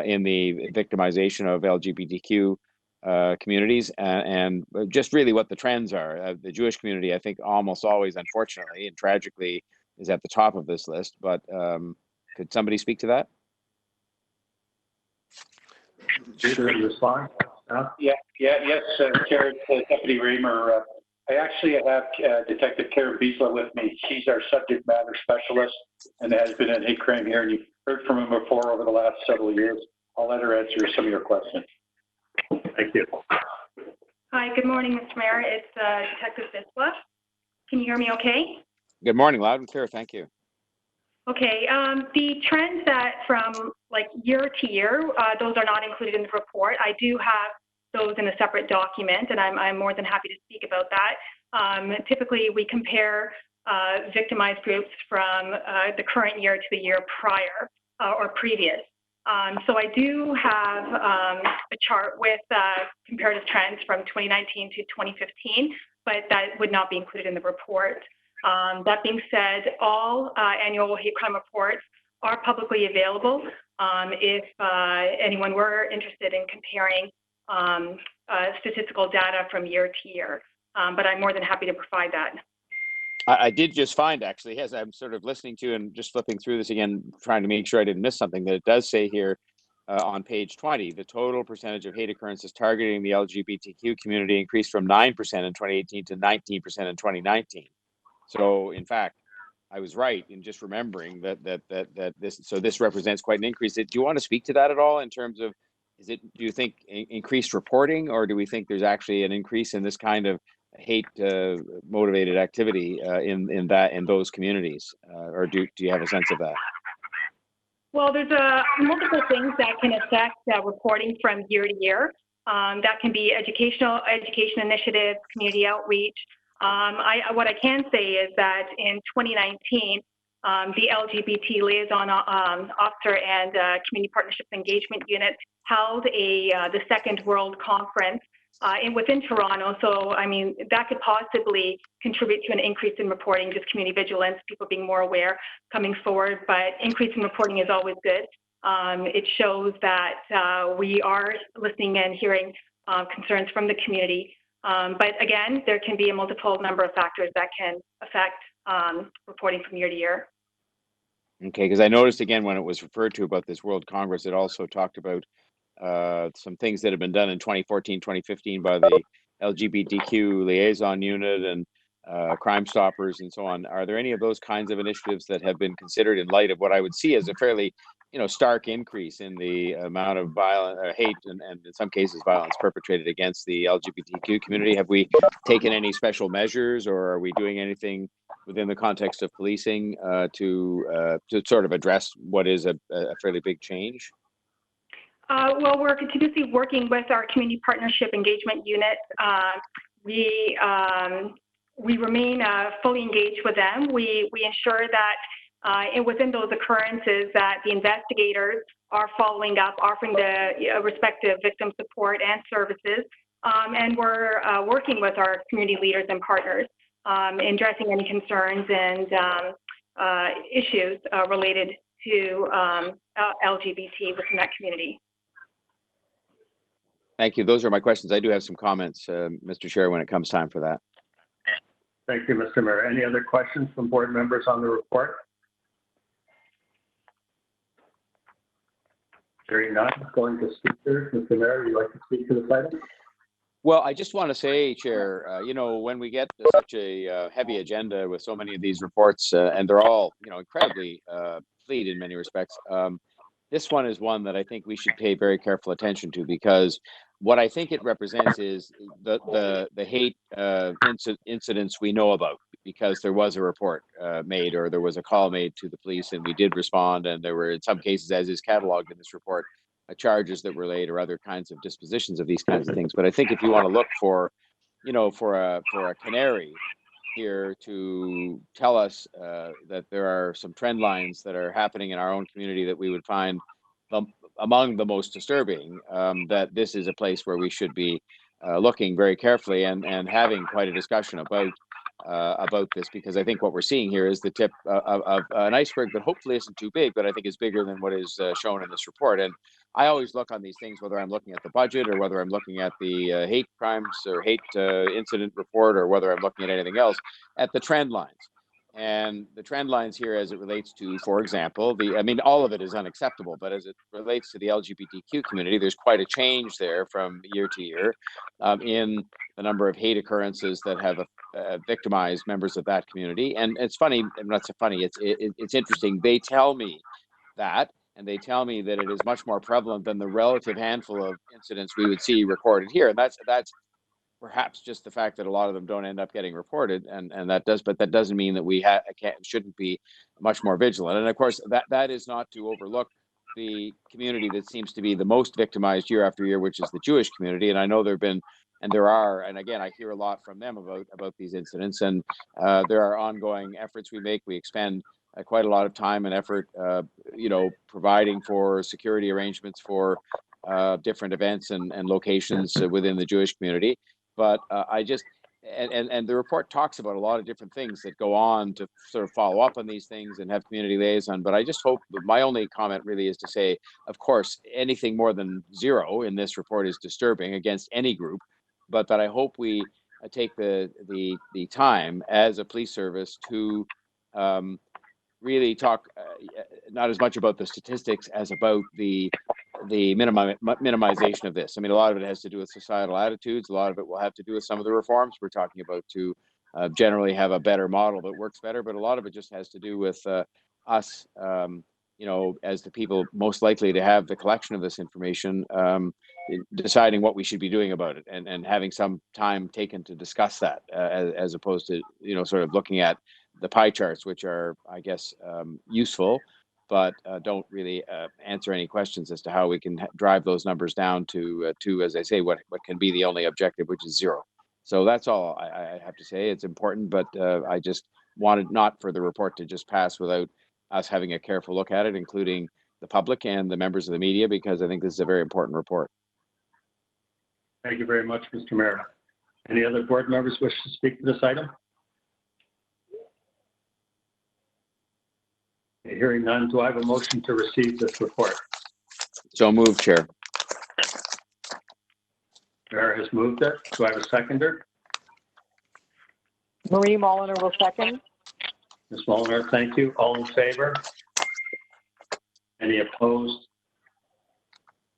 in the victimization of LGBTQ communities and just really what the trends are. The Jewish community, I think, almost always, unfortunately and tragically, is at the top of this list. But could somebody speak to that? Sure. Respond. Yes, Chair, Deputy Reamer. I actually have Detective Karen Beasler with me. She's our subject matter specialist and has been in hate crime here, and you've heard from him before over the last several years. I'll let her answer some of your questions. Thank you. Hi, good morning, Mr. Mayor. It's Detective Beasler. Can you hear me okay? Good morning, loud and clear. Thank you. Okay, the trends that from like year to year, those are not included in the report. I do have those in a separate document, and I'm more than happy to speak about that. Typically, we compare victimized groups from the current year to the year prior or previous. So I do have a chart with comparative trends from 2019 to 2015, but that would not be included in the report. That being said, all annual hate crime reports are publicly available if anyone were interested in comparing statistical data from year to year. But I'm more than happy to provide that. I did just find, actually, as I'm sort of listening to and just flipping through this again, trying to make sure I didn't miss something, that it does say here on page 20, the total percentage of hate occurrences targeting the LGBTQ community increased from 9% in 2018 to 19% in 2019. So, in fact, I was right in just remembering that this represents quite an increase. Do you want to speak to that at all in terms of, do you think increased reporting, or do we think there's actually an increase in this kind of hate motivated activity in those communities, or do you have a sense of that? Well, there's multiple things that can affect reporting from year to year. That can be education initiatives, community outreach. What I can say is that in 2019, the LGBT Liaison Officer and Community Partnerships Engagement Unit held the Second World Conference within Toronto. So, I mean, that could possibly contribute to an increase in reporting, just community vigilance, people being more aware coming forward. But increase in reporting is always good. It shows that we are listening and hearing concerns from the community. But again, there can be a multiple number of factors that can affect reporting from year to year. Okay, because I noticed again when it was referred to about this World Congress, it also talked about some things that have been done in 2014, 2015 by the LGBTQ liaison unit and Crime Stoppers and so on. Are there any of those kinds of initiatives that have been considered in light of what I would see as a fairly, stark increase in the amount of hate and in some cases violence perpetrated against the LGBTQ community? Have we taken any special measures, or are we doing anything within the context of policing to sort of address what is a fairly big change? Well, we're continuously working with our community partnership engagement unit. We remain fully engaged with them. We ensure that within those occurrences that the investigators are following up, offering the respective victim support and services. And we're working with our community leaders and partners in addressing any concerns and issues related to LGBT within that community. Thank you. Those are my questions. I do have some comments, Mr. Chair, when it comes time for that. Thank you, Mr. Mayor. Any other questions from board members on the report? Hearing none, going to speakers. Mr. Mayor, would you like to speak to this item? Well, I just want to say, Chair, when we get such a heavy agenda with so many of these reports, and they're all, incredibly complete in many respects, this one is one that I think we should pay very careful attention to, because what I think it represents is the hate incidents we know about, because there was a report made, or there was a call made to the police, and we did respond, and there were, in some cases, as is cataloged in this report, charges that were laid, or other kinds of dispositions of these kinds of things. But I think if you want to look for, for a canary here to tell us that there are some trend lines that are happening in our own community that we would find among the most disturbing, that this is a place where we should be looking very carefully and having quite a discussion about this, because I think what we're seeing here is the tip of an iceberg that hopefully isn't too big, but I think is bigger than what is shown in this report. And I always look on these things, whether I'm looking at the budget, or whether I'm looking at the hate crimes or hate incident report, or whether I'm looking at anything else, at the trend lines. And the trend lines here, as it relates to, for example, all of it is unacceptable, but as it relates to the LGBTQ community, there's quite a change there from year to year in the number of hate occurrences that have victimized members of that community. And it's funny, not so funny, it's interesting. They tell me that, and they tell me that it is much more prevalent than the relative handful of incidents we would see recorded here. And that's perhaps just the fact that a lot of them don't end up getting reported, but that doesn't mean that we shouldn't be much more vigilant. And of course, that is not to overlook the community that seems to be the most victimized year after year, which is the Jewish community. And I know and again, I hear a lot from them about these incidents, and there are ongoing efforts we make. We expend quite a lot of time and effort, providing for security arrangements for different events and locations within the Jewish community. But and the report talks about a lot of different things that go on to sort of follow up on these things and have community liaison. But I just hope, my only comment really is to say, of course, anything more than 0 in this report is disturbing against any group, but that I hope we take the time as a police service to really talk not as much about the statistics as about the minimization of this. I mean, a lot of it has to do with societal attitudes. A lot of it will have to do with some of the reforms we're talking about to generally have a better model that works better. But a lot of it just has to do with us, you know, as the people most likely to have the collection of this information, deciding what we should be doing about it, and having some time taken to discuss that, as opposed to, you know, sort of looking at the pie charts, which are, I guess, useful, but don't really answer any questions as to how we can drive those numbers down to, as I say, what can be the only objective, which is 0. So that's all I have to say. It's important, but I just wanted not for the report to just pass without us having a careful look at it, including the public and the members of the media, because I think this is a very important report. Thank you very much, Mr. Mayor. Any other board members wish to speak to this item? Hearing none, do I have a motion to receive this report? So moved, Chair. Mayor has moved it. Do I have a seconder? Marie Molliner will second. Ms. Molliner, thank you. All in favor? Any opposed?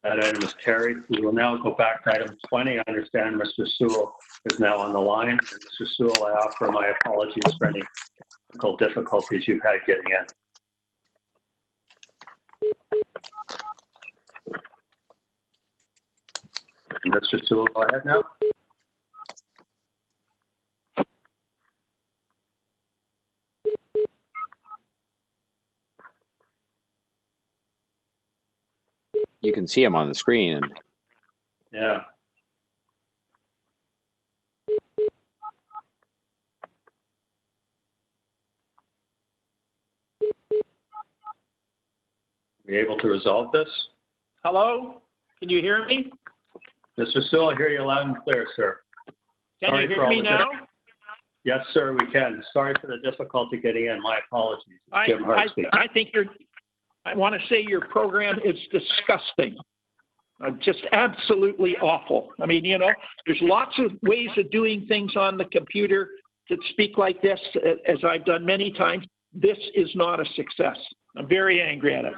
That item is carried. We will now go back to item 20. I understand Mr. Sewell is now on the line. Mr. Sewell, I offer my apologies for any technical difficulties you've had getting in. Mr. Sewell, go ahead now. You can see him on the screen. And yeah. Are we able to resolve this? Hello? Can you hear me? Mr. Sewell, I hear you loud and clear, sir. Can you hear me now? Yes, sir, we can. Sorry for the difficulty getting in. My apologies. Jim Hart speaking. I think I want to say your program is disgusting. Just absolutely awful. I mean, you know, there's lots of ways of doing things on the computer to speak like this, as I've done many times. This is not a success. I'm very angry at it.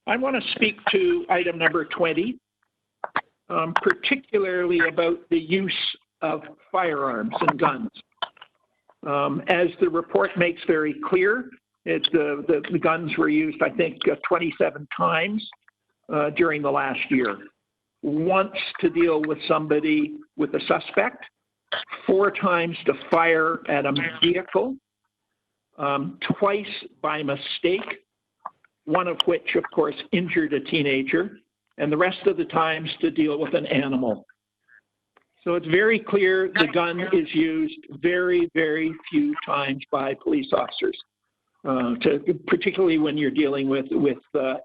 I want to speak to item number 20, particularly about the use of firearms and guns. As the report makes very clear, the guns were used, I think, 27 times during the last year. Once to deal with somebody, with a suspect, 4 times to fire at a vehicle, twice by mistake, one of which, of course, injured a teenager, and the rest of the times to deal with an animal. So it's very clear the gun is used very, very few times by police officers, particularly when you're dealing with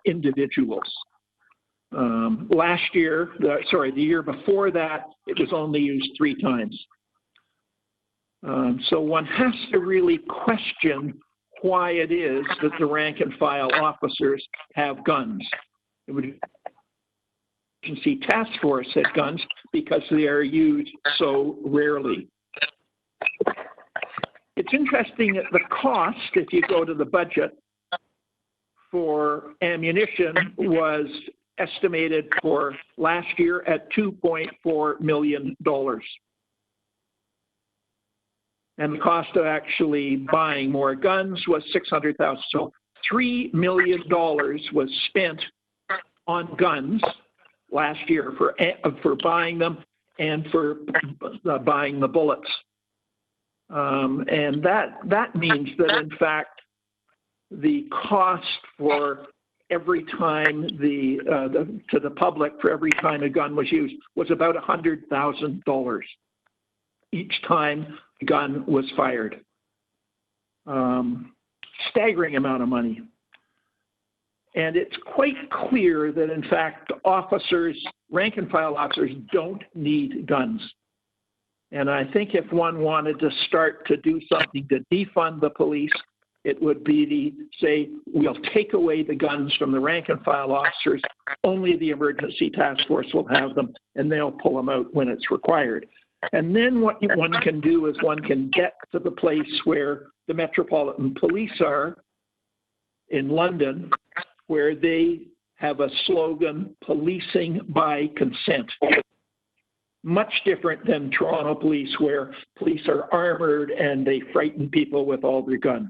individuals. Last year, the year before that, it was only used 3 times. So one has to really question why it is that the rank and file officers have guns. It would Agency Task Force had guns because they are used so rarely. It's interesting that the cost, if you go to the budget for ammunition, was estimated for last year at $2.4 million. And the cost of actually buying more guns was $600,000. So $3 million was spent on guns last year for buying them and for buying the bullets. And that means that, in fact, the cost for every time to the public for every time a gun was used was about $100,000 each time a gun was fired. Staggering amount of money. And it's quite clear that, in fact, officers, rank and file officers, don't need guns. And I think if one wanted to start to do something to defund the police, it would be to say, we'll take away the guns from the rank and file officers, only the emergency task force will have them, and they'll pull them out when it's required. And then what one can do is one can get to the place where the Metropolitan Police are in London, where they have a slogan, policing by consent. Much different than Toronto Police, where police are armored and they frighten people with all their guns.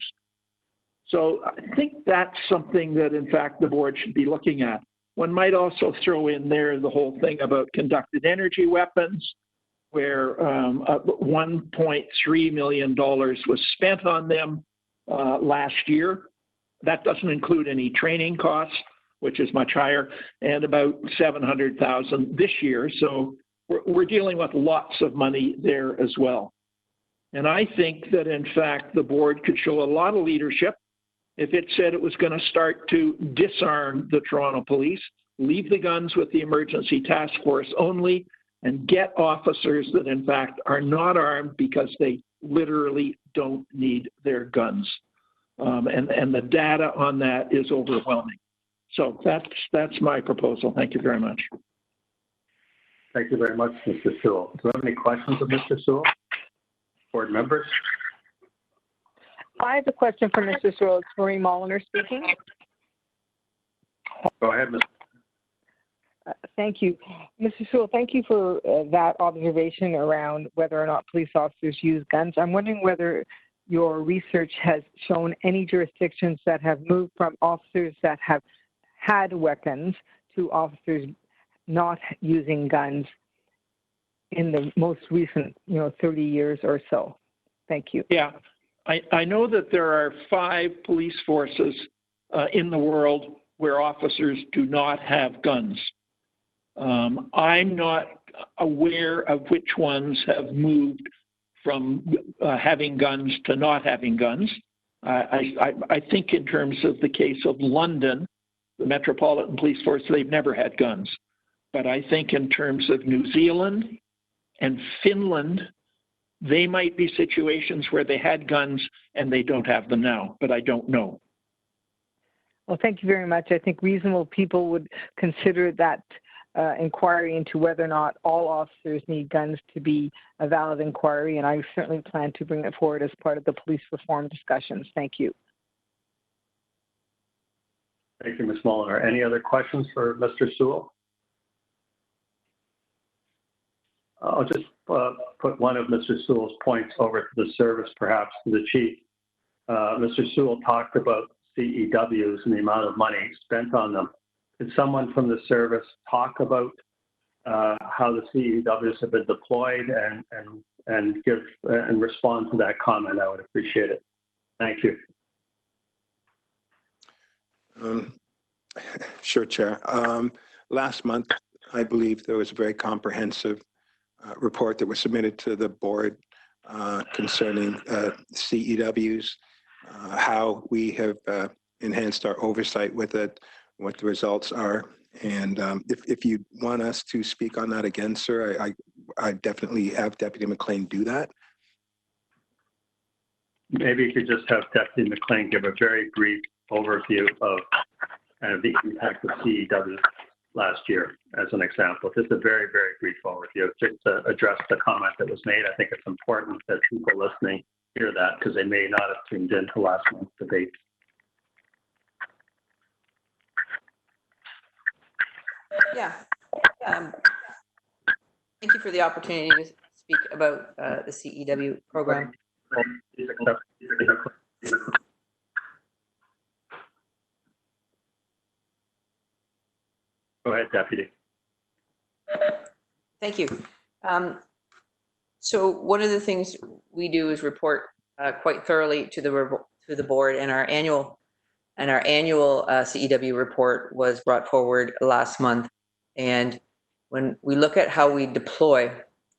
So I think that's something that, in fact, the board should be looking at. One might also throw in there the whole thing about conducted energy weapons, where $1.3 million was spent on them last year. That doesn't include any training costs, which is much higher, and about $700,000 this year. So we're dealing with lots of money there as well. And I think that, in fact, the board could show a lot of leadership if it said it was going to start to disarm the Toronto Police, leave the guns with the emergency task force only, and get officers that, in fact, are not armed because they literally don't need their guns. And the data on that is overwhelming. So that's my proposal. Thank you very much. Thank you very much, Mr. Sewell. Do you have any questions of Mr. Sewell? Board members? I have a question for Mr. Sewell. It's Marie Molliner speaking. Go ahead, Ms. Thank you. Mr. Sewell, thank you for that observation around whether or not police officers use guns. I'm wondering whether your research has shown any jurisdictions that have moved from officers that have had weapons to officers not using guns in the most recent, 30 years or so. Thank you. Yeah, I know that there are 5 police forces in the world where officers do not have guns. I'm not aware of which ones have moved from having guns to not having guns. I think in terms of the case of London, the Metropolitan Police Force, they've never had guns. But I think in terms of New Zealand and Finland, they might be situations where they had guns and they don't have them now, but I don't know. Well, thank you very much. I think reasonable people would consider that inquiry into whether or not all officers need guns to be a valid inquiry, and I certainly plan to bring it forward as part of the police reform discussions. Thank you. Thank you, Ms. Molliner. Any other questions for Mr. Sewell? I'll just put one of Mr. Sewell's points over to the service, perhaps to the chief. Mr. Sewell talked about CEWs and the amount of money spent on them. Could someone from the service talk about how the CEWs have been deployed and give and respond to that comment? I would appreciate it. Thank you. Sure, Chair. Last month, I believe there was a very comprehensive report that was submitted to the board concerning CEWs, how we have enhanced our oversight with it, what the results are. And if you want us to speak on that again, sir, I definitely have Deputy McLean do that. Maybe you could just have Deputy McLean give a very brief overview of kind of the impact of CEW last year as an example. Just a very, very brief overview just to address the comment that was made. I think it's important that people listening hear that because they may not have tuned into last month's debate. Yeah. Thank you for the opportunity to speak about the CEW program. Go ahead, Deputy. Thank you. So one of the things we do is report quite thoroughly to the board, and our annual CEW report was brought forward last month. And when we look at how we deploy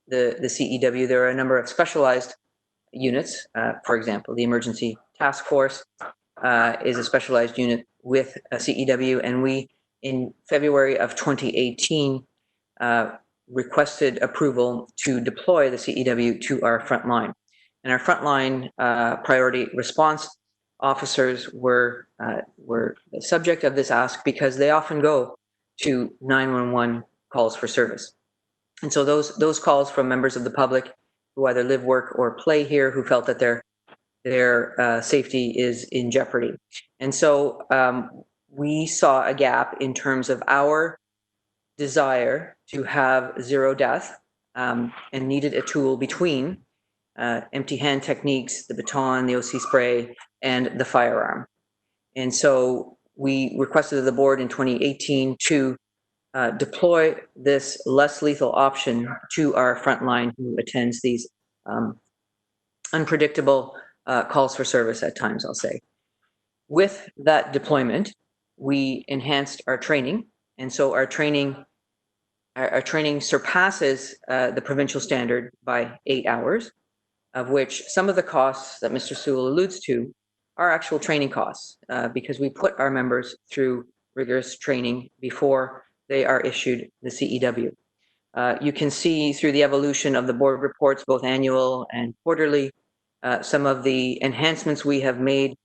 the CEW, there are a number of specialized units. For example, the Emergency Task Force is a specialized unit with a CEW, and we, in February of 2018, requested approval to deploy the CEW to our frontline. And our frontline priority response officers were the subject of this ask because they often go to 911 calls for service. And so those calls from members of the public who either live, work, or play here, who felt that their safety is in jeopardy. And so we saw a gap in terms of our desire to have zero death and needed a tool between empty hand techniques, the baton, the OC spray, and the firearm. And so we requested of the board in 2018 to deploy this less lethal option to our frontline who attends these unpredictable calls for service at times, I'll say. With that deployment, we enhanced our training. And so our training surpasses the provincial standard by 8 hours, of which some of the costs that Mr. Sewell alludes to are actual training costs because we put our members through rigorous training before they are issued the CEW. You can see through the evolution of the board reports, both annual and quarterly, some of the enhancements we have made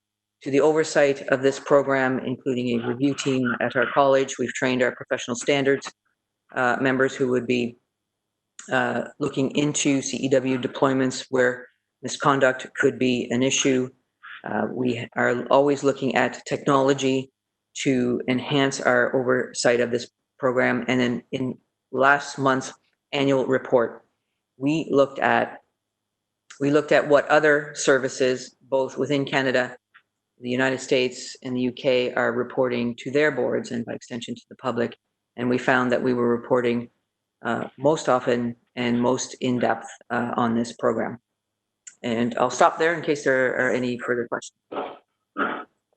to the oversight of this program, including a review team at our college. We've trained our professional standards members who would be looking into CEW deployments where misconduct could be an issue. We are always looking at technology to enhance our oversight of this program. And then in last month's annual report, we looked at what other services, both within Canada, the United States, and the UK, are reporting to their boards and by extension to the public. And we found that we were reporting most often and most in depth on this program. And I'll stop there in case there are any further questions.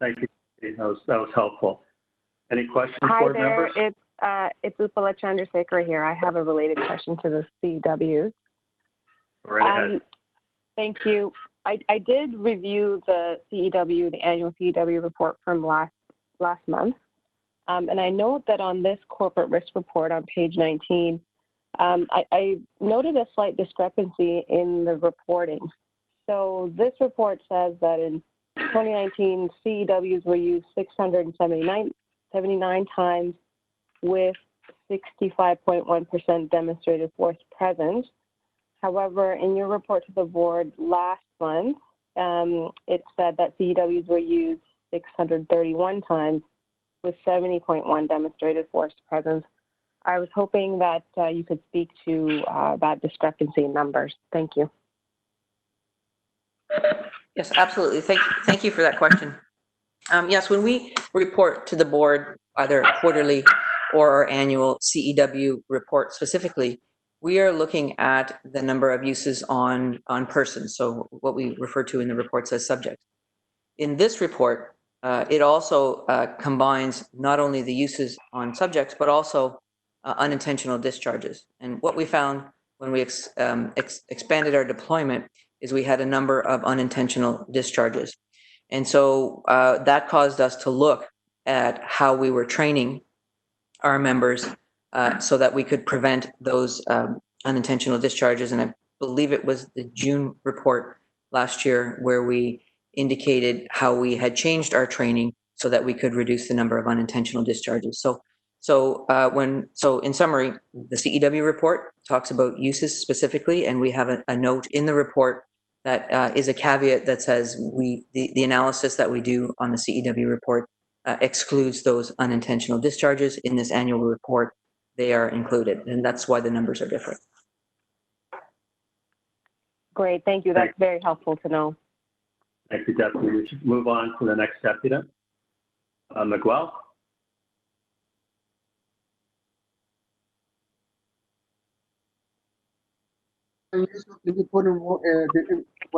Thank you. That was helpful. Any questions, Hi board there, members? it's Upala Chandrasekhar here. I have a related question to the CEWs. Right ahead. Thank you. I did review the CEW, the annual CEW report from last month. And I note that on this corporate risk report on page 19, I noted a slight discrepancy in the reporting. So this report says that in 2019, CEWs were used 679 times with 65.1% demonstrated force present. However, in your report to the board last month, it said that CEWs were used 631 times with 70.1 demonstrated force present. I was hoping that you could speak to that discrepancy in numbers. Thank you. Yes, absolutely. Thank you for that question. Yes, when we report to the board, either quarterly or our annual CEW report specifically, we are looking at the number of uses on persons, so what we refer to in the reports as subjects. In this report, it also combines not only the uses on subjects, but also unintentional discharges. And what we found when we expanded our deployment is we had a number of unintentional discharges. And so that caused us to look at how we were training our members so that we could prevent those unintentional discharges. And I believe it was the June report last year where we indicated how we had changed our training so that we could reduce the number of unintentional discharges. So in summary, the CEW report talks about uses specifically, and we have a note in the report that is a caveat that says the analysis that we do on the CEW report excludes those unintentional discharges. In this annual report, they are included, and that's why the numbers are different. Great, thank you. That's very helpful to know. Thank you, Deputy. We should move on to the next deputy. Miguel. Can you put in what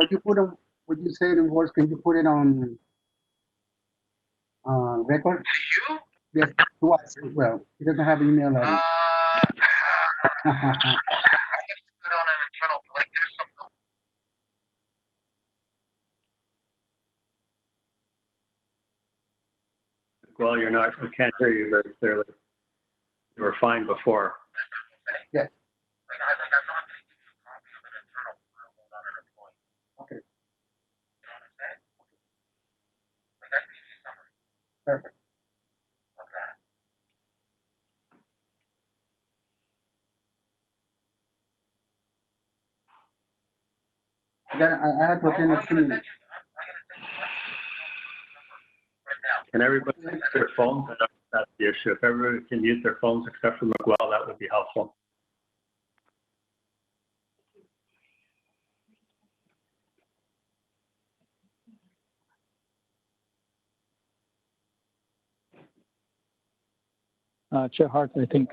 you said in words? Can you put it on record? Yes, to us as well. He doesn't have email address. Well, I can't hear you very clearly. You were fine before. Yes. Okay. Perfect. Then I have to attend a 2 minutes. Can everybody use their phones? I don't know if that's the issue. If everybody can use their phones except for McWell, that would be helpful. Chair Hart, I think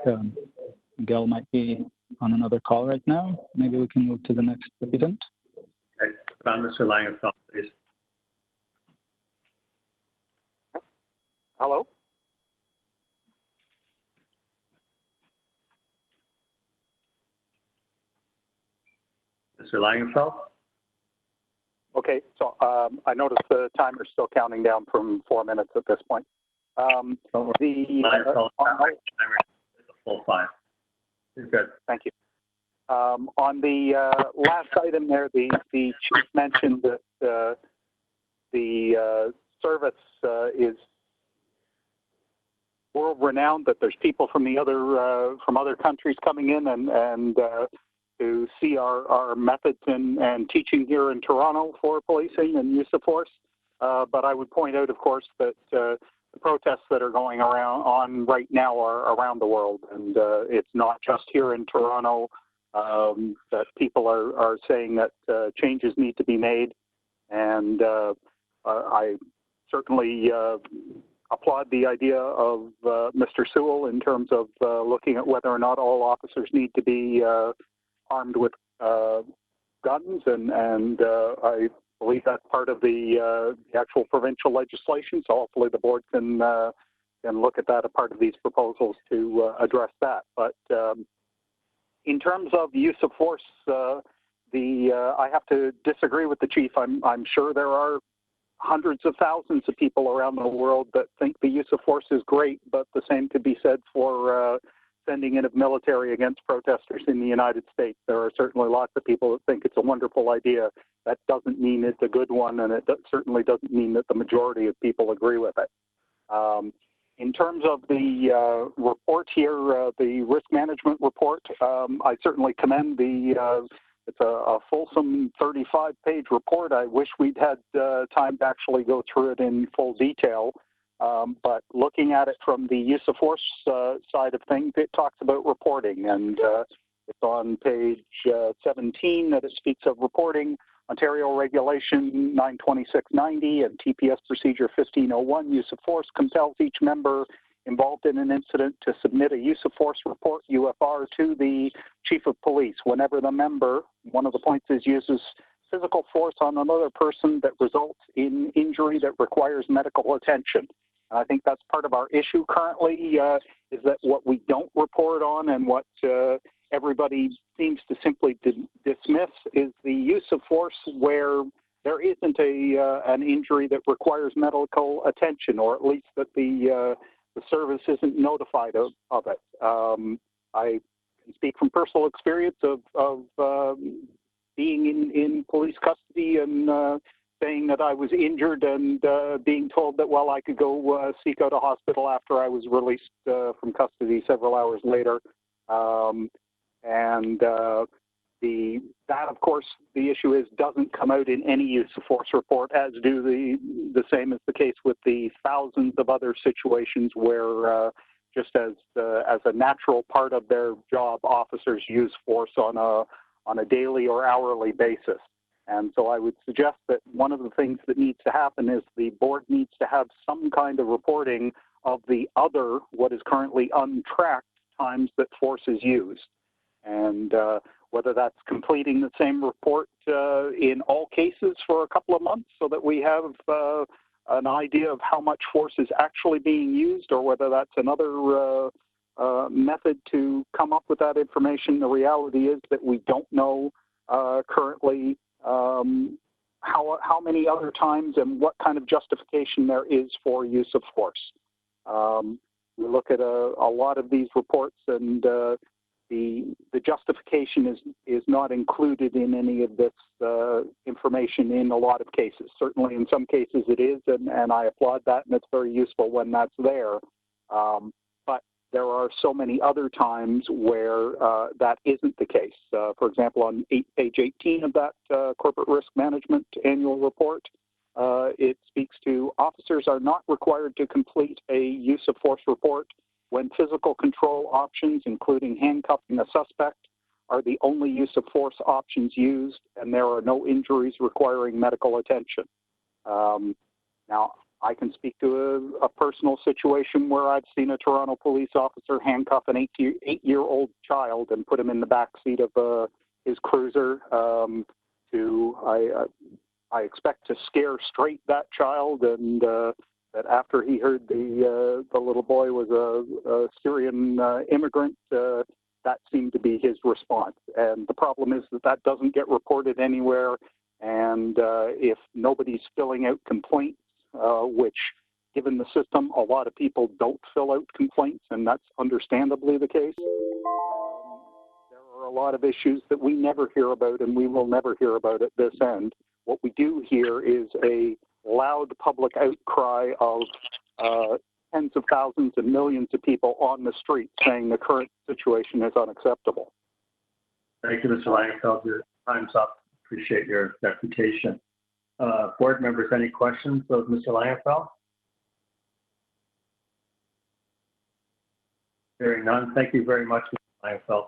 Miguel might be on another call right now. Maybe we can move to the next president. Okay, Mr. Langenfeld, please. Hello? Mr. Langenfeld? Okay, so I noticed the timer's still counting down from 4 minutes at this point. Langenfeld, it's a full 5. You're good. Thank you. On the last item there, the chief mentioned that the service is world-renowned, that there's people from the from other countries coming in and to see our methods and teaching here in Toronto for policing and use of force. But I would point out, of course, that the protests that are going on right now are around the world, and it's not just here in Toronto that people are saying that changes need to be made. And I certainly applaud the idea of Mr. Sewell in terms of looking at whether or not all officers need to be armed with guns, and I believe that's part of the actual provincial legislation. So hopefully the board can look at that as part of these proposals to address that. But in terms of use of force, I have to disagree with the chief. I'm sure there are hundreds of thousands of people around the world that think the use of force is great, but the same could be said for sending in of military against protesters in the United States. There are certainly lots of people that think it's a wonderful idea. That doesn't mean it's a good one, and it certainly doesn't mean that the majority of people agree with it. In terms of the report here, the risk management report, I certainly commend it's a fulsome 35-page report. I wish we'd had time to actually go through it in full detail. But looking at it from the use of force side of things, it talks about reporting. And it's on page 17 that it speaks of reporting. Ontario Regulation 92690 and TPS Procedure 1501, use of force, compels each member involved in an incident to submit a use of force report, UFR, to the chief of police whenever the member, one of the points is, uses physical force on another person that results in injury that requires medical attention. And I think that's part of our issue currently, is that what we don't report on and what everybody seems to simply dismiss is the use of force where there isn't an injury that requires medical attention, or at least that the service isn't notified of it. I can speak from personal experience of being in police custody and saying that I was injured and being told that, well, I could go seek out a hospital after I was released from custody several hours later. That, of course, the issue is doesn't come out in any use of force report, as do the same is the case with the thousands of other situations where just as a natural part of their job, officers use force on a daily or hourly basis. And so I would suggest that one of the things that needs to happen is the board needs to have some kind of reporting of the other, what is currently untracked, times that force is used. And whether that's completing the same report in all cases for a couple of months so that we have an idea of how much force is actually being used, or whether that's another method to come up with that information. The reality is that we don't know currently how many other times and what kind of justification there is for use of force. We look at a lot of these reports, and the justification is not included in any of this information in a lot of cases. Certainly in some cases it is, and I applaud that, and it's very useful when that's there. But there are so many other times where that isn't the case. For example, on page 18 of that corporate risk management annual report, it speaks to officers are not required to complete a use of force report when physical control options, including handcuffing a suspect, are the only use of force options used, and there are no injuries requiring medical attention. Now, I can speak to a personal situation where I've seen a Toronto police officer handcuff an eight-year-old child and put him in the back seat of his cruiser I expect to scare straight that child, and that after he heard the little boy was a Syrian immigrant, that seemed to be his response. And the problem is that doesn't get reported anywhere, and if nobody's filling out complaints, which given the system, a lot of people don't fill out complaints, and that's understandably the case, there are a lot of issues that we never hear about, and we will never hear about at this end. What we do hear is a loud public outcry of tens of thousands and millions of people on the street saying the current situation is unacceptable. Thank you, Mr. Langfeld. Your time's up. Appreciate your reputation. Board members, any questions of Mr. Langfeld? Hearing none, thank you very much, Mr. Langfeld.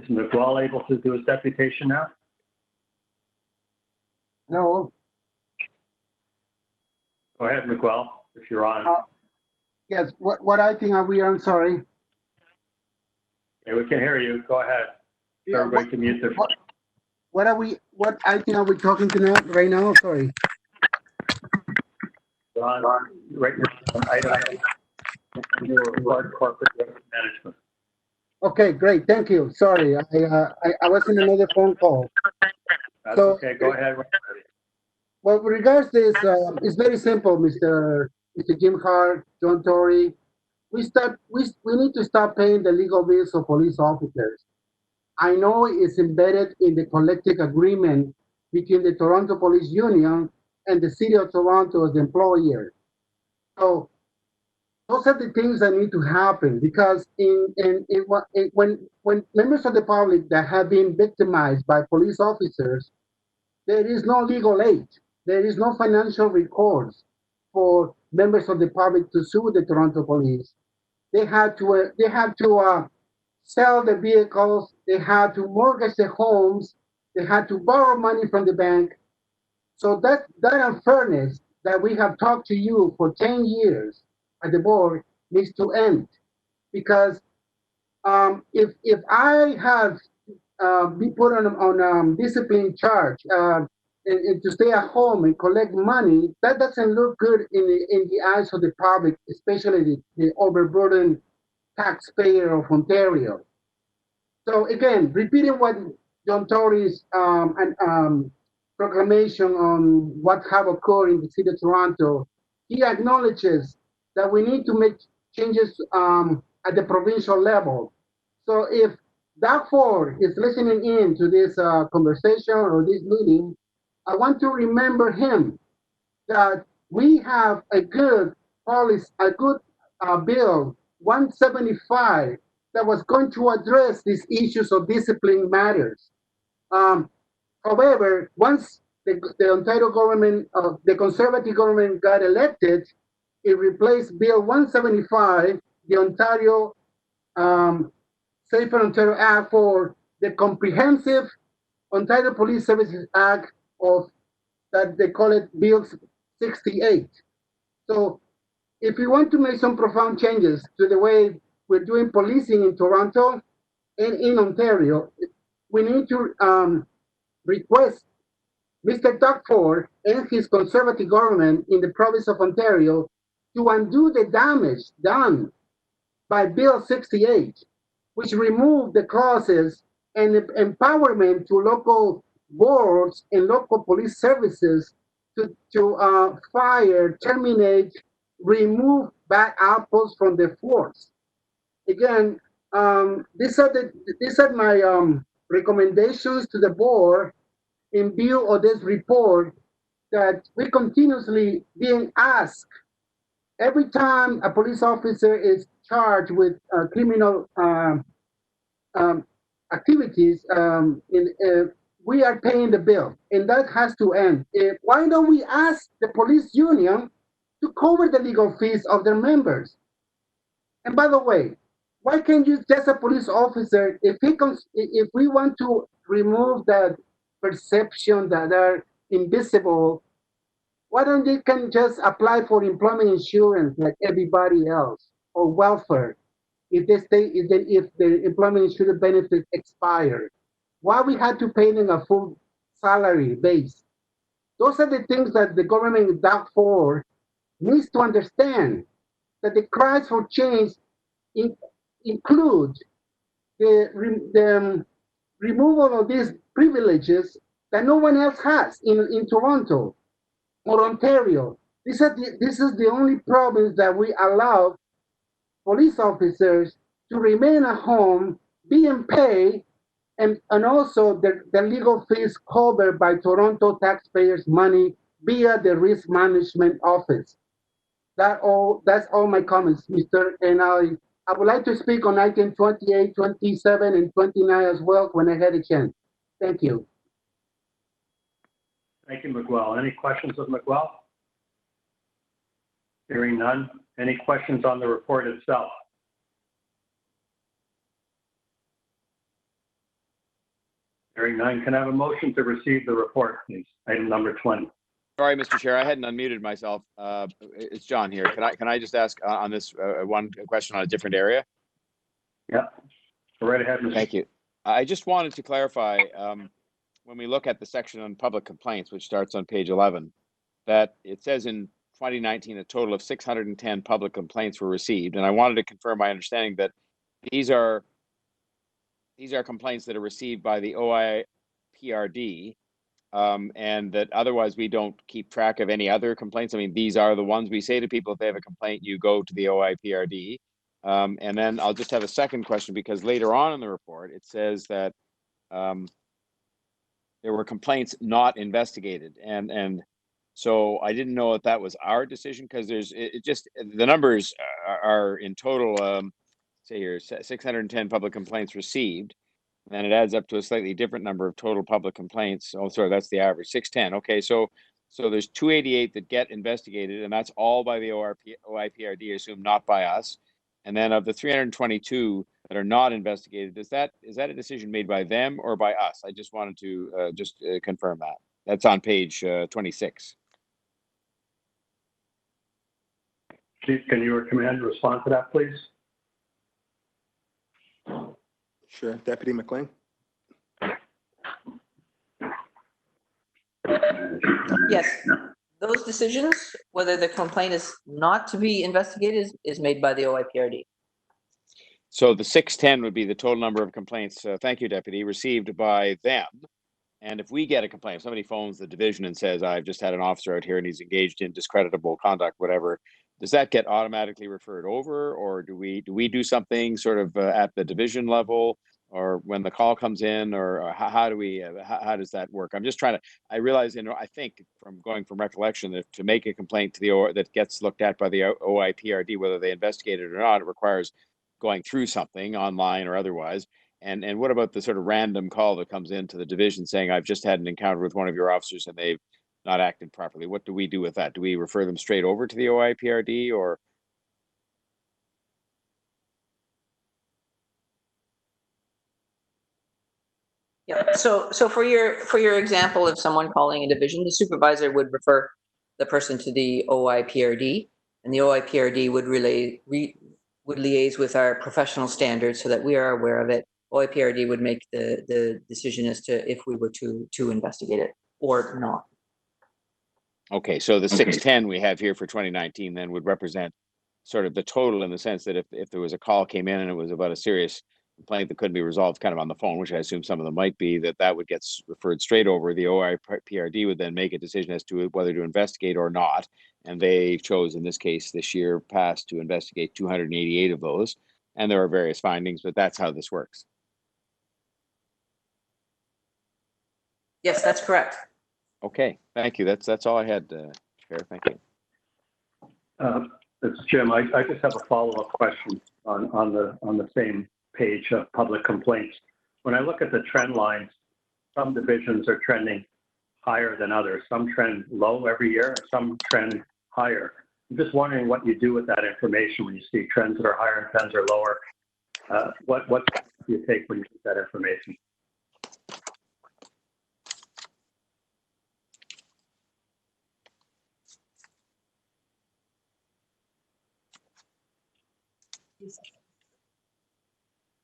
Is McGuall able to do his deputation now? No. Go ahead, McGuall, if you're on. Yes, what item are we on? Sorry. Yeah, we can hear you. Go ahead. Yeah, everybody can mute their phone. What item are we talking to now, right now? Sorry. Right now, item corporate risk management. Okay, great. Thank you. Sorry, I was in another phone call. That's okay. Go ahead. Well, with regards to this, it's very simple, Mr. Jim Hart, John Tory. We need to stop paying the legal bills of police officers. I know it's embedded in the collective agreement between the Toronto Police Union and the City of Toronto as the employer. So those are the things that need to happen, because when members of the public that have been victimized by police officers, there is no legal aid. There is no financial recourse for members of the public to sue the Toronto Police. They have to sell the vehicles. They had to mortgage their homes. They had to borrow money from the bank. So that unfairness that we have talked to you for 10 years at the board needs to end. Because if I have be put on discipline charge and to stay at home and collect money, that doesn't look good in the eyes of the public, especially the overburdened taxpayer of Ontario. So again, repeating what John Tory's proclamation on what have occurred in the city of Toronto, he acknowledges that we need to make changes at the provincial level. So if Ford is listening in to this conversation or this meeting, I want to remember him that we have a good policy, a good bill 175 that was going to address these issues of discipline matters. However, once the Ontario government, the Conservative government got elected, it replaced Bill 175, the Ontario Safer Ontario Act, for the Comprehensive Ontario Police Services Act of that they call it Bill 68. So if we want to make some profound changes to the way we're doing policing in Toronto and in Ontario, we need to request Mr. Ford and his Conservative government in the province of Ontario to undo the damage done by Bill 68, which removed the clauses and the empowerment to local boards and local police services to fire, terminate, remove bad apples from the force. Again, these are my recommendations to the board in view of this report that we continuously being asked every time a police officer is charged with criminal um, activities. We are paying the bill, and that has to end. Why don't we ask the police union to cover the legal fees of their members? And by the way, why can't you just a police officer, if we want to remove that perception that are invisible, why don't they can just apply for employment insurance like everybody else, or welfare if they stay if the employment insurance benefits expire? Why we had to pay them a full salary base? Those are the things that the government is out for, needs to understand that the cries for change in, include the removal of these privileges that no one else has in Toronto or Ontario. This is the only province that we allow police officers to remain at home, being paid, and also the legal fees covered by Toronto taxpayers' money via the risk management office. That's all my comments, Mr. And I would like to speak on item 28, 27, and 29 as well when I had a chance. Thank you. Thank you, Miguel. Any questions of Miguel? Hearing none. Any questions on the report itself? Hearing none. Can I have a motion to receive the report, please? Item number 20. Sorry, Mr. Chair, I hadn't unmuted myself. It's John here. Can I just ask on this one question on a different area? Yeah, go right ahead, Mr. Thank you. I just wanted to clarify, when we look at the section on public complaints, which starts on page 11, that it says in 2019 a total of 610 public complaints were received, and I wanted to confirm my understanding that these are complaints that are received by the OIPRD. And that otherwise we don't keep track of any other complaints. I mean, these are the ones we say to people, if they have a complaint, you go to the OIPRD. And then I'll just have a second question, because later on in the report, it says that there were complaints not investigated. And so I didn't know if that was our decision, because the numbers are in total, say here, 610 public complaints received. And it adds up to a slightly different number of total public complaints. Oh, sorry, that's the average, 610. Okay, so there's 288 that get investigated, and that's all by the OIPRD, I assume, not by us. And then of the 322 that are not investigated, is that a decision made by them or by us? I just wanted to confirm that. That's on page 26. Chief, can you or Command respond to that, please? Sure, Deputy McLean. Yes, those decisions, whether the complaint is not to be investigated, is made by the OIPRD. So the 610 would be the total number of complaints, thank you, Deputy, received by them. And if we get a complaint, if somebody phones the division and says, I've just had an officer out here and he's engaged in discreditable conduct, whatever, does that get automatically referred over, or do we do something sort of at the division level, or when the call comes in, or how does that work? I'm just trying to, I realize, I think from going from recollection that to make a complaint to the that gets looked at by the OIPRD, whether they investigate it or not, it requires going through something online or otherwise. And what about the sort of random call that comes into the division saying, I've just had an encounter with one of your officers and they've not acted properly? What do we do with that? Do we refer them straight over to the OIPRD, or? Yeah. So for your example of someone calling a division, the supervisor would refer the person to the OIPRD, and the OIPRD would liaise with our professional standards so that we are aware of it. OIPRD would make the decision as to if we were to investigate it or not. Okay, so the 610 we have here for 2019 then would represent sort of the total, in the sense that if there was a call came in and it was about a serious complaint that couldn't be resolved kind of on the phone, which I assume some of them might be, that would get referred straight over. The OIPRD would then make a decision as to whether to investigate or not. And they chose, in this case, this year past, to investigate 288 of those. and there are various findings, but that's how this works. Yes, that's correct. Okay, thank you. That's all I had, Chair. Thank you. It's Jim. I just have a follow-up question on the same page of public complaints. When I look at the trend lines, some divisions are trending higher than others. Some trend low every year, some trend higher. I'm just wondering what you do with that information when you see trends that are higher and trends are lower. What do you take when you get that information?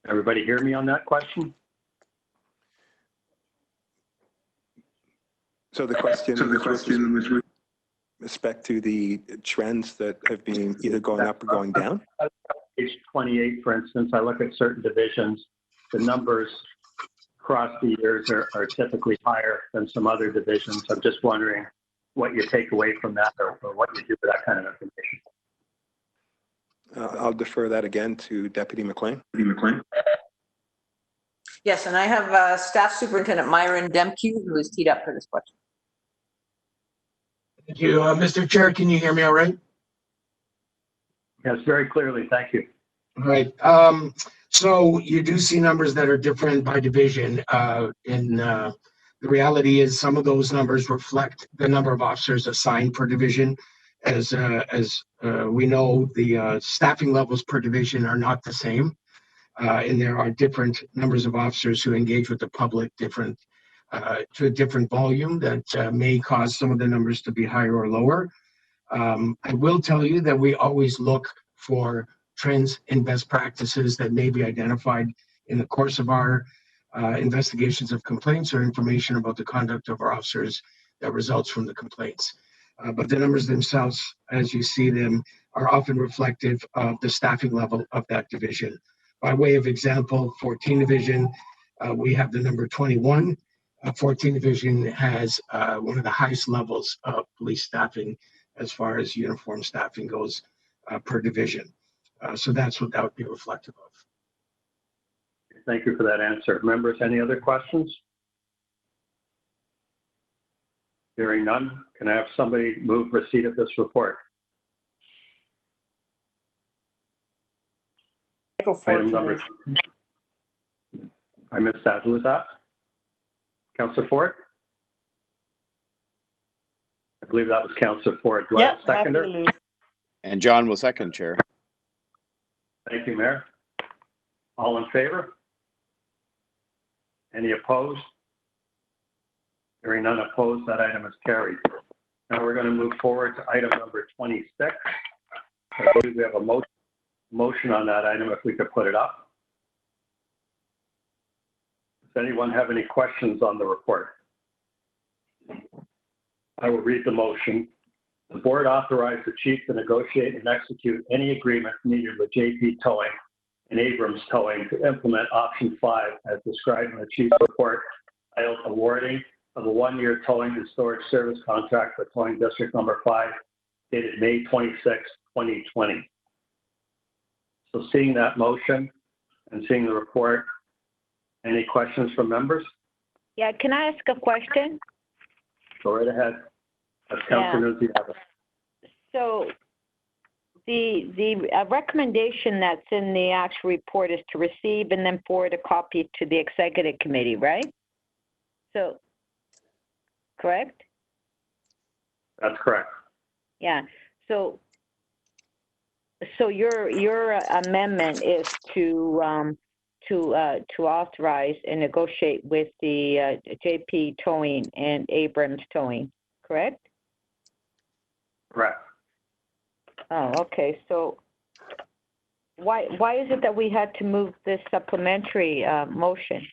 Everybody hear me on that question? So the question with respect to the trends that have been either going up or going down? Page 28, for instance, I look at certain divisions, the numbers across the years are typically higher than some other divisions. I'm just wondering what you take away from that or what you do with that kind of information. I'll defer that again to Deputy McLean. Yes, and I have Staff Superintendent Myron Demke, who is teed up for this question. Thank you. Mr. Chair, can you hear me all right? Yes, very clearly. Thank you. All right. So you do see numbers that are different by division. The reality is some of those numbers reflect the number of officers assigned per division. As we know, the staffing levels per division are not the same. And there are different numbers of officers who engage with the public to a different volume that may cause some of the numbers to be higher or lower. I will tell you that we always look for trends and best practices that may be identified in the course of our investigations of complaints or information about the conduct of our officers that results from the complaints. But the numbers themselves, as you see them, are often reflective of the staffing level of that division. By way of example, 14 Division, we have the number 21. 14 Division has one of the highest levels of police staffing as far as uniform staffing goes per division. So that's what that would be reflective of. Thank you for that answer. Members, any other questions? Hearing none, can I have somebody move receipt of this report? Item number. I missed that. Who was that? Councillor Ford? I believe that was Councillor Ford. Do I have a seconder? And John will second, Chair. Thank you, Mayor. All in favor? Any opposed? Hearing none opposed, that item is carried. Now we're going to move forward to item number 26. I believe we have a motion on that item, if we could put it up. Does anyone have any questions on the report? I will read the motion. The board authorized the chief to negotiate and execute any agreement needed with JP Towing and Abrams Towing to implement option 5 as described in the chief's report titled awarding of a 1-year towing and storage service contract for towing district number 5 dated May 26, 2020. So seeing that motion and seeing the report, any questions from members? Yeah, can I ask a question? Go right ahead. That's Councilor Nunziata. So the recommendation that's in the actual report is to receive and then forward a copy to the executive committee, right? So, correct? That's correct. Yeah. So your amendment is to authorize and negotiate with the JP Towing and Abrams Towing, correct? Correct. Oh, okay. So why is it that we had to move this supplementary motion?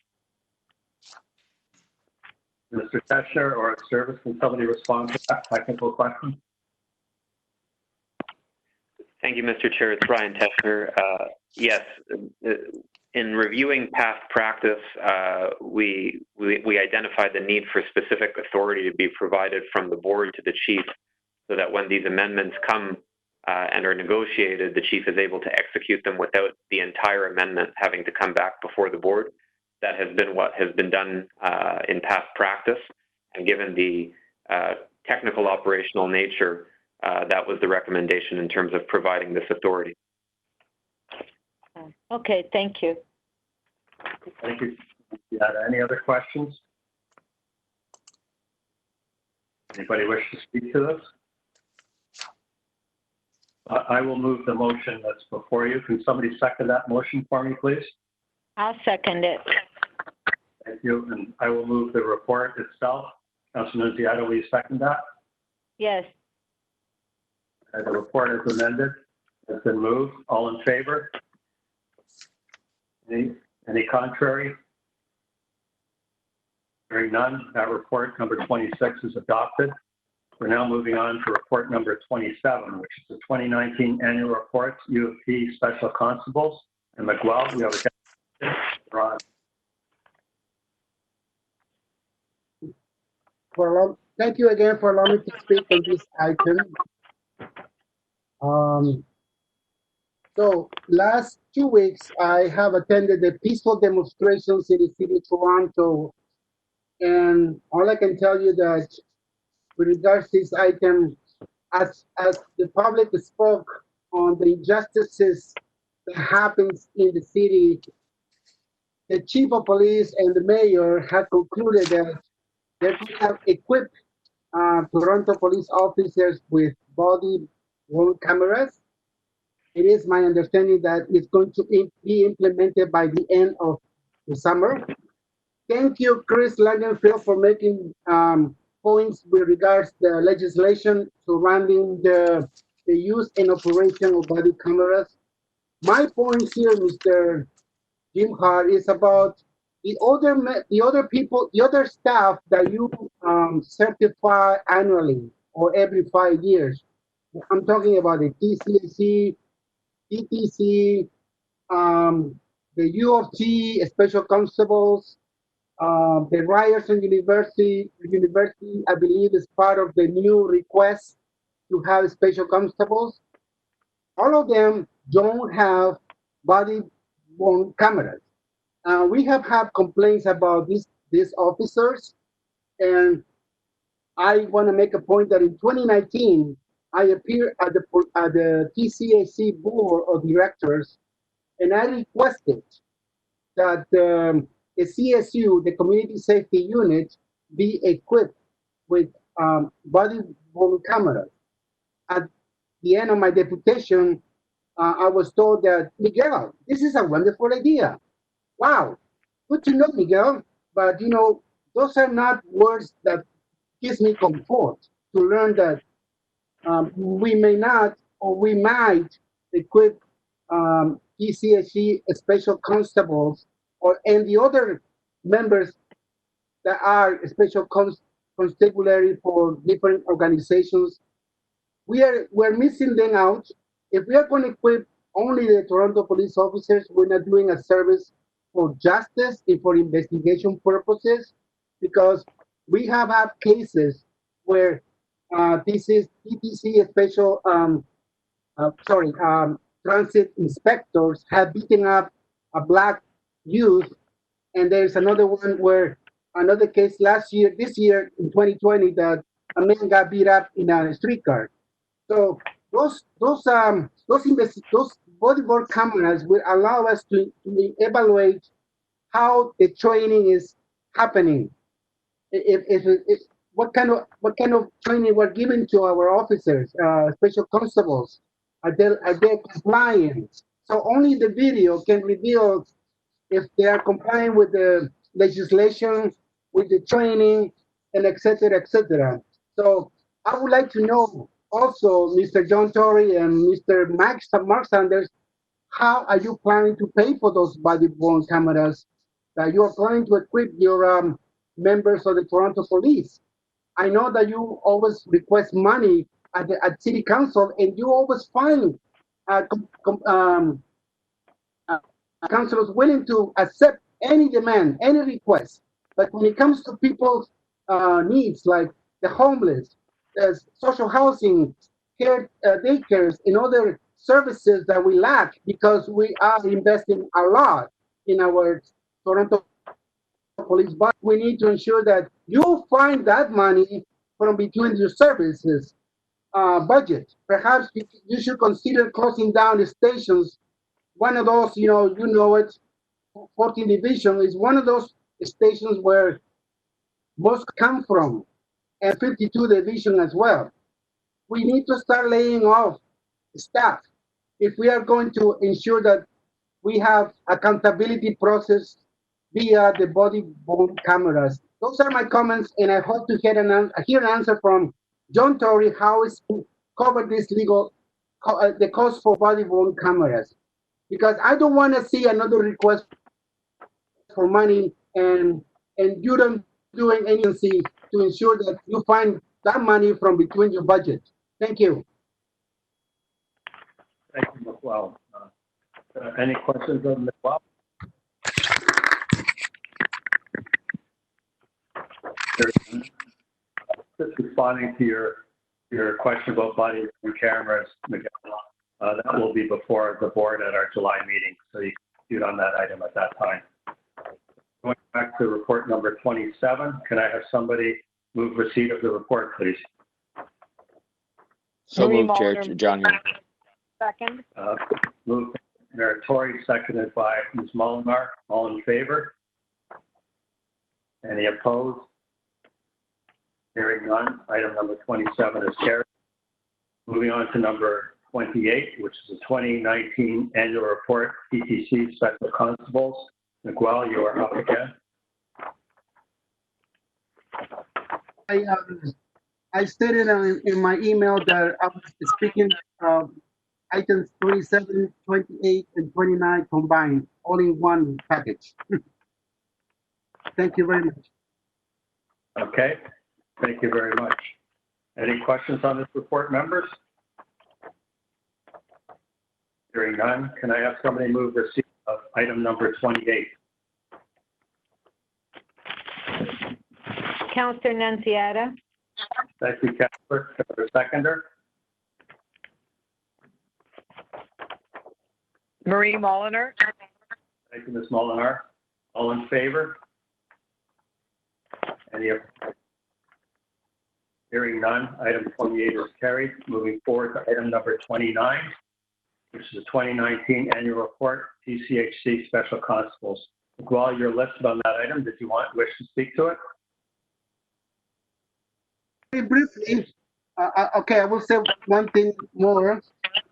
Mr. Teschner or service, can somebody respond to that technical question? Thank you, Mr. Chair. It's Brian Teschner. Yes, in reviewing past practice, we identified the need for specific authority to be provided from the board to the chief so that when these amendments come and are negotiated, the chief is able to execute them without the entire amendment having to come back before the board. That has been what has been done in past practice, and given the technical operational nature, that was the recommendation in terms of providing this authority. Okay, thank you. Thank you. Any other questions? Anybody wish to speak to this? I will move the motion that's before you. Can somebody second that motion for me, please? I'll second it. Thank you. And I will move the report itself. Councilor Nunziata, will you second that? Yes. The report is amended. Has been moved. All in favor? Any contrary? Hearing none, that report number 26 is adopted. We're now moving on to report number 27, which is the 2019 annual report, U of P Special Constables. And Miguel, we have a Ron. Thank you again for allowing me to speak on this item. So last 2 weeks, I have attended the peaceful demonstrations in the city of Toronto. And all I can tell you that with regards to this item, as the public spoke on the injustices that happens in the city, the chief of police and the mayor had concluded that they could have equipped Toronto police officers with body-worn cameras. It is my understanding that it's going to be implemented by the end of the summer. Thank you, Chris Langenfeld, for making points with regards to the legislation surrounding the use and operation of body cameras. My points here, Mr. Jim Hart, is about the other staff that you certify annually or every 5 years. I'm talking about the TCAC, TTC, the U of T, special constables, the Ryerson University, I believe, is part of the new request to have special constables. All of them don't have body-worn cameras. We have had complaints about these officers, and I want to make a point that in 2019, I appeared at the TCAC Board of Directors, and I requested that the CSU, the Community Safety Unit, be equipped with body-worn cameras. At the end of my deputation, I was told that, Miguel, this is a wonderful idea. Wow, good to know, Miguel. But, those are not words that gives me comfort to learn that we may not or we might equip ECSC special constables and the other members that are special constabulary for different organizations. We're missing them out. If we are going to equip only the Toronto police officers, we're not doing a service for justice and for investigation purposes, because we have had cases where this is TTC special transit inspectors have beaten up a black youth, and there's another one where another case this year in 2020, that a man got beat up in a streetcar. So those bodyboard cameras will allow us to evaluate how the training is happening. What kind of training we're giving to our officers, special constables? Are they compliant? So only the video can reveal if they are complying with the legislation, with the training, and et cetera, et cetera. So I would like to know also, Mr. John Tory and Mr. Mark Sanders, how are you planning to pay for those body-worn cameras that you are planning to equip your members of the Toronto Police? I know that you always request money at City Council, and you always find councilors willing to accept any demand, any request. But when it comes to people's needs, like the homeless, social housing, daycares and other services that we lack because we are investing a lot in our Toronto police, but we need to ensure that you find that money from between your services budget. Perhaps you should consider closing down the stations. One of those, you know it, 14 Division is one of those stations where most come from, and 52 Division as well. We need to start laying off staff if we are going to ensure that we have accountability process via the body worn cameras. Those are my comments, and I hope to hear an answer from John Tory how is cover this the cost for body worn cameras, because I don't want to see another request for money and you don't doing anything to ensure that you find that money from between your budget. Thank you. Thank you, McWell. Any questions on McWell? Just responding to your question about body worn cameras, Miguel, that will be before the board at our July meeting, so you can shoot on that item at that time. Going back to report number 27, can I have somebody move receipt of the report, please? So moved, Chair. John here. Second. Moved by Mayor Tory, seconded by Ms. Molinar. All in favor? Any opposed? Hearing none. Item number 27 is carried. Moving on to number 28, which is the 2019 annual report, PTC Special Constables. Miguel, you are up again. I stated in my email that I was speaking of items 27, 28, and 29 combined, all in one package. Thank you very much. Okay, thank you very much. Any questions on this report, members? Hearing none, can I have somebody move receipt of item number 28? Councillor Nunziata. Thank you, Councillor. Can I have a seconder? Marie Molinar. Thank you, Ms. Molinar. All in favor? Any opposed? Hearing none, item 28 is carried. Moving forward to item number 29, which is the 2019 annual report, PCHC Special Constables. While you're listed on that item, did you wish to speak to it? Very briefly, okay, I will say one thing more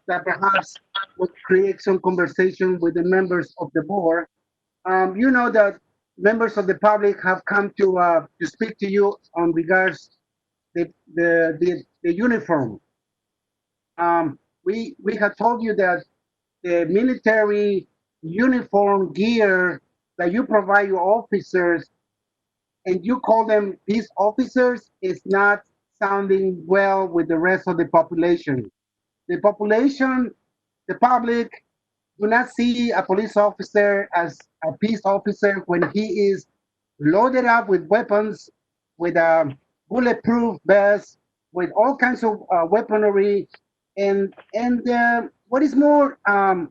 that perhaps would create some conversation with the members of the board. You know that members of the public have come to speak to you on regards the uniform. We have told you that the military uniform gear that you provide your officers and you call them peace officers is not sounding well with the rest of the population. The population, the public, do not see a police officer as a peace officer when he is loaded up with weapons, with a bulletproof vest, with all kinds of weaponry. And what is more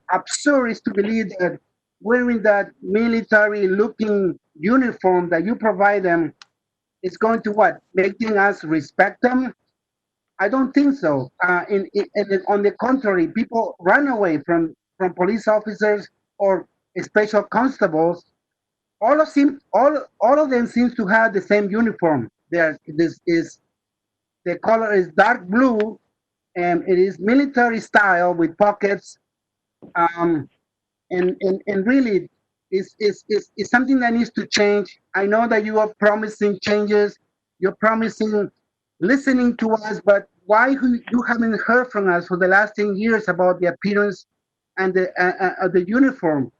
absurd is to believe that wearing that military-looking uniform that you provide them is going to what? Making us respect them? I don't think so. On the contrary, people run away from police officers or special constables. All of them seems to have the same uniform. The color is dark blue, and it is military style with pockets. And really, it's something that needs to change. I know that you are promising changes. You're promising listening to us, but why you haven't heard from us for the last 10 years about the appearance and the uniform?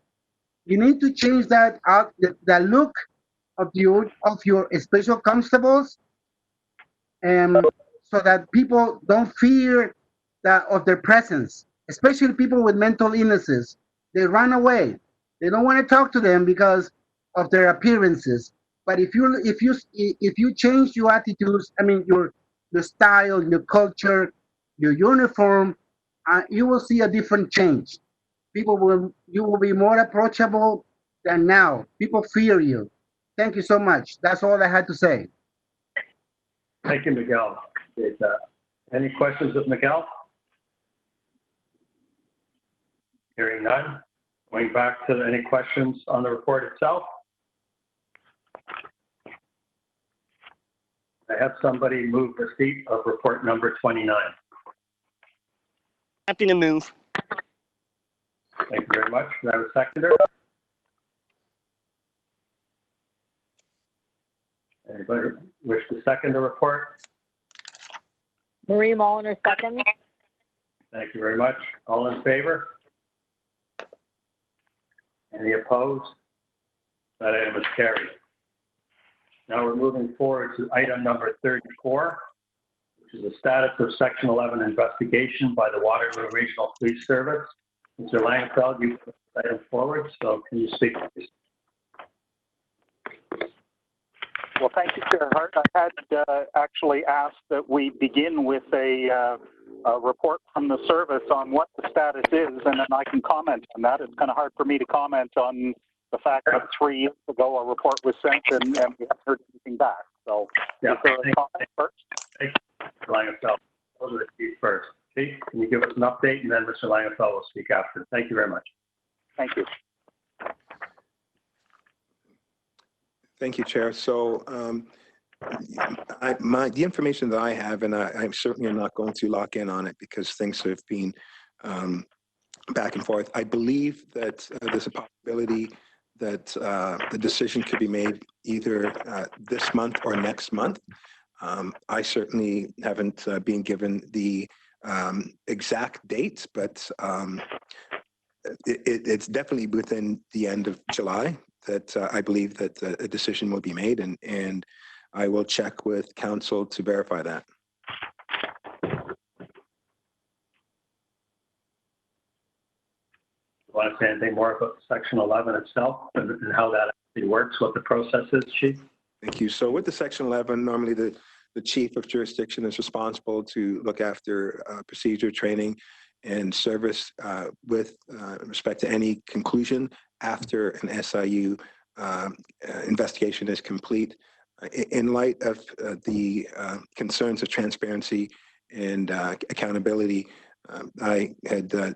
You need to change that out, the look of your special constables, so that people don't fear of their presence, especially people with mental illnesses. They run away. They don't want to talk to them because of their appearances. But if you change your attitudes, I mean your style, your culture, your uniform, you will see a different change. You will be more approachable than now. People fear you. Thank you so much. That's all I had to say. Thank you, Miguel. Any questions of Miguel? Hearing none. Going back to any questions on the report itself. I have somebody move receipt of report number 29. Happy to move. Thank you very much. Do I have a seconder? Anybody wish to second the report? Marie Mulliner, second. Thank you very much. All in favor? Any opposed? That item is carried. Now we're moving forward to item number 34, which is the status of Section 11 investigation by the Waterloo Regional Police Service. Mr. Langfeld, you put this item forward, so can you speak, please? Well, thank you, Chair Hart. I had actually asked that we begin with a report from the service on what the status is, and then I can comment on that. It's kind of hard for me to comment on the fact that 3 years ago a report was sent and we haven't heard anything back. So, yeah, is there a comment first? Thank you, Mr. Langfeld. Over to Chief first. Chief, can you give us an update, and then Mr. Langfeld will speak after. Thank you very much. Thank you. Thank you, Chair. So the information that I have, and I'm certainly not going to lock in on it because things have been back and forth. I believe that there's a possibility that the decision could be made either this month or next month. I certainly haven't been given the exact dates, but it's definitely within the end of July that I believe that a decision will be made, and I will check with council to verify that. Want to say anything more about Section 11 itself and how that actually works, what the process is, Chief? Thank you. So with the Section 11, normally the chief of jurisdiction is responsible to look after procedure, training, and service with respect to any conclusion after an SIU investigation is complete. In light of the concerns of transparency and accountability, I had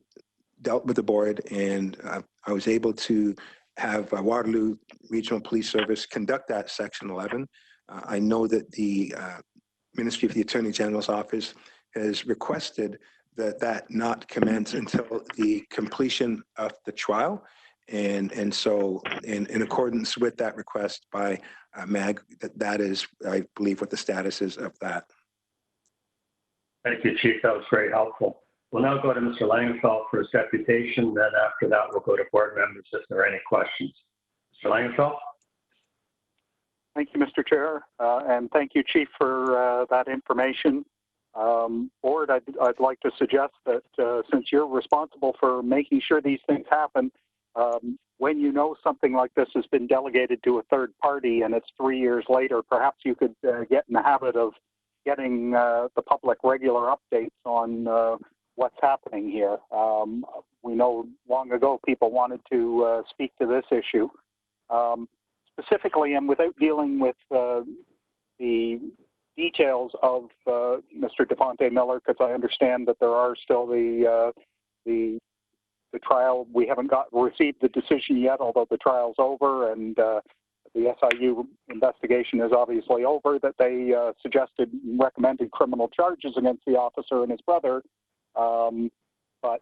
dealt with the board, and I was able to have Waterloo Regional Police Service conduct that Section 11. I know that the Ministry of the Attorney General's office has requested that not commence until the completion of the trial. And so in accordance with that request by MAG, that is, I believe, what the status is of that. Thank you, Chief. That was very helpful. We'll now go to Mr. Langenfeld for his deputation. Then after that, we'll go to board members if there are any questions. Mr. Langenfeld? Thank you, Mr. Chair, and thank you, Chief, for that information. Board, I'd like to suggest that since you're responsible for making sure these things happen, when you know something like this has been delegated to a third party and it's 3 years later, perhaps you could get in the habit of getting the public regular updates on what's happening here. We know long ago people wanted to speak to this issue. Specifically, and without dealing with the details of Mr. DeFonte Miller, because I understand that there are still the trial. We haven't received the decision yet, although the trial's over, and the SIU investigation is obviously over. That they suggested and recommended criminal charges against the officer and his brother, but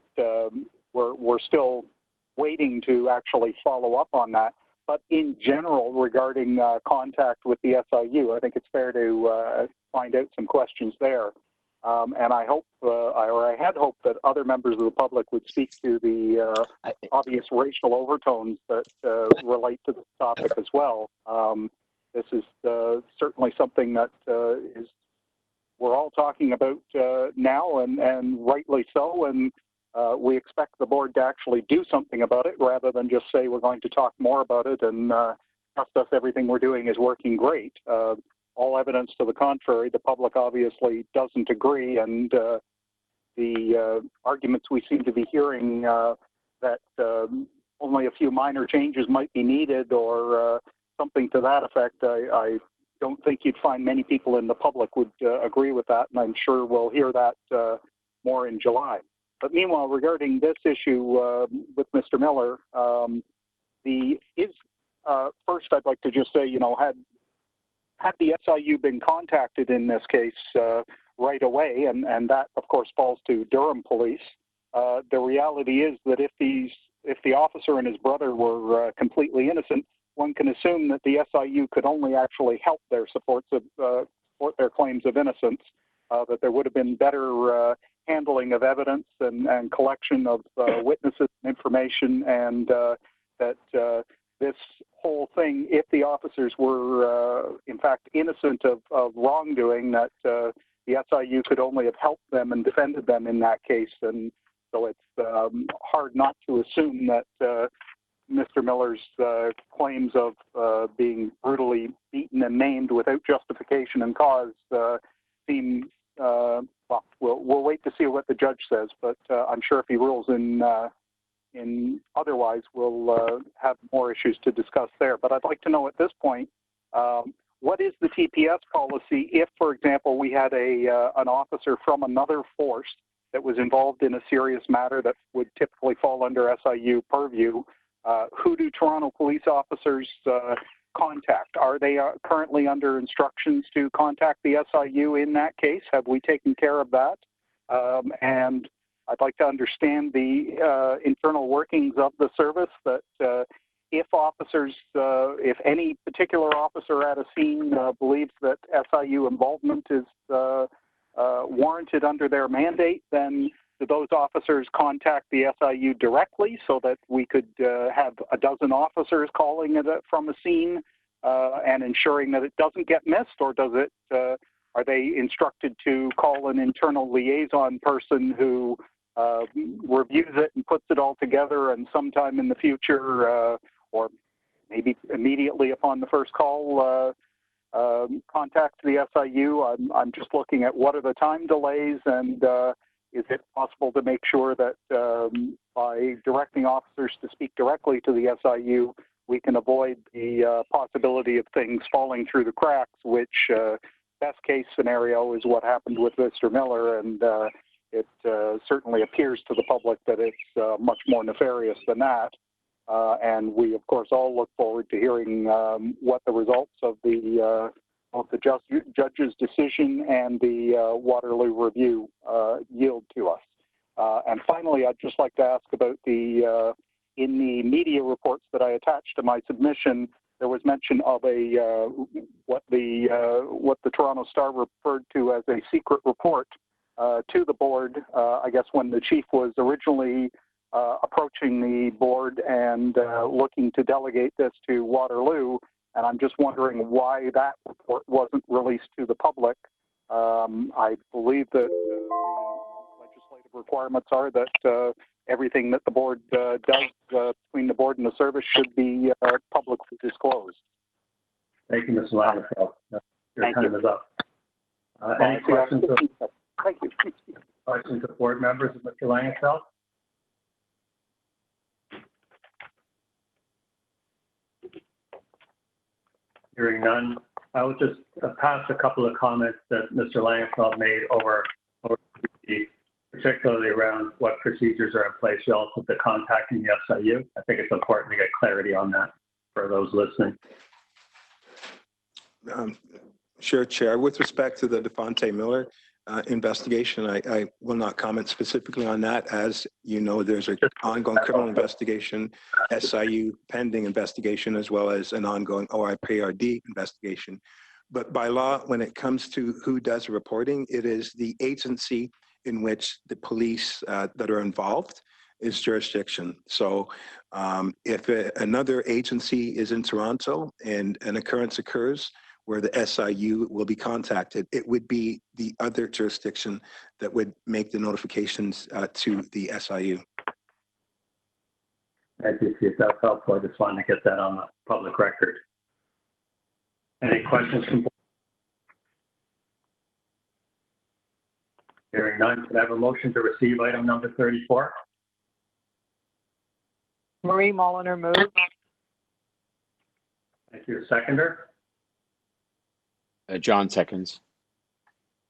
we're still waiting to actually follow up on that. But in general, regarding contact with the SIU, I think it's fair to find out some questions there. And I hope, or I had hoped that other members of the public would speak to the obvious racial overtones that relate to this topic as well. This is certainly something that we're all talking about now, and rightly so. And we expect the board to actually do something about it rather than just say we're going to talk more about it and trust us, everything we're doing is working great. All evidence to the contrary, the public obviously doesn't agree, and the arguments we seem to be hearing that only a few minor changes might be needed or something to that effect, I don't think you'd find many people in the public would agree with that, and I'm sure we'll hear that more in July. But meanwhile, regarding this issue with Mr. Miller, first I'd like to just say, you know, had the SIU been contacted in this case right away, and that of course falls to Durham Police, the reality is that if the officer and his brother were completely innocent, one can assume that the SIU could only actually help their support their claims of innocence, that there would have been better handling of evidence and collection of witnesses and information, and that this whole thing, if the officers were in fact innocent of wrongdoing, that the SIU could only have helped them and defended them in that case. And so it's hard not to assume that Mr. Miller's claims of being brutally beaten and maimed without justification and cause seem, well, we'll wait to see what the judge says, but I'm sure if he rules in otherwise, we'll have more issues to discuss there. But I'd like to know at this point, what is the TPS policy if, for example, we had an officer from another force that was involved in a serious matter that would typically fall under SIU purview? Who do Toronto police officers contact? Are they currently under instructions to contact the SIU in that case? Have we taken care of that? And I'd like to understand the internal workings of the service, that if officers, if any particular officer at a scene believes that SIU involvement is warranted under their mandate, then do those officers contact the SIU directly so that we could have a dozen officers calling it from a scene and ensuring that it doesn't get missed, or does it? Are they instructed to call an internal liaison person who reviews it and puts it all together, and sometime in the future, or maybe immediately upon the first call, contact the SIU? I'm just looking at what are the time delays, and is it possible to make sure that by directing officers to speak directly to the SIU, we can avoid the possibility of things falling through the cracks, which best case scenario is what happened with Mr. Miller, and it certainly appears to the public that it's much more nefarious than that. And we, of course, all look forward to hearing what the results of the judge's decision and the Waterloo review yield to us. And finally, I'd just like to ask about in the media reports that I attached to my submission, there was mention of what the Toronto Star referred to as a secret report to the board, I guess when the chief was originally approaching the board and looking to delegate this to Waterloo. And I'm just wondering why that report wasn't released to the public. I believe that the legislative requirements are that everything that the board does between the board and the service should be publicly disclosed. Thank you, Mr. Langenfeld. Your time is up. Any questions? Thank you. Questions of board members of Mr. Langenfeld? Hearing none, I will just pass a couple of comments that Mr. Langenfeld made over particularly around what procedures are in place relative to contacting the SIU. I think it's important to get clarity on that for those listening. Sure, Chair. With respect to the Devontae Miller investigation, I will not comment specifically on that. As you know, there's an ongoing criminal investigation, SIU pending investigation, as well as an ongoing OIPRD investigation. But by law, when it comes to who does reporting, it is the agency in which the police that are involved is jurisdiction. So if another agency is in Toronto and an occurrence occurs where the SIU will be contacted, it would be the other jurisdiction that would make the notifications to the SIU. Thank you, Chief. That's helpful. I just wanted to get that on the public record. Any questions from board? Hearing none, can I have a motion to receive item number 34? Marie Mulliner moves. Thank you. Seconder? John seconds.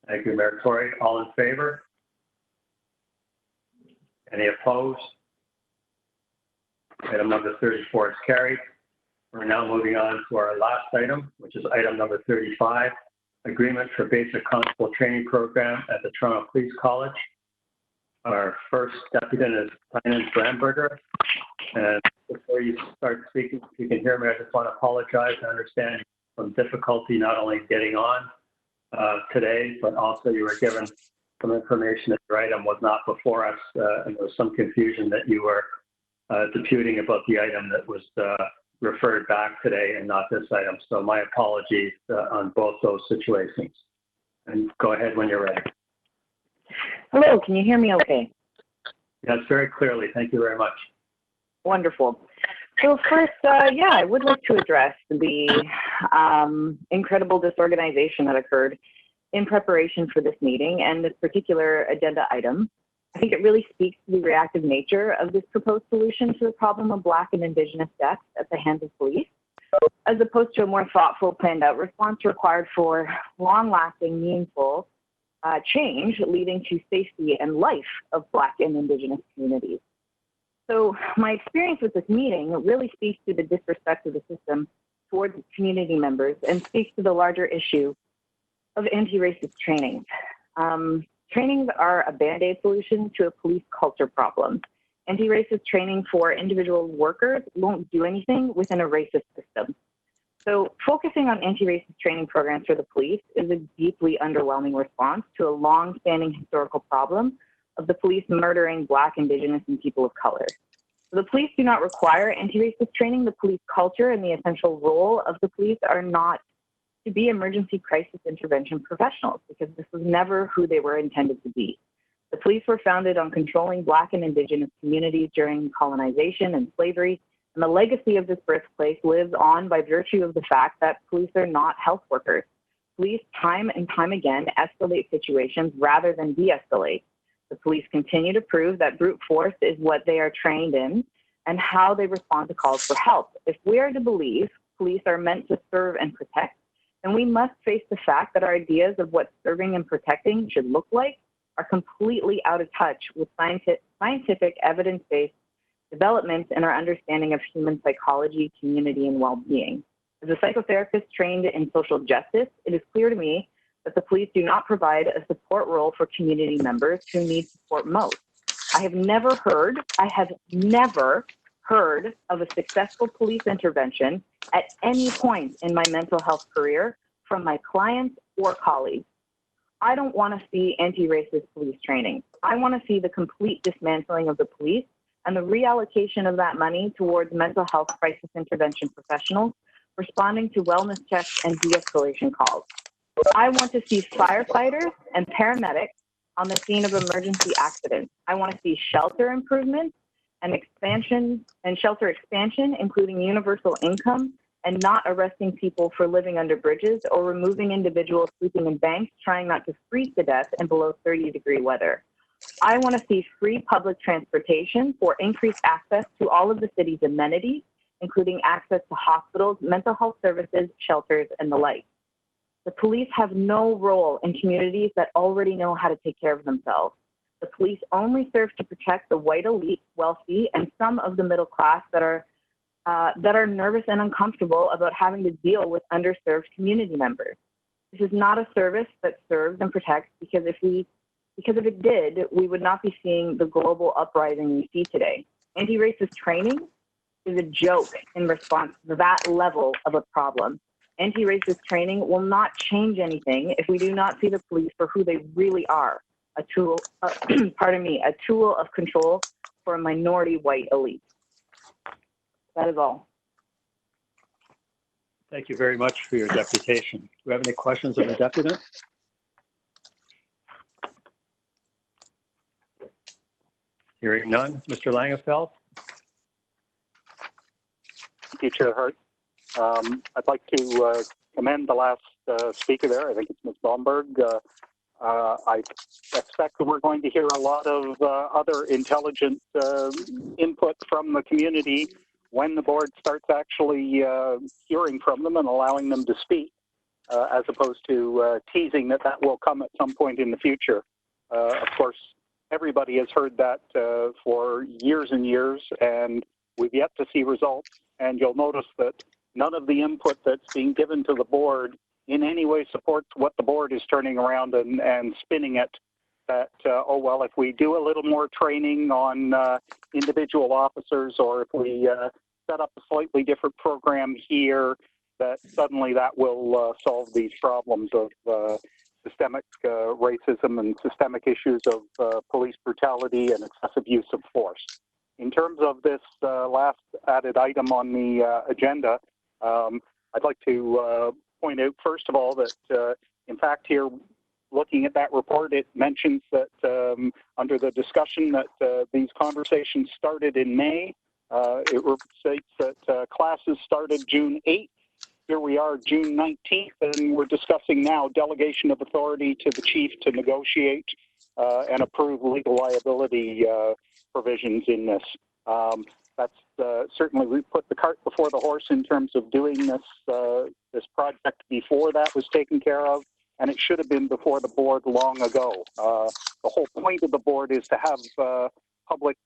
Thank you, Mayor Tory. All in favor? Any opposed? Item number 34 is carried. We're now moving on to our last item, which is item number 35, agreement for basic constable training program at the Toronto Police College. Our first deputant is Tynan Bramberger. And before you start speaking, if you can hear me, I just want to apologize. I understand some difficulty not only getting on today, but also you were given some information that your item was not before us, and there was some confusion that you were disputing about the item that was referred back today and not this item. So my apologies on both those situations. And go ahead when you're ready. Hello, can you hear me okay? Yes, very clearly. Thank you very much. Wonderful. So first, yeah, I would like to address the incredible disorganization that occurred in preparation for this meeting and this particular agenda item. I think it really speaks to the reactive nature of this proposed solution to the problem of Black and Indigenous deaths at the hands of police, as opposed to a more thoughtful, planned out response required for long-lasting, meaningful change leading to safety and life of Black and Indigenous communities. So my experience with this meeting really speaks to the disrespect of the system towards its community members and speaks to the larger issue of anti-racist trainings. Trainings are a Band-Aid solution to a police culture problem. Anti-racist training for individual workers won't do anything within a racist system. So focusing on anti-racist training programs for the police is a deeply underwhelming response to a long-standing historical problem of the police murdering Black, Indigenous, and people of color. So the police do not require anti-racist training. The police culture and the essential role of the police are not to be emergency crisis intervention professionals, because this was never who they were intended to be. The police were founded on controlling Black and Indigenous communities during colonization and slavery, and the legacy of this birthplace lives on by virtue of the fact that police are not health workers. Police time and time again escalate situations rather than de-escalate. The police continue to prove that brute force is what they are trained in and how they respond to calls for help. If we are to believe police are meant to serve and protect, then we must face the fact that our ideas of what serving and protecting should look like are completely out of touch with scientific evidence-based developments in our understanding of human psychology, community, and well-being. As a psychotherapist trained in social justice, it is clear to me that the police do not provide a support role for community members who need support most. I have never heard of a successful police intervention at any point in my mental health career from my clients or colleagues. I don't want to see anti-racist police training. I want to see the complete dismantling of the police and the reallocation of that money towards mental health crisis intervention professionals responding to wellness checks and de-escalation calls. I want to see firefighters and paramedics on the scene of emergency accidents. I want to see shelter improvements and shelter expansion, including universal income and not arresting people for living under bridges or removing individuals sleeping in banks trying not to freeze to death in below 30-degree weather. I want to see free public transportation for increased access to all of the city's amenities, including access to hospitals, mental health services, shelters, and the like. The police have no role in communities that already know how to take care of themselves. The police only serve to protect the white elite, wealthy, and some of the middle class that are nervous and uncomfortable about having to deal with underserved community members. This is not a service that serves and protects, because if it did, we would not be seeing the global uprising we see today. Anti-racist training is a joke in response to that level of a problem. Anti-racist training will not change anything if we do not see the police for who they really are, a tool of control for a minority white elite. That is all. Thank you very much for your deputation. Do we have any questions of the deputant? Hearing none. Mr. Langefeld? Thank you, Chair Hart. I'd like to commend the last speaker there. I think it's Ms. Blomberg. I expect that we're going to hear a lot of other intelligent input from the community when the board starts actually hearing from them and allowing them to speak, as opposed to teasing that that will come at some point in the future. Of course, everybody has heard that for years and years, and we've yet to see results. And you'll notice that none of the input that's being given to the board in any way supports what the board is turning around and spinning it that, oh, well, if we do a little more training on individual officers, or if we set up a slightly different program here, that suddenly that will solve these problems of systemic racism and systemic issues of police brutality and excessive use of force. In terms of this last added item on the agenda, I'd like to point out, first of all, that in fact here, looking at that report, it mentions that under the discussion that these conversations started in May. It states that classes started June 8th. Here we are, June 19th, and we're discussing now delegation of authority to the chief to negotiate and approve legal liability provisions in this. That's certainly, we put the cart before the horse in terms of doing this this project before that was taken care of, and it should have been before the board long ago. The whole point of the board is to have public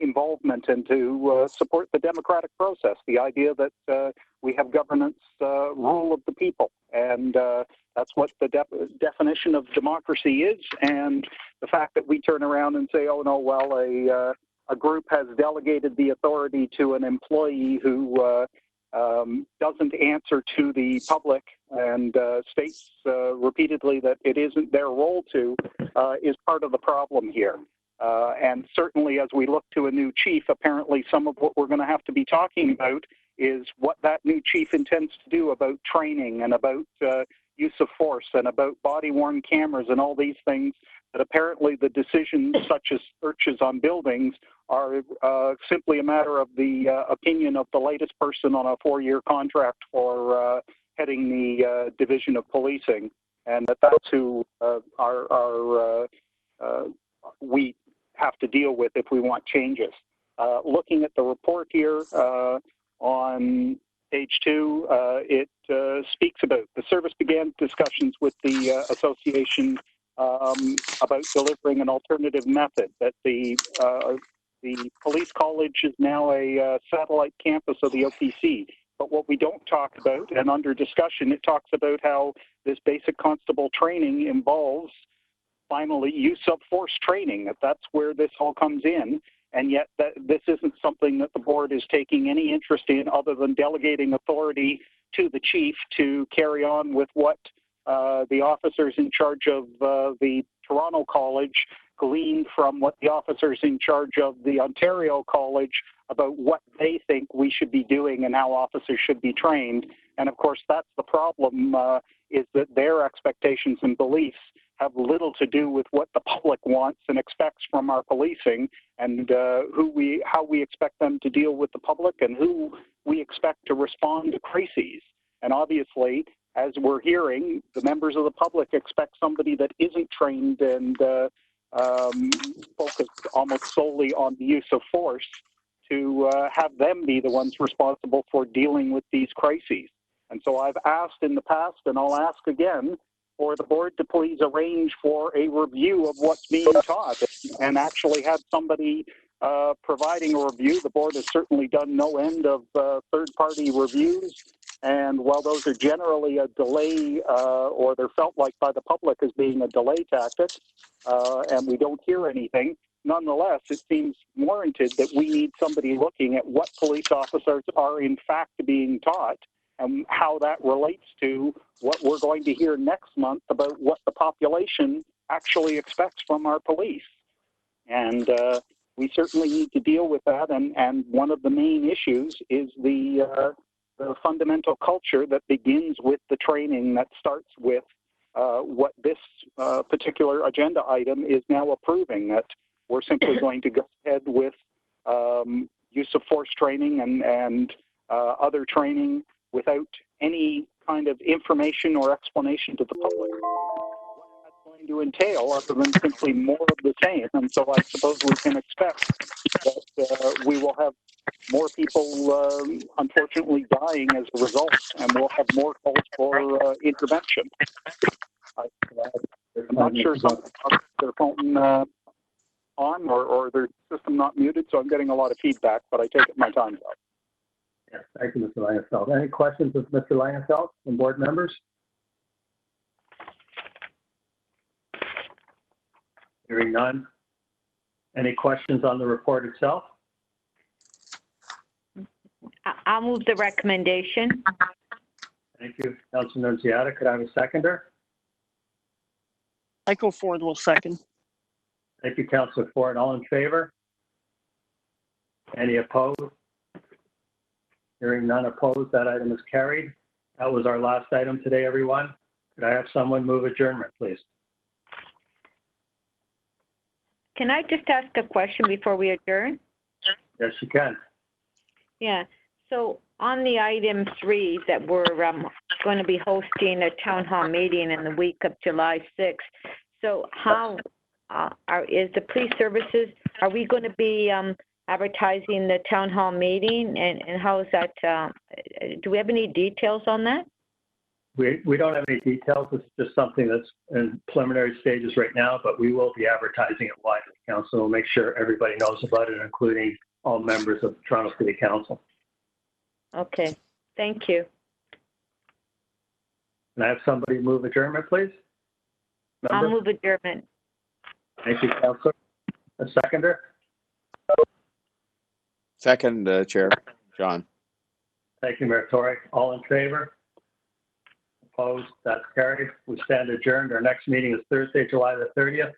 involvement and to support the democratic process. The idea that we have governance rule of the people, and that's what the definition of democracy is. And the fact that we turn around and say, oh no, well, a group has delegated the authority to an employee who doesn't answer to the public and states repeatedly that it isn't their role to, is part of the problem here. And certainly as we look to a new chief, apparently some of what we're going to have to be talking about is what that new chief intends to do about training and about use of force and about body-worn cameras and all these things that apparently the decisions such as searches on buildings are simply a matter of the opinion of the latest person on a 4-year contract for heading the division of policing, and that's who we have to deal with if we want changes. Looking at the report here on page 2, it speaks about the service began discussions with the association about delivering an alternative method, that the police college is now a satellite campus of the OPC. But what we don't talk about, and under discussion, it talks about how this basic constable training involves finally use of force training. That's where this all comes in. And yet this isn't something that the board is taking any interest in other than delegating authority to the chief to carry on with what the officers in charge of the Toronto College gleaned from what the officers in charge of the Ontario College about what they think we should be doing and how officers should be trained. And of course, that's the problem, is that their expectations and beliefs have little to do with what the public wants and expects from our policing, and how we expect them to deal with the public and who we expect to respond to crises. And obviously, as we're hearing, the members of the public expect somebody that isn't trained and focused almost solely on the use of force to have them be the ones responsible for dealing with these crises. And so I've asked in the past, and I'll ask again, for the board to please arrange for a review of what's being taught and actually have somebody providing a review. The board has certainly done no end of third-party reviews, and while those are generally a delay, or they're felt like by the public as being a delay tactic, and we don't hear anything, nonetheless, it seems warranted that we need somebody looking at what police officers are in fact being taught and how that relates to what we're going to hear next month about what the population actually expects from our police. And we certainly need to deal with that. And one of the main issues is the fundamental culture that begins with the training that starts with what this particular agenda item is now approving, that we're simply going to go ahead with use of force training and other training without any kind of information or explanation to the public what that's going going to entail other than simply more of the same. And so I suppose we can expect that we will have more people, unfortunately, dying as a result, and we'll have more calls for intervention. I'm not sure someone has their phone on or their system not muted, so I'm getting a lot of feedback, but I take it my time's up. Yes, thank you, Mr. Langenfeld. Any questions of Mr. Langenfeld from board members? Hearing none. Any questions on the report itself? I'll move the recommendation. Thank you, Councilor Nunziata. Could I have a seconder? Michael Ford will second. Thank you, Councilor Ford. All in favor? Any opposed? Hearing none opposed, that item is carried. That was our last item today, everyone. Could I have someone move adjournment, please? Can I just ask a question before we adjourn? Yes, you can. Yeah. So on the item 3 that we're going to be hosting a town hall meeting in the week of July 6th. So how is the police services, are we going to be advertising the town hall meeting, and how is that, do we have any details on that? We don't have any details. It's just something that's in preliminary stages right now, but we will be advertising it widely. Council will make sure everybody knows about it, including all members of the Toronto City Council. Okay, thank you. Can I have somebody move adjournment, please? Member? I'll move adjournment. Thank you, Councilor. A seconder? Second, Chair, John. Thank you, Mayor Tory. All in favor? Opposed? That's carried. We stand adjourned. Our next meeting is Thursday, July the 30th.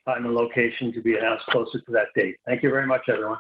Time and location to be announced closer to that date. Thank you very much, everyone.